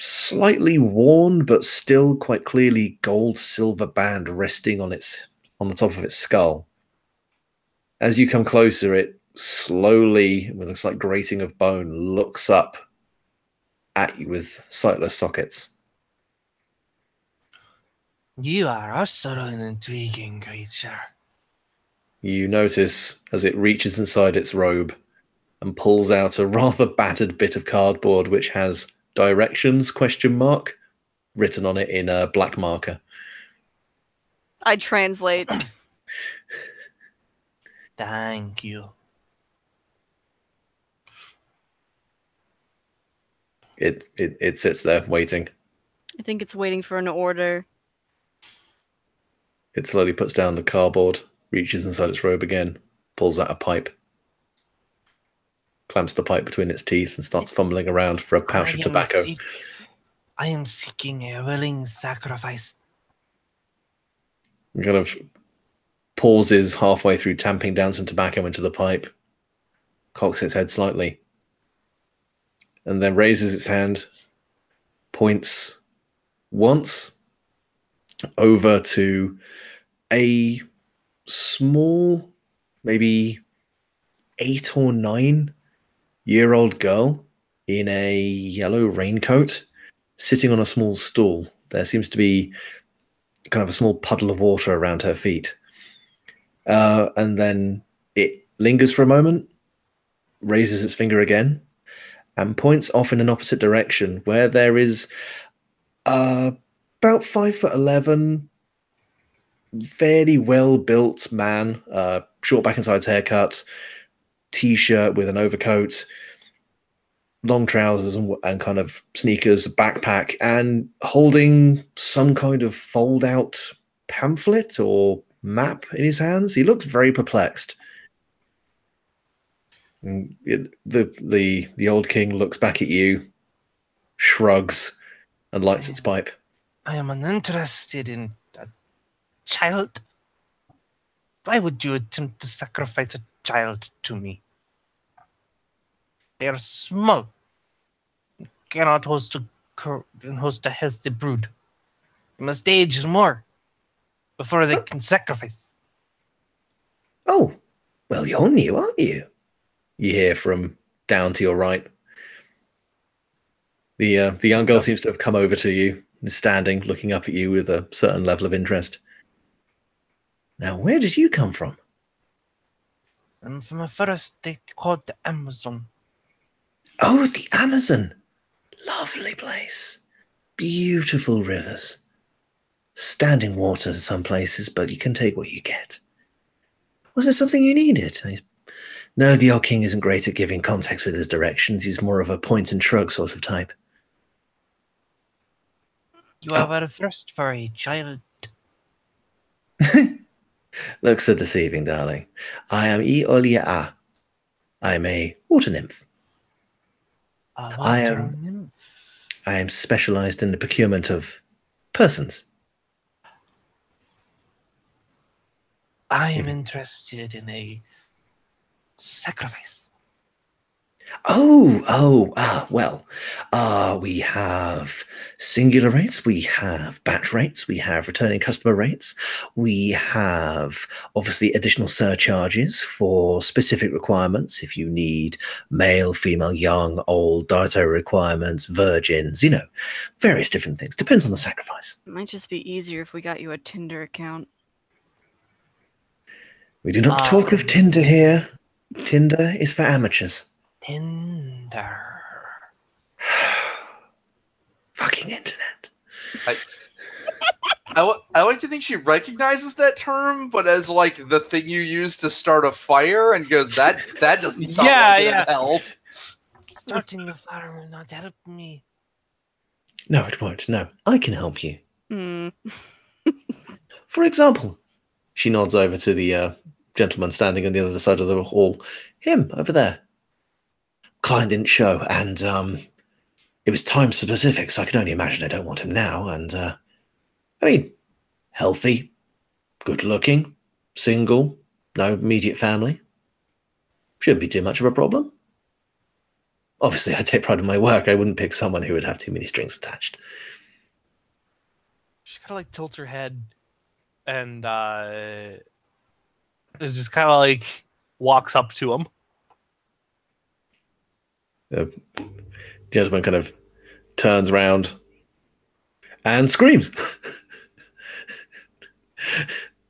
slightly worn but still quite clearly gold-silver band resting on the top of its skull. As you come closer, it slowly, with a slight grating of bone, looks up at you with sightless sockets. You are also an intriguing creature. You notice as it reaches inside its robe and pulls out a rather battered bit of cardboard which has directions ? written on it in a black marker. I translate. Thank you. It sits there waiting. I think it's waiting for an order. It slowly puts down the cardboard, reaches inside its robe again, pulls out a pipe, clamps the pipe between its teeth, and starts fumbling around for a pouch of tobacco. I am seeking a willing sacrifice. He kind of pauses halfway through tamping down some tobacco into the pipe, cocks its head slightly, and then raises its hand, points once over to a small, maybe 8 or 9-year-old girl in a yellow raincoat sitting on a small stool. There seems to be kind of a small puddle of water around her feet. And then it lingers for a moment, raises its finger again, and points off in an opposite direction where there is about 5'11", fairly well-built man, short back and sides haircut, t-shirt with an overcoat, long trousers and kind of sneakers, backpack, and holding some kind of fold-out pamphlet or map in his hands. He looks very perplexed. And the old king looks back at you, shrugs, and lights its pipe. I am uninterested in a child. Why would you attempt to sacrifice a child to me? They are small. Cannot host a healthy brood. You must age more before they can sacrifice. Oh, well, you're new, aren't you? You hear from down to your right. The young girl seems to have come over to you and is standing, looking up at you with a certain level of interest. Now, where did you come from? I'm from a forest state called the Amazon. Oh, the Amazon. Lovely place. Beautiful rivers. Standing water in some places, but you can take what you get. Was there something you needed? No, the old king isn't great at giving context with his directions. He's more of a point and shrug sort of type. You have a thirst for a child. Looks so deceiving, darling. I am Eolia. I am a water nymph. I am specialized in the procurement of persons. I am interested in a sacrifice. We have singular rates, we have batch rates, we have returning customer rates, we have obviously additional surcharges for specific requirements if you need male, female, young, old, dietary requirements, virgins, various different things. Depends on the sacrifice. It might just be easier if we got you a Tinder account. We do not talk of Tinder here. Tinder is for amateurs. Tinder. Fucking internet. I like to think she recognizes that term, but as like the thing you use to start a fire, and goes, that doesn't sound like it help. Starting a fire will not help me. No, it won't. No, I can help you. Hmm. For example, she nods over to the gentleman standing on the other side of the hall. Him, over there. Client didn't show, and it was time specific, so I can only imagine I don't want him now. And, healthy, good looking, single, no immediate family. Shouldn't be too much of a problem. Obviously, I take pride in my work. I wouldn't pick someone who would have too many strings attached. She kind of like tilts her head and just kind of like walks up to him. The gentleman kind of turns around and screams.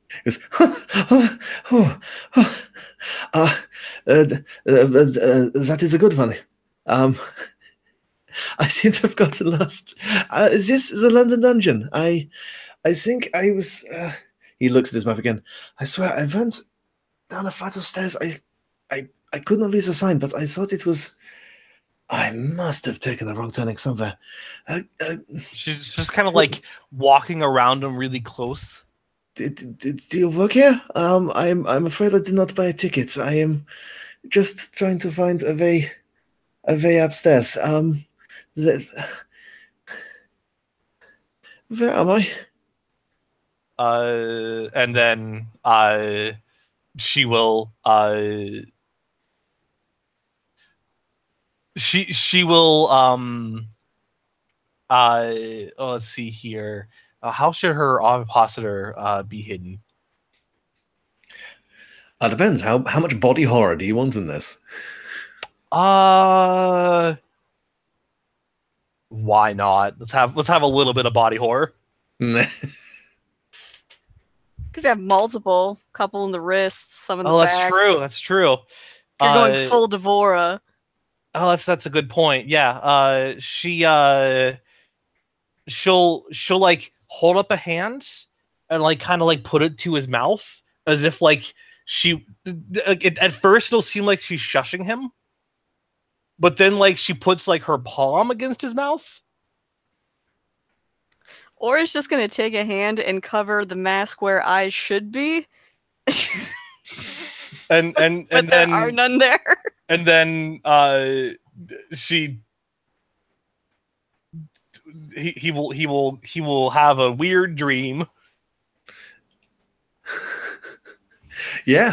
He goes, that is a good one. I seem to have gotten lost. Is this the London dungeon? I think I was. He looks at his map again. I swear I went down a flight of stairs. I could not read the sign, but I thought it was. I must have taken a wrong turning somewhere. She's just kind of like walking around him really close. Do you work here? I'm afraid I did not buy a ticket. I am just trying to find a way upstairs. Where am I? And then she will she will let's see here. How should her ovipositor be hidden? Depends. How much body horror do you want in this? Why not? Let's have a little bit of body horror. Could have multiple, couple in the wrists, some in the Oh, back. that's true. That's true. If you're going full Devora. Oh, that's a good point. Yeah. She'll like hold up a hand and like kind of like put it to his mouth as if like at first it'll seem like she's shushing him, but then like she puts like her palm against his mouth. Or it's just going to take a hand and cover the mask where eyes should be. and but there then are none there. And then he will have a weird dream. You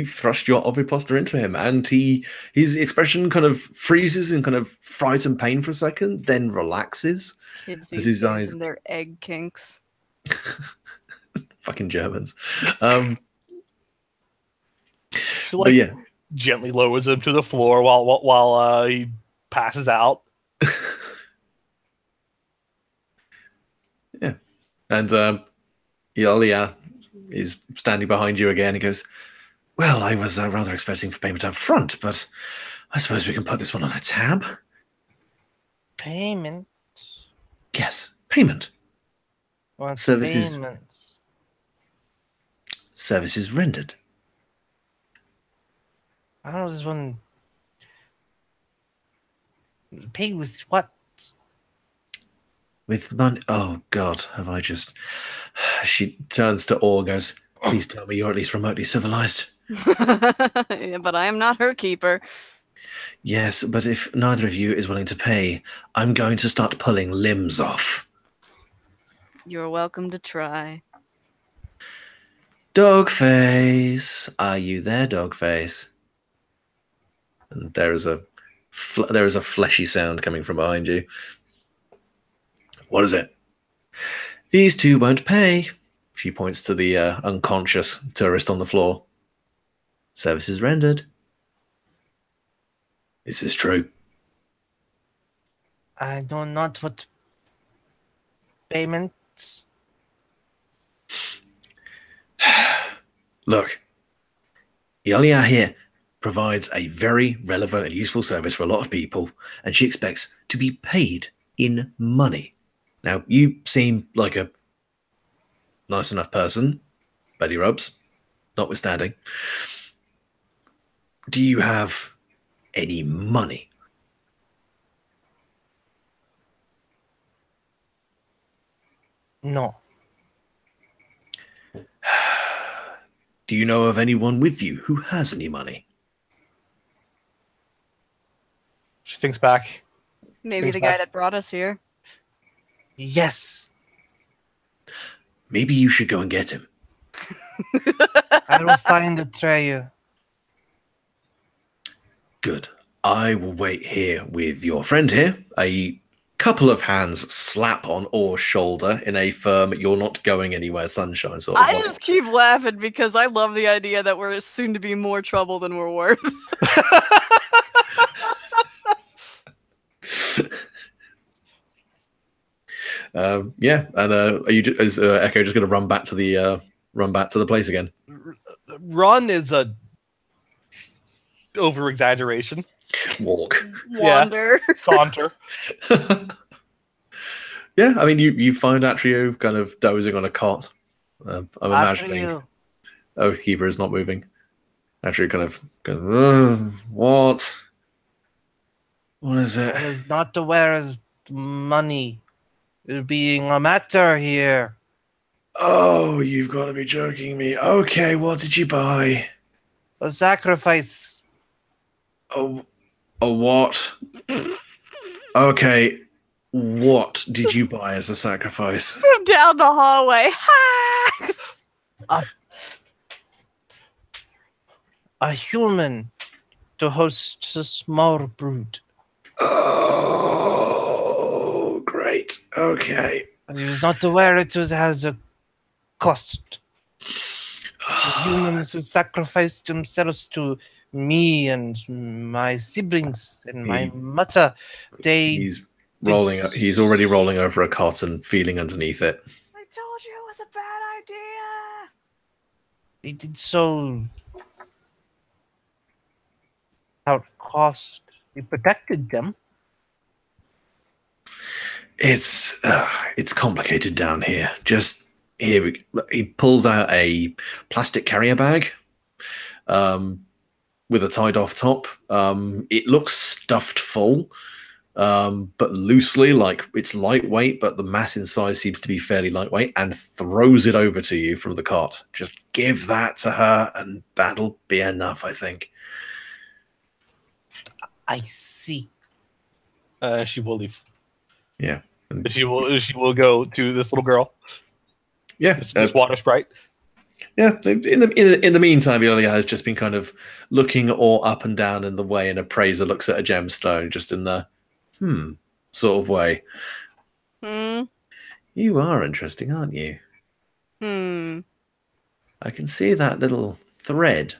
thrust your ovipositor into him, and his expression kind of freezes in kind of fright and pain for a second, then relaxes. Kids as these his days eyes and their egg kinks. Fucking Germans. She like gently lowers him to the floor while he passes out. Yeah, and Yolia is standing behind you again. He goes, "Well, I was rather expecting for payment up front, but I suppose we can put this one on a tab." Payment. Yes, payment. What's Services. Payment? Services rendered. I don't know this one. Pay with what? With money. Oh God, have I just? She turns to Or, goes, "Please tell me you're at least remotely civilized." Yeah, but I am not her keeper. Yes, but if neither of you is willing to pay, I'm going to start pulling limbs off. You're welcome to try. Dogface, are you there, Dogface? And there is a fleshy sound coming from behind you. What is it? These two won't pay. She points to the unconscious tourist on the floor. Services rendered. Is this true? I know not what payment. Look, Yolia here provides a very relevant and useful service for a lot of people, and she expects to be paid in money. Now, you seem like a nice enough person, Betty Rubs, notwithstanding. Do you have any money? No. Do you know of anyone with you who has any money? She thinks back. Maybe the guy that brought us here. Yes. Maybe you should go and get him. I will find the treasure. Good. I will wait here with your friend here. A couple of hands slap on Or's shoulder in a firm "you're not going anywhere" sunshine sort of I way. just keep laughing because I love the idea that we're soon to be more trouble than we're worth. Yeah, and is Echo just going to run back to the place again? Run is a over exaggeration. Walk. Wander. Saunter. Yeah, I mean, you find Atrio kind of dozing on a cot. I'm imagining Oathkeeper is not moving. Atrio kind of goes, what? What is it? I was not aware of money being a matter here. Oh, you've got to be joking me. Okay, what did you buy? A sacrifice. A what? Okay, what did you buy as a sacrifice? Down the hallway. A human to host a small brood. Oh, great. Okay. I was not aware has a cost. The humans who sacrificed themselves to me and my siblings and my mother, He's already rolling over a cot and feeling underneath it. I told you it was a bad idea. they did so without cost. We protected them. It's complicated down here. Just here, he pulls out a plastic carrier bag, with a tied off top. It looks stuffed full, but loosely, like it's lightweight, but the mass inside seems to be fairly lightweight, and throws it over to you from the cart. Just give that to her, and that'll be enough, I think. I see. She will leave. Yeah. And She will go to this little girl. yeah. This water sprite. Yeah, in the meantime, Ilya has just been kind of looking all up and down in the way an appraiser looks at a gemstone, just in the sort of way. You are interesting, aren't you? I can see that little thread.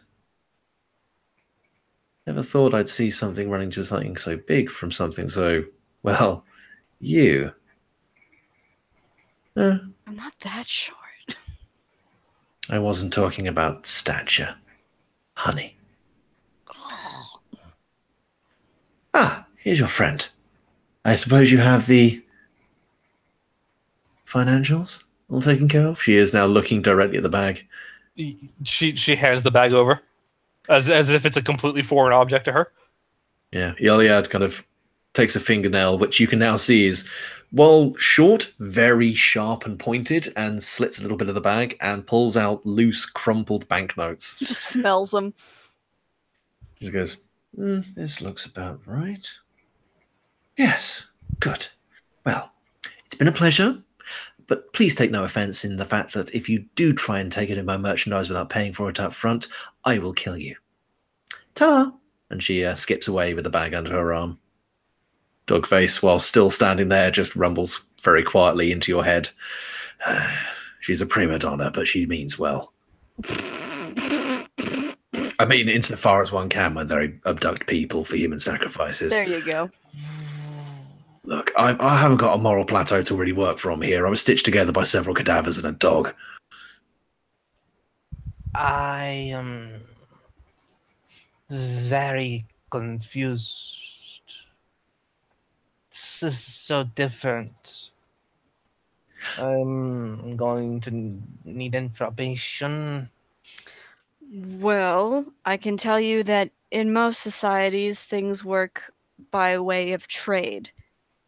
Never thought I'd see something running to something so big from something so, well, you. I'm not that short. I wasn't talking about stature, honey. Ah, here's your friend. I suppose you have the financials all taken care of? She is now looking directly at the bag. She hands the bag over, as if it's a completely foreign object to her. Yeah, Iliad kind of takes a fingernail, which you can now see is, while short, very sharp and pointed, and slits a little bit of the bag and pulls out loose, crumpled banknotes. Just smells them. She goes, this looks about right. Yes, good. Well, it's been a pleasure, but please take no offense in the fact that if you do try and take it in my merchandise without paying for it up front, I will kill you. Ta-da! And she skips away with the bag under her arm. Dogface, while still standing there, just rumbles very quietly into your head. She's a prima donna, but she means well. I mean, insofar as one can when they abduct people for human sacrifices. There you go. Look, I haven't got a moral plateau to really work from here. I was stitched together by several cadavers and a dog. I am very confused. This is so different. I'm going to need information. Well, I can tell you that in most societies, things work by way of trade.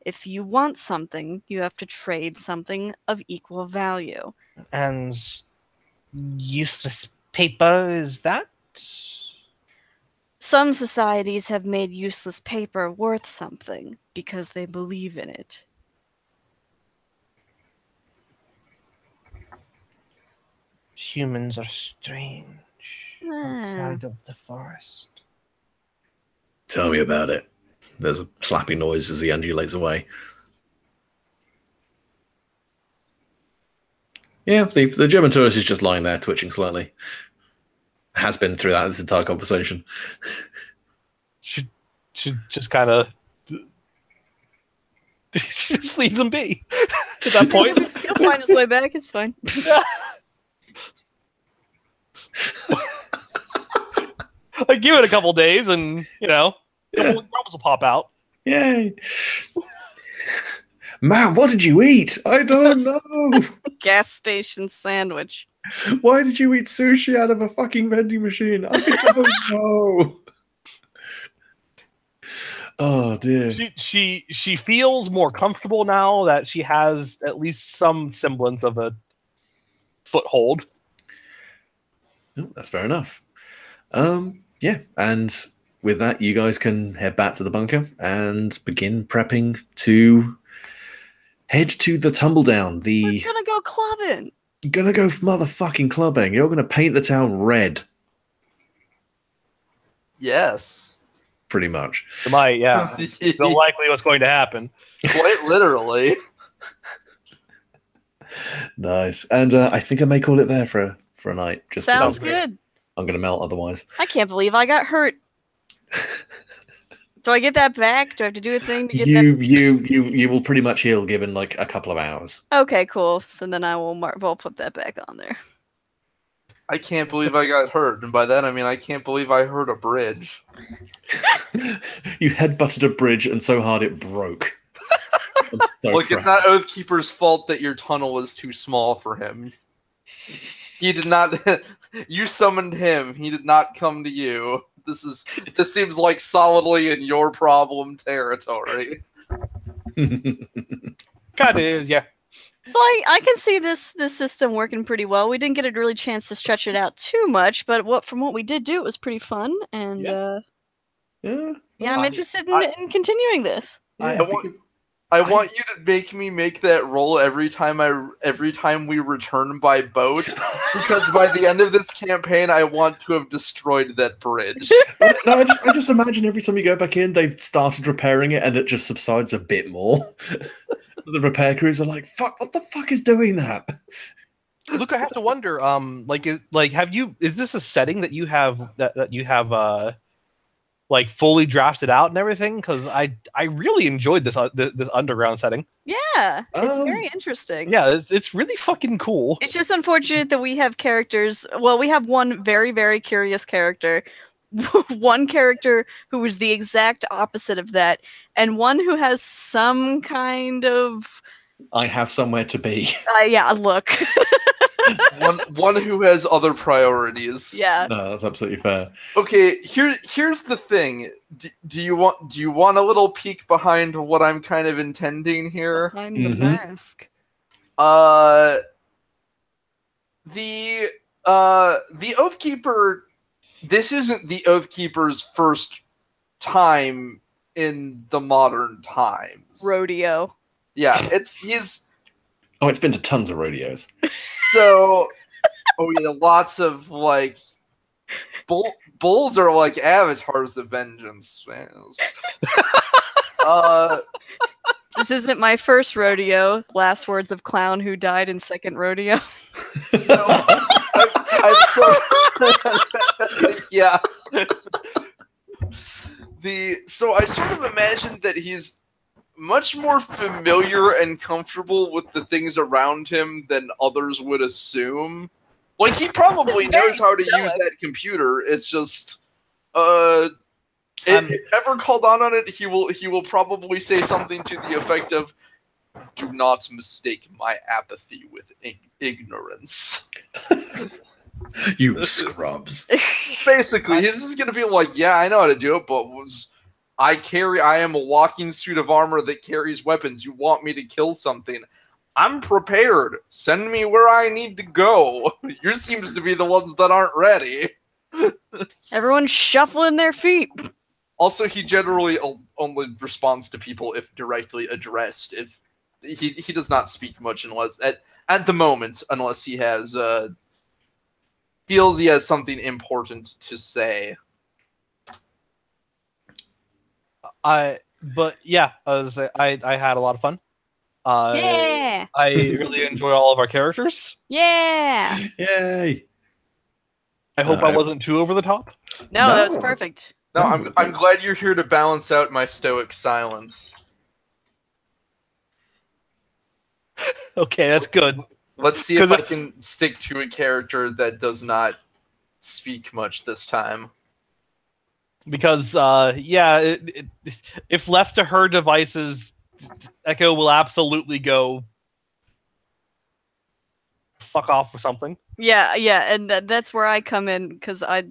If you want something, you have to trade something of equal value. And useless paper, is that? Some societies have made useless paper worth something because they believe in it. Humans are strange outside of the forest. Tell me about it. There's a slapping noise as he undulates away. Yeah, the German tourist is just lying there, twitching slightly. Has been throughout this entire conversation. Should just kind of she just leaves him be at that point. He'll find his way back. It's fine. Like, give it a couple days, and Couple of crumbs will pop out. Yay. Man, what did you eat? I don't know. Gas station sandwich. Why did you eat sushi out of a fucking vending machine? I don't know. Oh dear. She feels more comfortable now that she has at least some semblance of a foothold. Oh, that's fair enough. Yeah, and with that, you guys can head back to the bunker and begin prepping to head to the tumbledown. We're gonna go clubbing. Gonna go motherfucking clubbing. You're gonna paint the town red, Yes. pretty much. It might, yeah. Still likely what's going to happen. Quite literally. Nice. And I think I may call it there for a night. Just Sounds because good. I'm gonna melt otherwise. I can't believe I got hurt. Do I get that back? Do I have to do a thing to get that? You will pretty much heal given like a couple of hours. Okay, cool. So then I will we'll put that back on there. I can't believe I got hurt. And by that, I mean, I can't believe I hurt a bridge. You headbutted a bridge and so hard it broke. I'm so Look, proud. it's not Oathkeeper's fault that your tunnel was too small for him. He did not. You summoned him. He did not come to you. This seems like solidly in your problem territory. Kind of is, yeah. So I can see this system working pretty well. We didn't get a really chance to stretch it out too much, but from what we did do, it was pretty fun. And Yeah. I'm interested in continuing this. I want you to make me make that roll every time we return by boat, because by the end of this campaign, I want to have destroyed that bridge. No, I just imagine every time you go back in, they've started repairing it, and it just subsides a bit more. The repair crews are like, "Fuck! What the fuck is doing that?" Look, I have to wonder. Is this a setting that you have like fully drafted out and everything? Because I really enjoyed this underground setting. Yeah, it's very interesting. Yeah, it's really fucking cool. It's just unfortunate that we have characters. Well, we have one very, very curious character, one character who is the exact opposite of that, and one who has some kind of. I have somewhere to be. Yeah, look. one who has other priorities. Yeah. No, that's absolutely fair. Okay, here's the thing. Do you want a little peek behind what I'm kind of intending here? Behind the mask. The Oathkeeper. This isn't the Oathkeeper's first time in the modern times. Rodeo. Yeah, he's. Oh, it's been to tons of rodeos. So, lots of like bulls are like avatars of vengeance. This isn't my first rodeo. Last words of clown who died in second rodeo. So, yeah. So I sort of imagine that he's much more familiar and comfortable with the things around him than others would assume. Like, he probably knows how to use that computer. It's just, if ever called on it, he will probably say something to the effect of, "Do not mistake my apathy with ignorance." You scrubs. Basically, he's just gonna be like, "Yeah, I know how to do it, but I am a walking suit of armor that carries weapons. You want me to kill something? I'm prepared. Send me where I need to go. Yours seems to be the ones that aren't ready." Everyone's shuffling their feet. Also, he generally only responds to people if directly addressed. If he does not speak much unless at the moment, unless he has feels he has something important to say. But yeah, I had a lot of fun. Yeah. I really enjoy all of our characters. Yeah. Yay. I hope I wasn't too over the top. No, that was perfect. No, I'm glad you're here to balance out my stoic silence. Okay, that's good. Let's see if I can stick to a character that does not speak much this time. Because if left to her devices, Echo will absolutely go fuck off or something. Yeah, and that's where I come in because I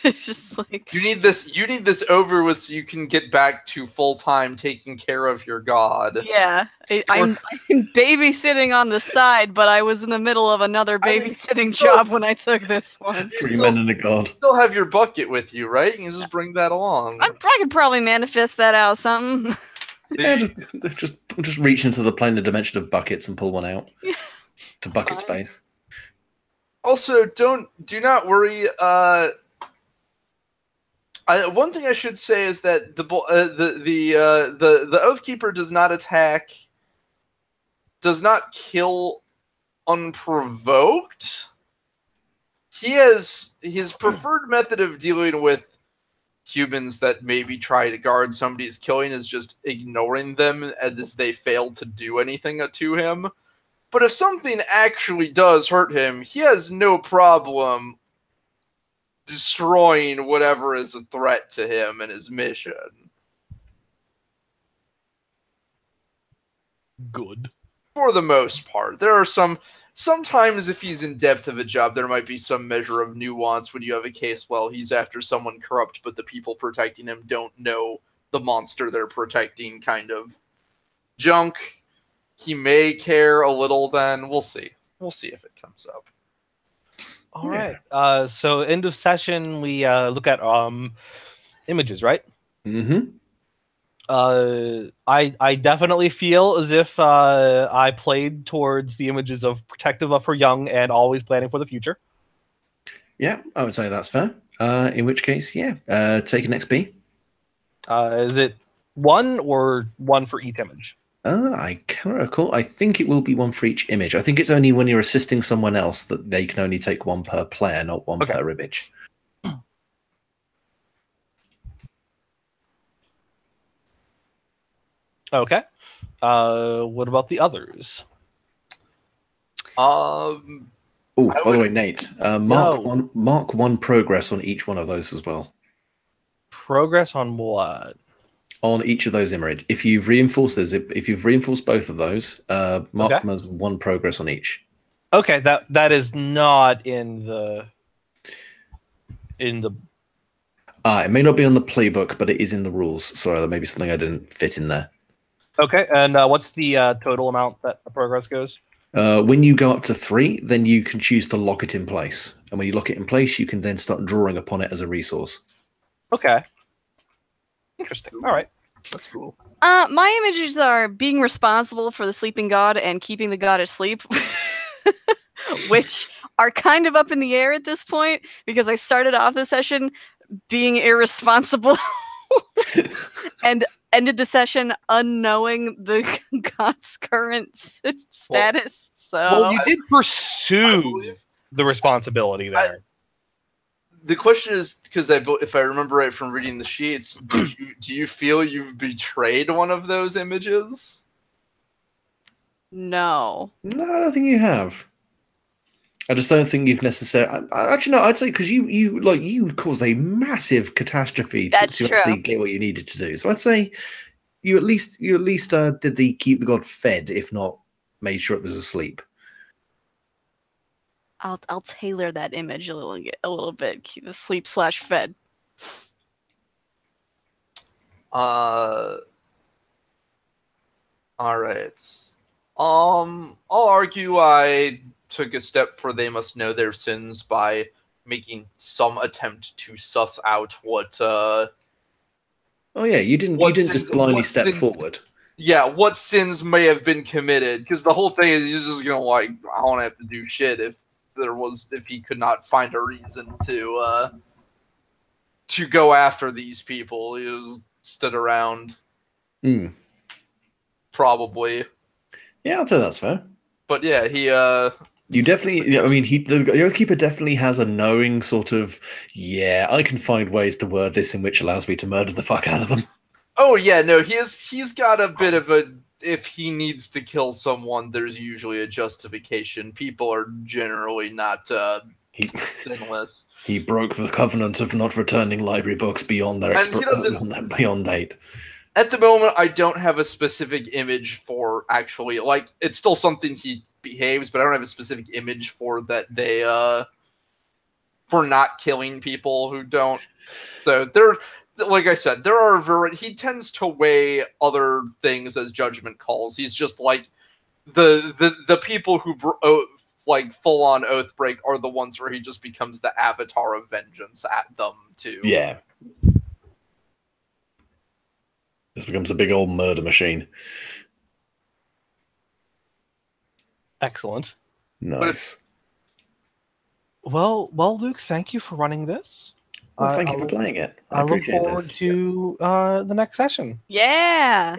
it's just like You need this over with so you can get back to full-time taking care of your god. yeah, I'm babysitting on the side, but I was in the middle of another babysitting job when I took this one. Three men and a god. Still have your bucket with you, right? You can just bring that along. I could probably manifest that out of something. Yeah, just reach into the planar dimension of buckets and pull one out to bucket fine. space. Also, do not worry. One thing I should say is that the Oathkeeper does not kill unprovoked. His preferred method of dealing with humans that maybe try to guard somebody's killing is just ignoring them as they fail to do anything to him. But if something actually does hurt him, he has no problem destroying whatever is a threat to him and his mission. Good. For the most part. There are sometimes if he's in depth of a job, there might be some measure of nuance when you have a case, well, he's after someone corrupt, but the people protecting him don't know the monster they're protecting kind of junk. He may care a little then. We'll see. We'll see if it comes up. All right. So end of session, we look at images, right? Mm-hmm. I definitely feel as if I played towards the images of protective of her young and always planning for the future. Yeah, I would say that's fair. In which case, yeah, take an XP. Is it one or one for each image? I cannot recall. I think it will be one for each image. I think it's only when you're assisting someone else that they can only take one per player, not one per image. Okay. What about the others? Oh, by the way, Nate, mark one progress on each one of those as well. Progress on what? On each of those image. If you've reinforced both of those, mark them as one progress on each. Okay, that is not in the. It may not be on the playbook, but it is in the rules. Sorry, there may be something I didn't fit in there. Okay, and what's the total amount that the progress goes? When you go up to 3, then you can choose to lock it in place. And when you lock it in place, you can then start drawing upon it as a resource. Okay. Interesting. All right. That's cool. My images are being responsible for the sleeping god and keeping the god asleep, which are kind of up in the air at this point because I started off the session being irresponsible and ended the session unknowing the god's current status. Well, you did pursue the responsibility there. The question is, because if I remember right from reading the sheets, do you feel you've betrayed one of those images? No. No, I don't think you have. I just don't think you've necessarily. Actually, no. I'd say because you caused a massive catastrophe to actually get what you needed to do. So I'd say you at least did keep the god fed, if not made sure it was asleep. I'll tailor that image a little bit. Keep asleep/fed. All right. I'll argue I took a step for they must know their sins by making some attempt to suss out what. Oh yeah, you didn't just blindly step forward. Yeah, what sins may have been committed? Because the whole thing is he's just gonna I don't have to do shit if he could not find a reason to go after these people. He just stood around. Probably. Yeah, I'll say that's fair. But yeah, you definitely. Yeah, I mean, the Oathkeeper definitely has a knowing sort of. Yeah, I can find ways to word this in which allows me to murder the fuck out of them. Oh yeah, no, he's got a bit of a. If he needs to kill someone, there's usually a justification. People are generally not sinless. He broke the covenant of not returning library books beyond their And he doesn't- beyond date. At the moment, I don't have a specific image for actually, like, it's still something he behaves, but I don't have a specific image for that they, for not killing people who don't. So there, like I said, there are he tends to weigh other things as judgment calls. He's just like, the people who like full on oath break are the ones where he just becomes the avatar of vengeance at them too. Yeah. This becomes a big old murder machine. Excellent. Nice. Well, Luke, thank you for running this. Well, thank you for playing it. I look appreciate forward this. to the next session Yeah.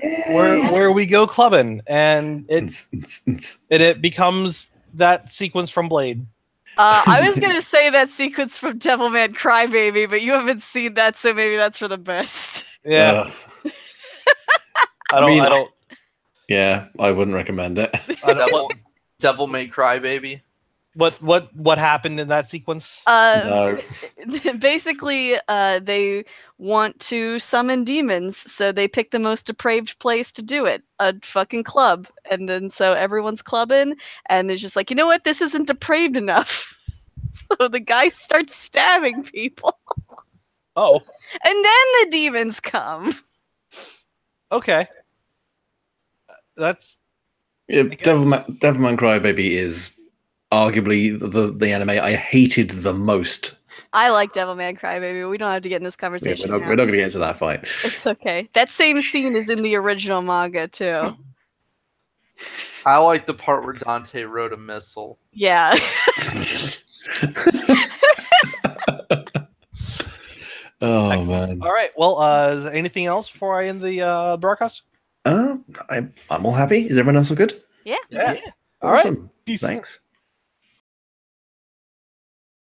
where we go clubbing, and it becomes that sequence from Blade. I was gonna say that sequence from Devilman Crybaby, but you haven't seen that, so maybe that's for the best. Yeah. I don't. Yeah, I wouldn't recommend it. Devil May Cry, baby. What happened in that sequence? No. Basically, they want to summon demons, so they pick the most depraved place to do it, a fucking club. And then so everyone's clubbing, and they're just like, you know what, this isn't depraved enough. So the guy starts stabbing people. Oh. And then the demons come. Okay. That's... Yeah, Devilman Crybaby is arguably the anime I hated the most. I like Devilman Crybaby. We don't have to get in this Yeah, conversation. we're not going to get into that fight. It's okay. That same scene is in the original manga, too. I like the part where Dante wrote a missile. Yeah. Oh, excellent. man. All right. Well, is there anything else before I end the broadcast? I'm all happy. Is everyone else all good? Yeah. Yeah. All right. Awesome. Peace. Thanks.